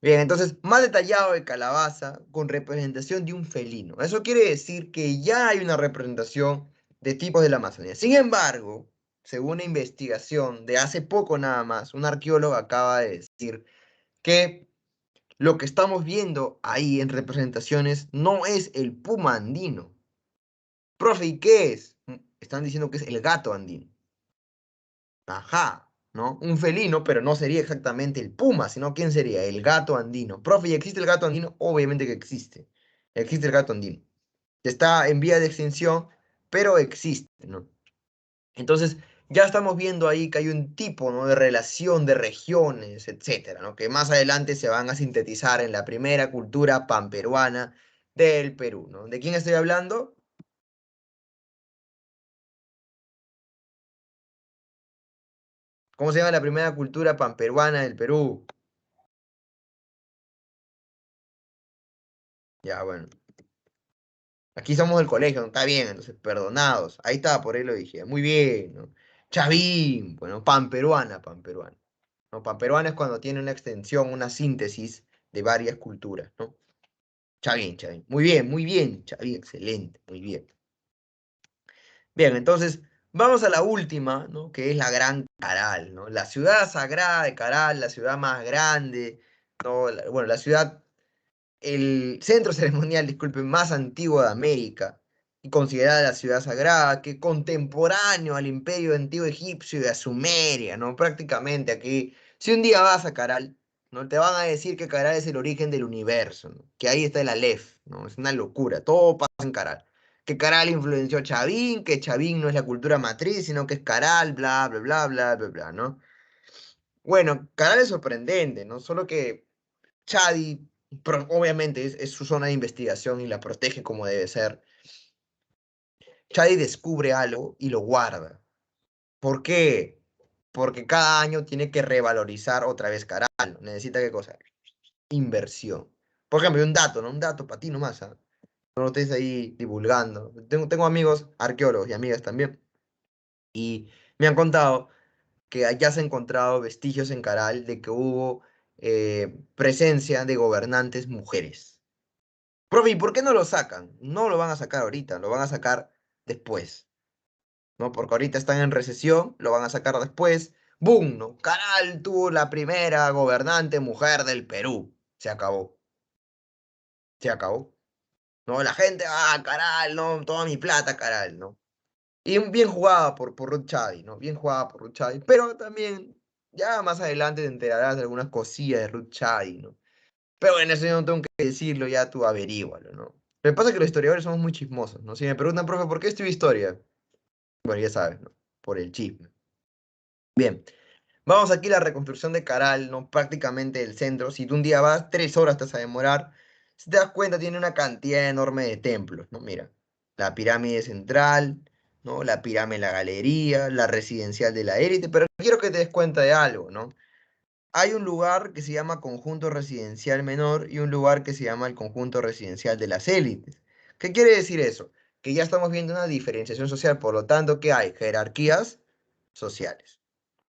Bien, entonces, más detallado de calabaza con representación de un felino. Eso quiere decir que ya hay una representación de tipos de la Amazonía. Sin embargo, según una investigación de hace poco nada más, un arqueólogo acaba de decir que lo que estamos viendo ahí en representaciones no es el puma andino. Profe, ¿y qué es? Están diciendo que es el gato andino. Ajá, ¿no? Un felino, pero no sería exactamente el puma, sino ¿quién sería? El gato andino. Profe, ¿y existe el gato andino? Obviamente que existe. Existe el gato andino. Está en vía de extinción, pero existe, ¿no? Entonces, ya estamos viendo ahí que hay un tipo, ¿no?, de relación de regiones, etcétera, ¿no?, que más adelante se van a sintetizar en la primera cultura panperuana del Perú, ¿no? ¿De quién estoy hablando? ¿Cómo se llama la primera cultura panperuana del Perú? Ya, bueno. Aquí somos del colegio, ¿no? Está bien, entonces, perdonados. Ahí está, por ahí lo dije. Muy bien, ¿no? Chavín, bueno, panperuana, panperuana. ¿No? Panperuana es cuando tiene una extensión, una síntesis de varias culturas, ¿no? Chavín, Chavín. Muy bien, Chavín, excelente, muy bien. Bien, entonces, vamos a la última, ¿no?, que es la Gran Caral, ¿no? La ciudad sagrada de Caral, la ciudad más grande, ¿no? Bueno, la ciudad, el centro ceremonial, disculpen, más antiguo de América, y considerada la ciudad sagrada, que contemporáneo al imperio antiguo egipcio y a Sumeria, ¿no? Prácticamente aquí, si un día vas a Caral, ¿no?, te van a decir que Caral es el origen del universo, ¿no?, que ahí está el Aleph, ¿no? Es una locura, todo pasa en Caral. Que Caral influenció a Chavín, que Chavín no es la cultura matriz, sino que es Caral, bla, bla, bla, bla, bla, bla, ¿no? Bueno, Caral es sorprendente, ¿no? Solo que Chadi, obviamente, es su zona de investigación y la protege como debe ser. Chadi descubre algo y lo guarda. ¿Por qué? Porque cada año tiene que revalorizar otra vez Caral. ¿Necesita qué cosa? Inversión. Por ejemplo, un dato, ¿no? Un dato para ti nomás, ¿ah? No lo estés ahí divulgando. Tengo amigos arqueólogos y amigas también. Y me han contado que allá se han encontrado vestigios en Caral de que hubo presencia de gobernantes mujeres. Profe, ¿y por qué no lo sacan? No lo van a sacar ahorita, lo van a sacar después, ¿no? Porque ahorita están en recesión, lo van a sacar después. ¡Boom! ¿No? Caral tuvo la primera gobernante mujer del Perú. Se acabó. Se acabó. ¿No? La gente, Caral, no, toda mi plata, Caral, ¿no? Y bien jugada por Ruth Chadi, ¿no? Bien jugada por Ruth Chadi. Pero también, ya más adelante te enterarás de algunas cosillas de Ruth Chadi, ¿no? Pero bueno, eso yo no tengo que decirlo, ya tú averígualo, ¿no? Lo que pasa es que los historiadores somos muy chismosos, ¿no? Si me preguntan, profe, ¿por qué estudio historia? Bueno, ya sabes, ¿no? Por el chisme. Bien, vamos aquí a la reconstrucción de Caral, ¿no? Prácticamente el centro. Si tú un día vas, 3 horas te vas a demorar. Si te das cuenta, tiene una cantidad enorme de templos, ¿no? Mira, la pirámide central, ¿no? La pirámide de la galería, la residencial de la élite, pero quiero que te des cuenta de algo, ¿no? Hay un lugar que se llama conjunto residencial menor y un lugar que se llama el conjunto residencial de las élites. ¿Qué quiere decir eso? Que ya estamos viendo una diferenciación social, por lo tanto que hay jerarquías sociales.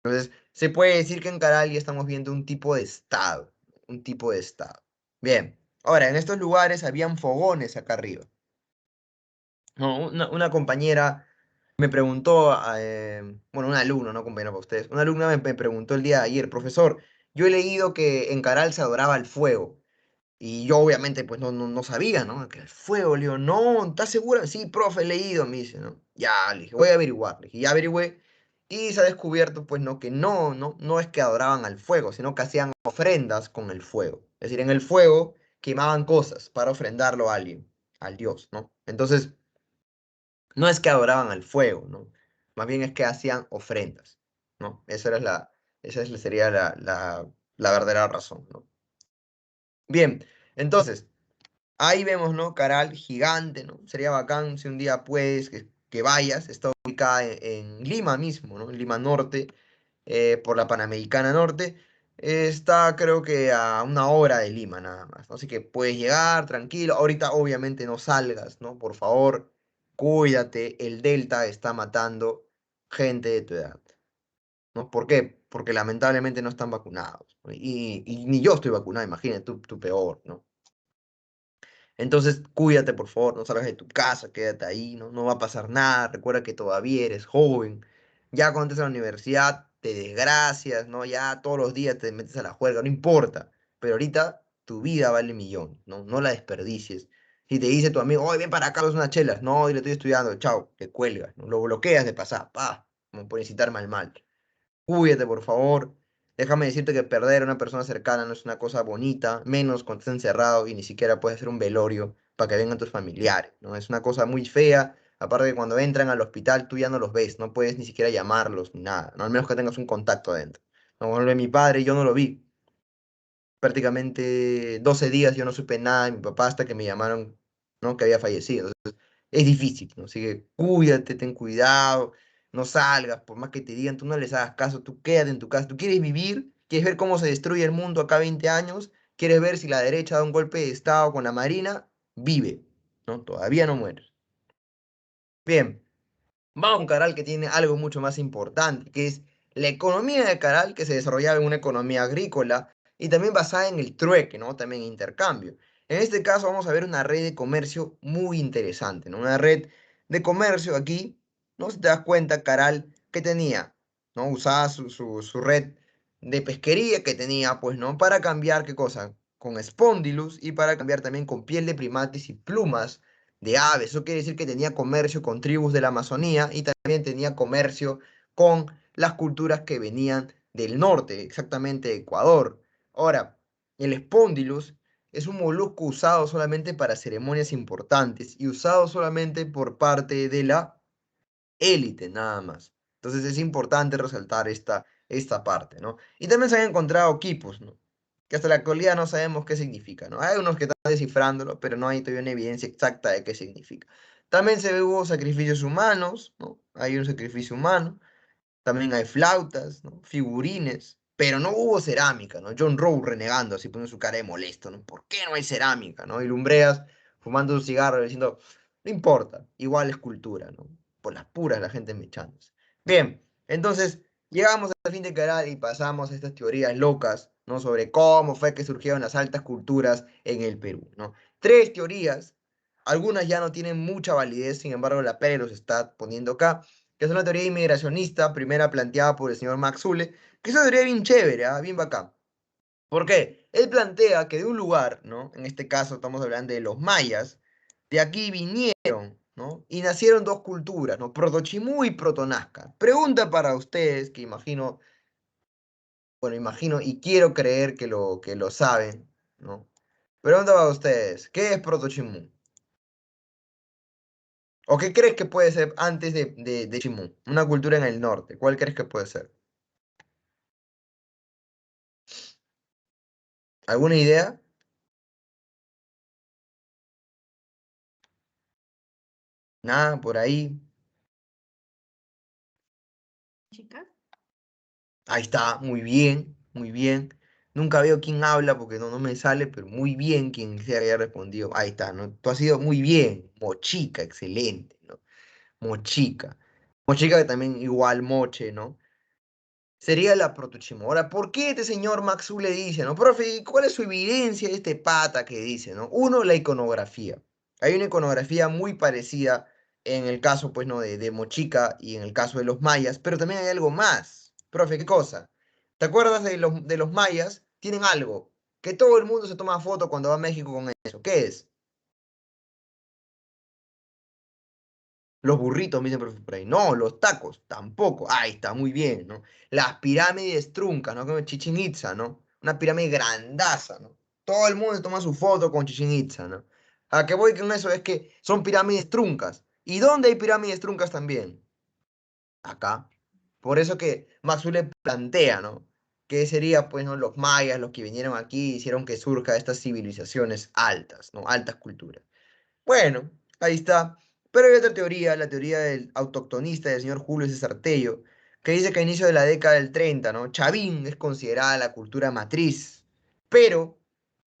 Entonces, se puede decir que en Caral ya estamos viendo un tipo de estado, un tipo de estado. Bien, ahora, en estos lugares habían fogones acá arriba. No, una compañera me preguntó, bueno, un alumno, no compañero para ustedes, una alumna me preguntó el día de ayer, profesor, yo he leído que en Caral se adoraba el fuego. Y yo obviamente pues no sabía, ¿no? Que el fuego, le digo, no, ¿estás segura? Sí, profe, he leído, me dice, ¿no? Ya, le dije, voy a averiguar, le dije, ya averigüé. Y se ha descubierto pues no, que no es que adoraban al fuego, sino que hacían ofrendas con el fuego. Es decir, en el fuego quemaban cosas para ofrendarlo a alguien, al dios, ¿no? Entonces, no es que adoraban al fuego, ¿no? Más bien es que hacían ofrendas, ¿no? Sería la verdadera razón, ¿no? Bien, entonces, ahí vemos, ¿no? Caral gigante, ¿no? Sería bacán si un día puedes que vayas. Está ubicada en Lima mismo, ¿no? En Lima Norte, por la Panamericana Norte. Está creo que a 1 hora de Lima nada más, ¿no? Así que puedes llegar tranquilo. Ahorita obviamente no salgas, ¿no? Por favor, cuídate. El Delta está matando gente de tu edad, ¿no? ¿Por qué? Porque lamentablemente no están vacunados, ¿no? Y ni yo estoy vacunado, imagínate, tú peor, ¿no? Entonces, cuídate, por favor, no salgas de tu casa, quédate ahí, no va a pasar nada, recuerda que todavía eres joven. Ya cuando entres a la universidad, te desgracias, ¿no? Ya todos los días te metes a la juerga, no importa. Pero ahorita, tu vida vale millones, ¿no? No la desperdicies. Si te dice tu amigo, oye, ven para acá, es unas chelas. No, dile, estoy estudiando, chao, te cuelgas, ¿no? Lo bloqueas de pasar, pa, como por incitarme al mal. Cuídate, por favor. Déjame decirte que perder a una persona cercana no es una cosa bonita, menos cuando estás encerrado y ni siquiera puedes hacer un velorio para que vengan tus familiares, ¿no? Es una cosa muy fea. Aparte que cuando entran al hospital tú ya no los ves, no puedes ni siquiera llamarlos ni nada, ¿no? Al menos que tengas un contacto adentro. Como lo de mi padre, yo no lo vi. Prácticamente 12 días yo no supe nada de mi papá hasta que me llamaron, ¿no? Que había fallecido. Entonces, es difícil, ¿no? Así que cuídate, ten cuidado, no salgas, por más que te digan, tú no les hagas caso, tú quédate en tu casa. ¿Tú quieres vivir? ¿Quieres ver cómo se destruye el mundo acá 20 años? ¿Quieres ver si la derecha da un golpe de estado con la Marina? Vive, ¿no? Todavía no mueres. Bien. Vamos a un Caral que tiene algo mucho más importante, que es la economía de Caral, que se desarrollaba en una economía agrícola y también basada en el trueque, ¿no? También intercambio. En este caso vamos a ver una red de comercio muy interesante, ¿no? Una red de comercio aquí, ¿no? Si te das cuenta, Caral, que tenía, ¿no? Usaba su red de pesquería que tenía, pues, ¿no? Para cambiar, ¿qué cosa? Con espóndilus y para cambiar también con piel de primates y plumas de aves. Eso quiere decir que tenía comercio con tribus de la Amazonía y también tenía comercio con las culturas que venían del norte, exactamente de Ecuador. Ahora, el espóndilus es un molusco usado solamente para ceremonias importantes y usado solamente por parte de la élite, nada más. Entonces es importante resaltar esta parte, ¿no? Y también se han encontrado quipos, ¿no? Que hasta la actualidad no sabemos qué significa, ¿no? Hay unos que están descifrándolo, pero no hay todavía una evidencia exacta de qué significa. También hubo sacrificios humanos, ¿no? Hay un sacrificio humano, también hay flautas, ¿no? Figurines, pero no hubo cerámica, ¿no? John Rowe renegando, así poniendo su cara de molesto, ¿no? ¿Por qué no hay cerámica, ¿no? Y Lumbreras fumando un cigarro diciendo, no importa, igual es cultura, ¿no? Por las puras la gente mechándose. Bien, entonces llegamos al fin de Caral y pasamos a estas teorías locas, ¿no? Sobre cómo fue que surgieron las altas culturas en el Perú, ¿no? Tres teorías, algunas ya no tienen mucha validez, sin embargo la Pere los está poniendo acá, que es una teoría inmigracionista, primera planteada por el señor Max Zule, que es una teoría bien chévere, bien bacán. ¿Por qué? Él plantea que de un lugar, ¿no? En este caso estamos hablando de los mayas, de aquí vinieron, ¿no? Y nacieron dos culturas, ¿no? Protochimú y Protonazca. Pregunta para ustedes, que imagino, bueno, imagino y quiero creer que lo saben, ¿no? Pregunta para ustedes, ¿qué es Protochimú? ¿O qué crees que puede ser antes de Chimú? Una cultura en el norte, ¿cuál crees que puede ser? ¿Alguna idea? Nada, por ahí. Chicas. Ahí está, muy bien, muy bien. Nunca veo quién habla porque no me sale, pero muy bien quien se haya respondido. Ahí está, ¿no? Tú has sido muy bien. Mochica, excelente, ¿no? Mochica. Mochica que también igual moche, ¿no? Sería la protochimo. Ahora, ¿por qué este señor Maxu le dice, no? Profe, ¿cuál es su evidencia de este pata que dice, no? Uno, la iconografía. Hay una iconografía muy parecida en el caso, pues, ¿no? De Mochica y en el caso de los mayas, pero también hay algo más. Profe, ¿qué cosa? ¿Te acuerdas de los mayas? Tienen algo, que todo el mundo se toma foto cuando va a México con eso. ¿Qué es? Los burritos, me dicen por ahí. No, los tacos, tampoco. Ahí está, muy bien, ¿no? Las pirámides truncas, ¿no? Como Chichén Itzá, ¿no? Una pirámide grandaza, ¿no? Todo el mundo toma su foto con Chichén Itzá, ¿no? A que voy con eso es que son pirámides truncas. ¿Y dónde hay pirámides truncas también? Acá. Por eso que Maxwell plantea, ¿no? Que sería, pues, ¿no? Los mayas, los que vinieron aquí, hicieron que surja estas civilizaciones altas, ¿no? Altas culturas. Bueno, ahí está. Pero hay otra teoría, la teoría del autoctonista del señor Julio César Tello, que dice que a inicio de la década del 30, ¿no? Chavín es considerada la cultura matriz, pero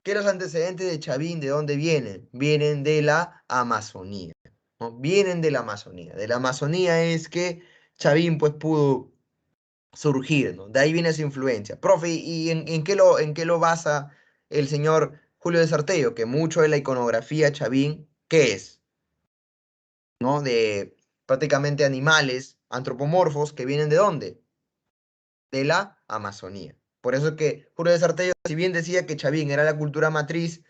que los antecedentes de Chavín, ¿de dónde vienen? Vienen de la Amazonía, ¿no? Vienen de la Amazonía. De la Amazonía es que Chavín, pues, pudo surgir, ¿no? De ahí viene esa influencia. Profe, ¿y en qué lo basa el señor Julio de Sartello? Que mucho de la iconografía Chavín, ¿qué es? ¿No? De prácticamente animales antropomorfos que vienen ¿de dónde? De la Amazonía. Por eso es que Julio de Sartello, si bien decía que Chavín era la cultura matriz,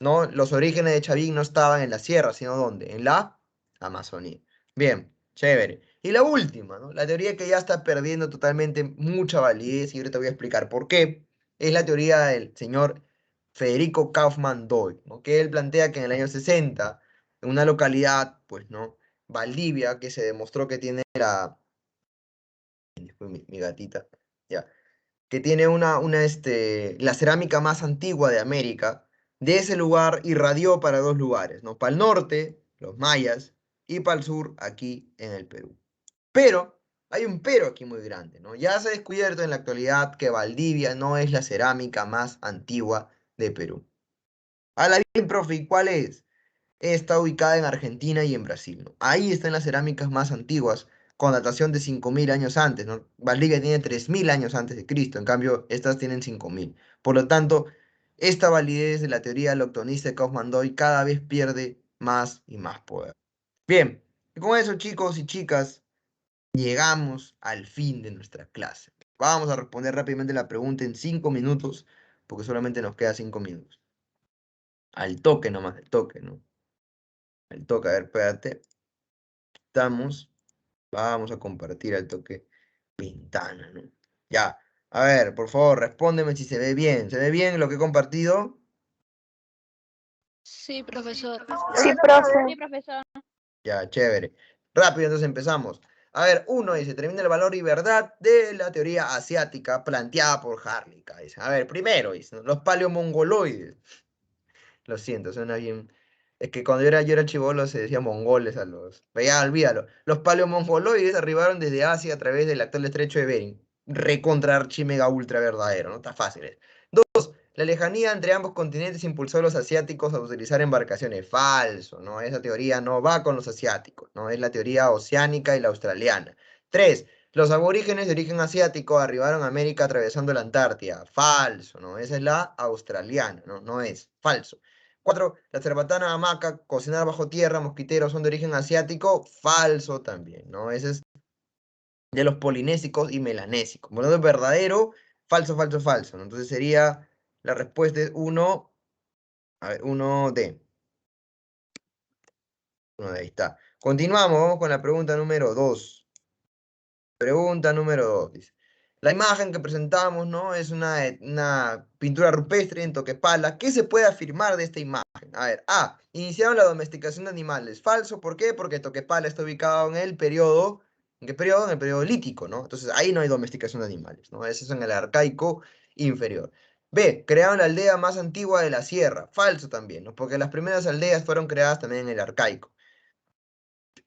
¿no? Los orígenes de Chavín no estaban en la sierra, sino ¿dónde? En la Amazonía. Bien, chévere. Y la última, ¿no? La teoría que ya está perdiendo totalmente mucha validez, y ahorita voy a explicar por qué, es la teoría del señor Federico Kaufmann Doyle, ¿no? Que él plantea que en el año 60, en una localidad, pues, ¿no? Valdivia, que se demostró que tiene mi gatita, ya, que tiene la cerámica más antigua de América. De ese lugar irradió para dos lugares, ¿no? Para el norte, los mayas, y para el sur, aquí en el Perú. Pero, hay un pero aquí muy grande, ¿no? Ya se ha descubierto en la actualidad que Valdivia no es la cerámica más antigua de Perú. Ahora bien, profe, ¿y cuál es? Está ubicada en Argentina y en Brasil, ¿no? Ahí están las cerámicas más antiguas, con datación de 5.000 años antes, ¿no? Valdivia tiene 3.000 años antes de Cristo, en cambio, estas tienen 5.000. Por lo tanto, esta validez de la teoría del octonista de Kaufmann-Doyle cada vez pierde más y más poder. Bien, y con eso, chicos y chicas, llegamos al fin de nuestra clase. Vamos a responder rápidamente la pregunta en 5 minutos, porque solamente nos queda 5 minutos. Al toque nomás, al toque, ¿no? Al toque, a ver, espérate. Estamos, vamos a compartir al toque ventana, ¿no? Ya, a ver, por favor, respóndeme si se ve bien. ¿Se ve bien lo que he compartido? Sí, profesor. Sí, profe. Sí, profesor. Ya, chévere. Rápido, entonces empezamos. A ver, uno dice, termina el valor y verdad de la teoría asiática planteada por Harlicka. Dice, a ver, primero, dice, ¿no? Los paleomongoloides. Lo siento, suena bien. Es que cuando yo era chibolo se decía mongoles a los. Pero ya, olvídalo. Los paleomongoloides arribaron desde Asia a través del actual estrecho de Bering. Recontra archimega ultra verdadero, ¿no? Está fácil. Dos, la lejanía entre ambos continentes impulsó a los asiáticos a utilizar embarcaciones. Falso, ¿no? Esa teoría no va con los asiáticos, ¿no? Es la teoría oceánica y la australiana. Tres, los aborígenes de origen asiático arribaron a América atravesando la Antártida. Falso, ¿no? Esa es la australiana, ¿no? No es. Falso. 4. La cerbatana, hamaca, cocinar bajo tierra, mosquiteros son de origen asiático. Falso también, ¿no? Ese es de los polinésicos y melanésicos. Por lo tanto, verdadero, falso, falso, falso, ¿no? Entonces sería, la respuesta es 1, a ver, 1D. 1D, ahí está. Continuamos, vamos con la pregunta número 2. Pregunta número 2, dice. La imagen que presentamos, ¿no? Es una pintura rupestre en Toquepala. ¿Qué se puede afirmar de esta imagen? A ver, A. Iniciaron la domesticación de animales. Falso, ¿por qué? Porque Toquepala está ubicado en el periodo. ¿En qué periodo? En el periodo lítico, ¿no? Entonces ahí no hay domesticación de animales, ¿no? Eso es en el arcaico inferior. B. Crearon la aldea más antigua de la sierra. Falso también, ¿no? Porque las primeras aldeas fueron creadas también en el arcaico.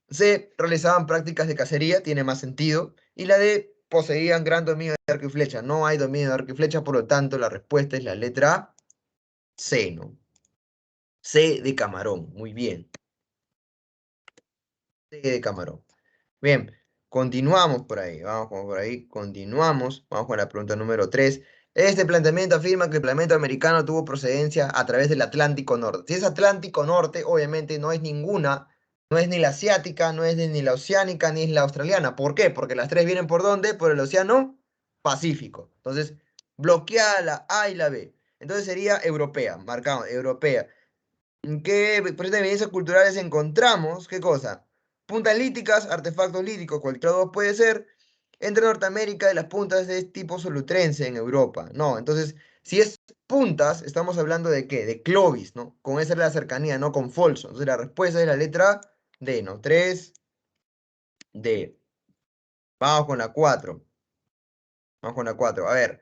C. Realizaban prácticas de cacería, tiene más sentido. Y la D. Poseían gran dominio de arco y flecha. No hay dominio de arco y flecha, por lo tanto, la respuesta es la letra C, ¿no? C de camarón, muy bien. C de camarón. Bien, continuamos por ahí, vamos por ahí, continuamos. Vamos con la pregunta número 3. Este planteamiento afirma que el planeta americano tuvo procedencia a través del Atlántico Norte. Si es Atlántico Norte, obviamente no es ninguna, no es ni la asiática, no es ni la oceánica, ni es la australiana. ¿Por qué? Porque las tres vienen por ¿dónde? Por el Océano Pacífico. Entonces, bloqueada la A y la B. Entonces sería europea, marcado, europea. ¿En qué presentes de evidencias culturales encontramos? ¿Qué cosa? Puntas líticas, artefactos líticos, cualquiera dos puede ser. Entre Norteamérica y las puntas es tipo solutrense en Europa. No, entonces, si es puntas, estamos hablando de qué? De Clovis, ¿no? Con esa es la cercanía, no con Folso. Entonces la respuesta es la letra D, ¿no? 3D. Vamos con la 4. Vamos con la 4. A ver.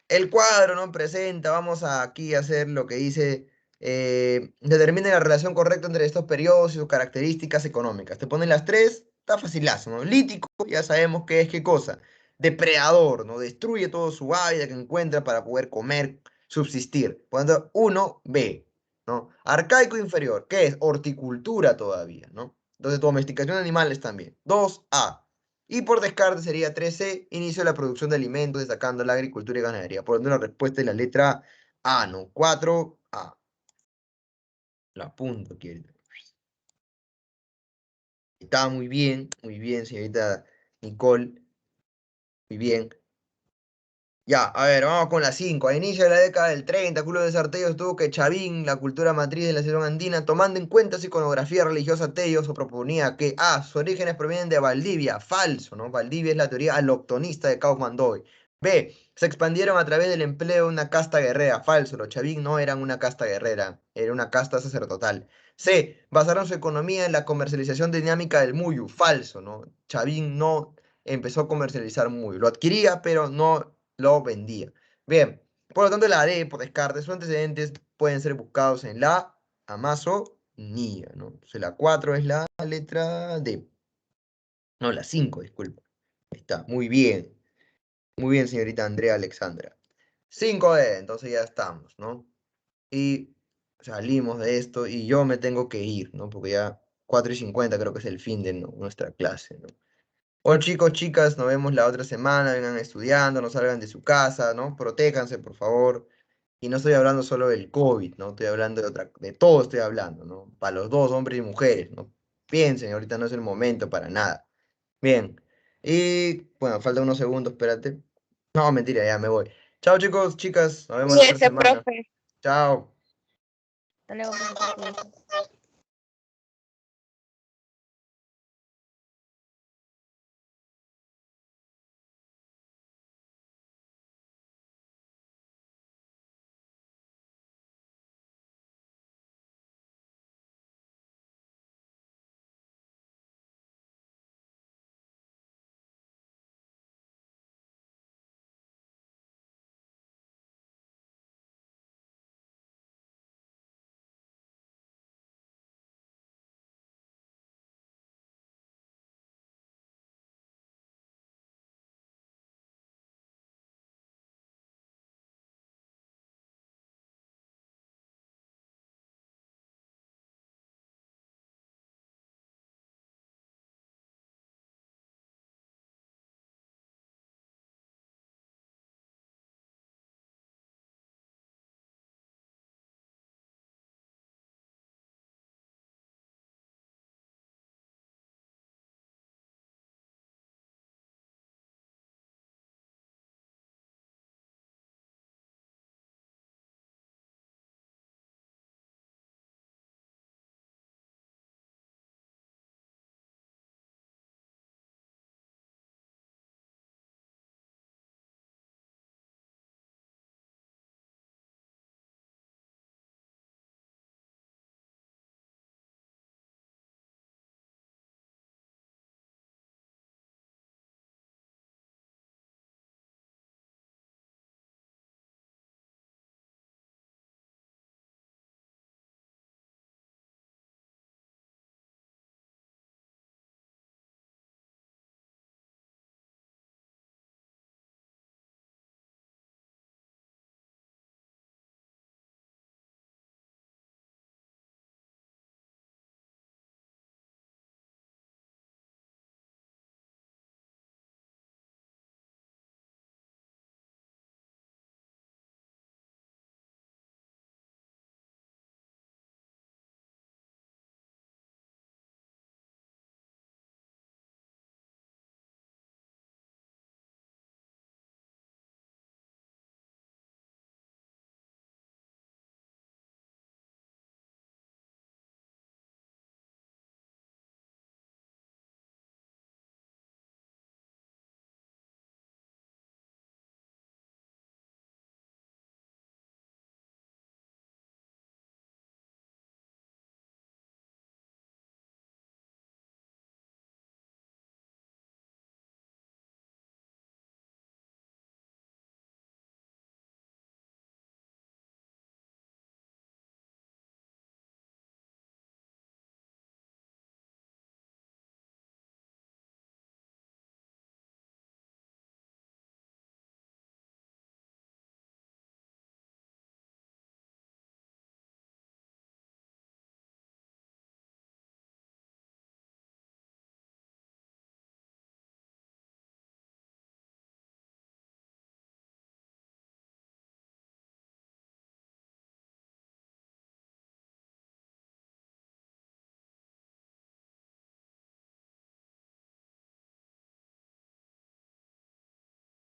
El cuadro no presenta, vamos a aquí hacer lo que dice, determine la relación correcta entre estos periodos y sus características económicas. Te ponen las tres, está facilazo, ¿no? Lítico, ya sabemos qué es qué cosa. Depredador, ¿no? Destruye todo su hábitat que encuentra para poder comer, subsistir. Por lo tanto, 1B, ¿no? Arcaico inferior, ¿qué es? Horticultura todavía, ¿no? Entonces, domesticación de animales también. 2A. Y por descarte sería 13, inicio de la producción de alimentos, destacando la agricultura y ganadería. Por lo tanto, la respuesta es la letra A, ¿no? 4A. La apunto aquí. Está muy bien, señorita Nicole. Muy bien. Ya, a ver, vamos con la 5. A inicio de la década del 30, Julio de Sartello estuvo que Chavín, la cultura matriz de la selva andina, tomando en cuenta su iconografía religiosa, Tello se proponía que A, sus orígenes provienen de Valdivia, falso, ¿no? Valdivia es la teoría aloctonista de Kaufman Doy. B, se expandieron a través del empleo de una casta guerrera, falso, los Chavín no eran una casta guerrera, era una casta sacerdotal. C, basaron su economía en la comercialización dinámica del muyu, falso, ¿no? Chavín no empezó a comercializar muyu, lo adquiría, pero no lo vendía. Bien, por lo tanto la D, por descarte, sus antecedentes pueden ser buscados en la Amazonía, ¿no? Entonces la 4 es la letra D. No, la 5, disculpa. Ahí está, muy bien. Muy bien, señorita Andrea Alexandra. 5D, entonces ya estamos, ¿no? Y salimos de esto y yo me tengo que ir, ¿no? Porque ya 4:50 creo que es el fin de nuestra clase, ¿no? Bueno, chicos, chicas, nos vemos la otra semana. Vengan estudiando, no salgan de su casa, ¿no? Protéjanse, por favor. Y no estoy hablando solo del COVID, ¿no? Estoy hablando de todo estoy hablando, ¿no? Para los dos, hombres y mujeres, ¿no? Piensen, ahorita no es el momento para nada. Bien. Y, bueno, falta unos segundos, espérate. No, mentira, ya me voy. Chao, chicos, chicas, nos vemos la otra Cuídese, semana. profe. Chao. Hasta luego, profesor. Cuídese.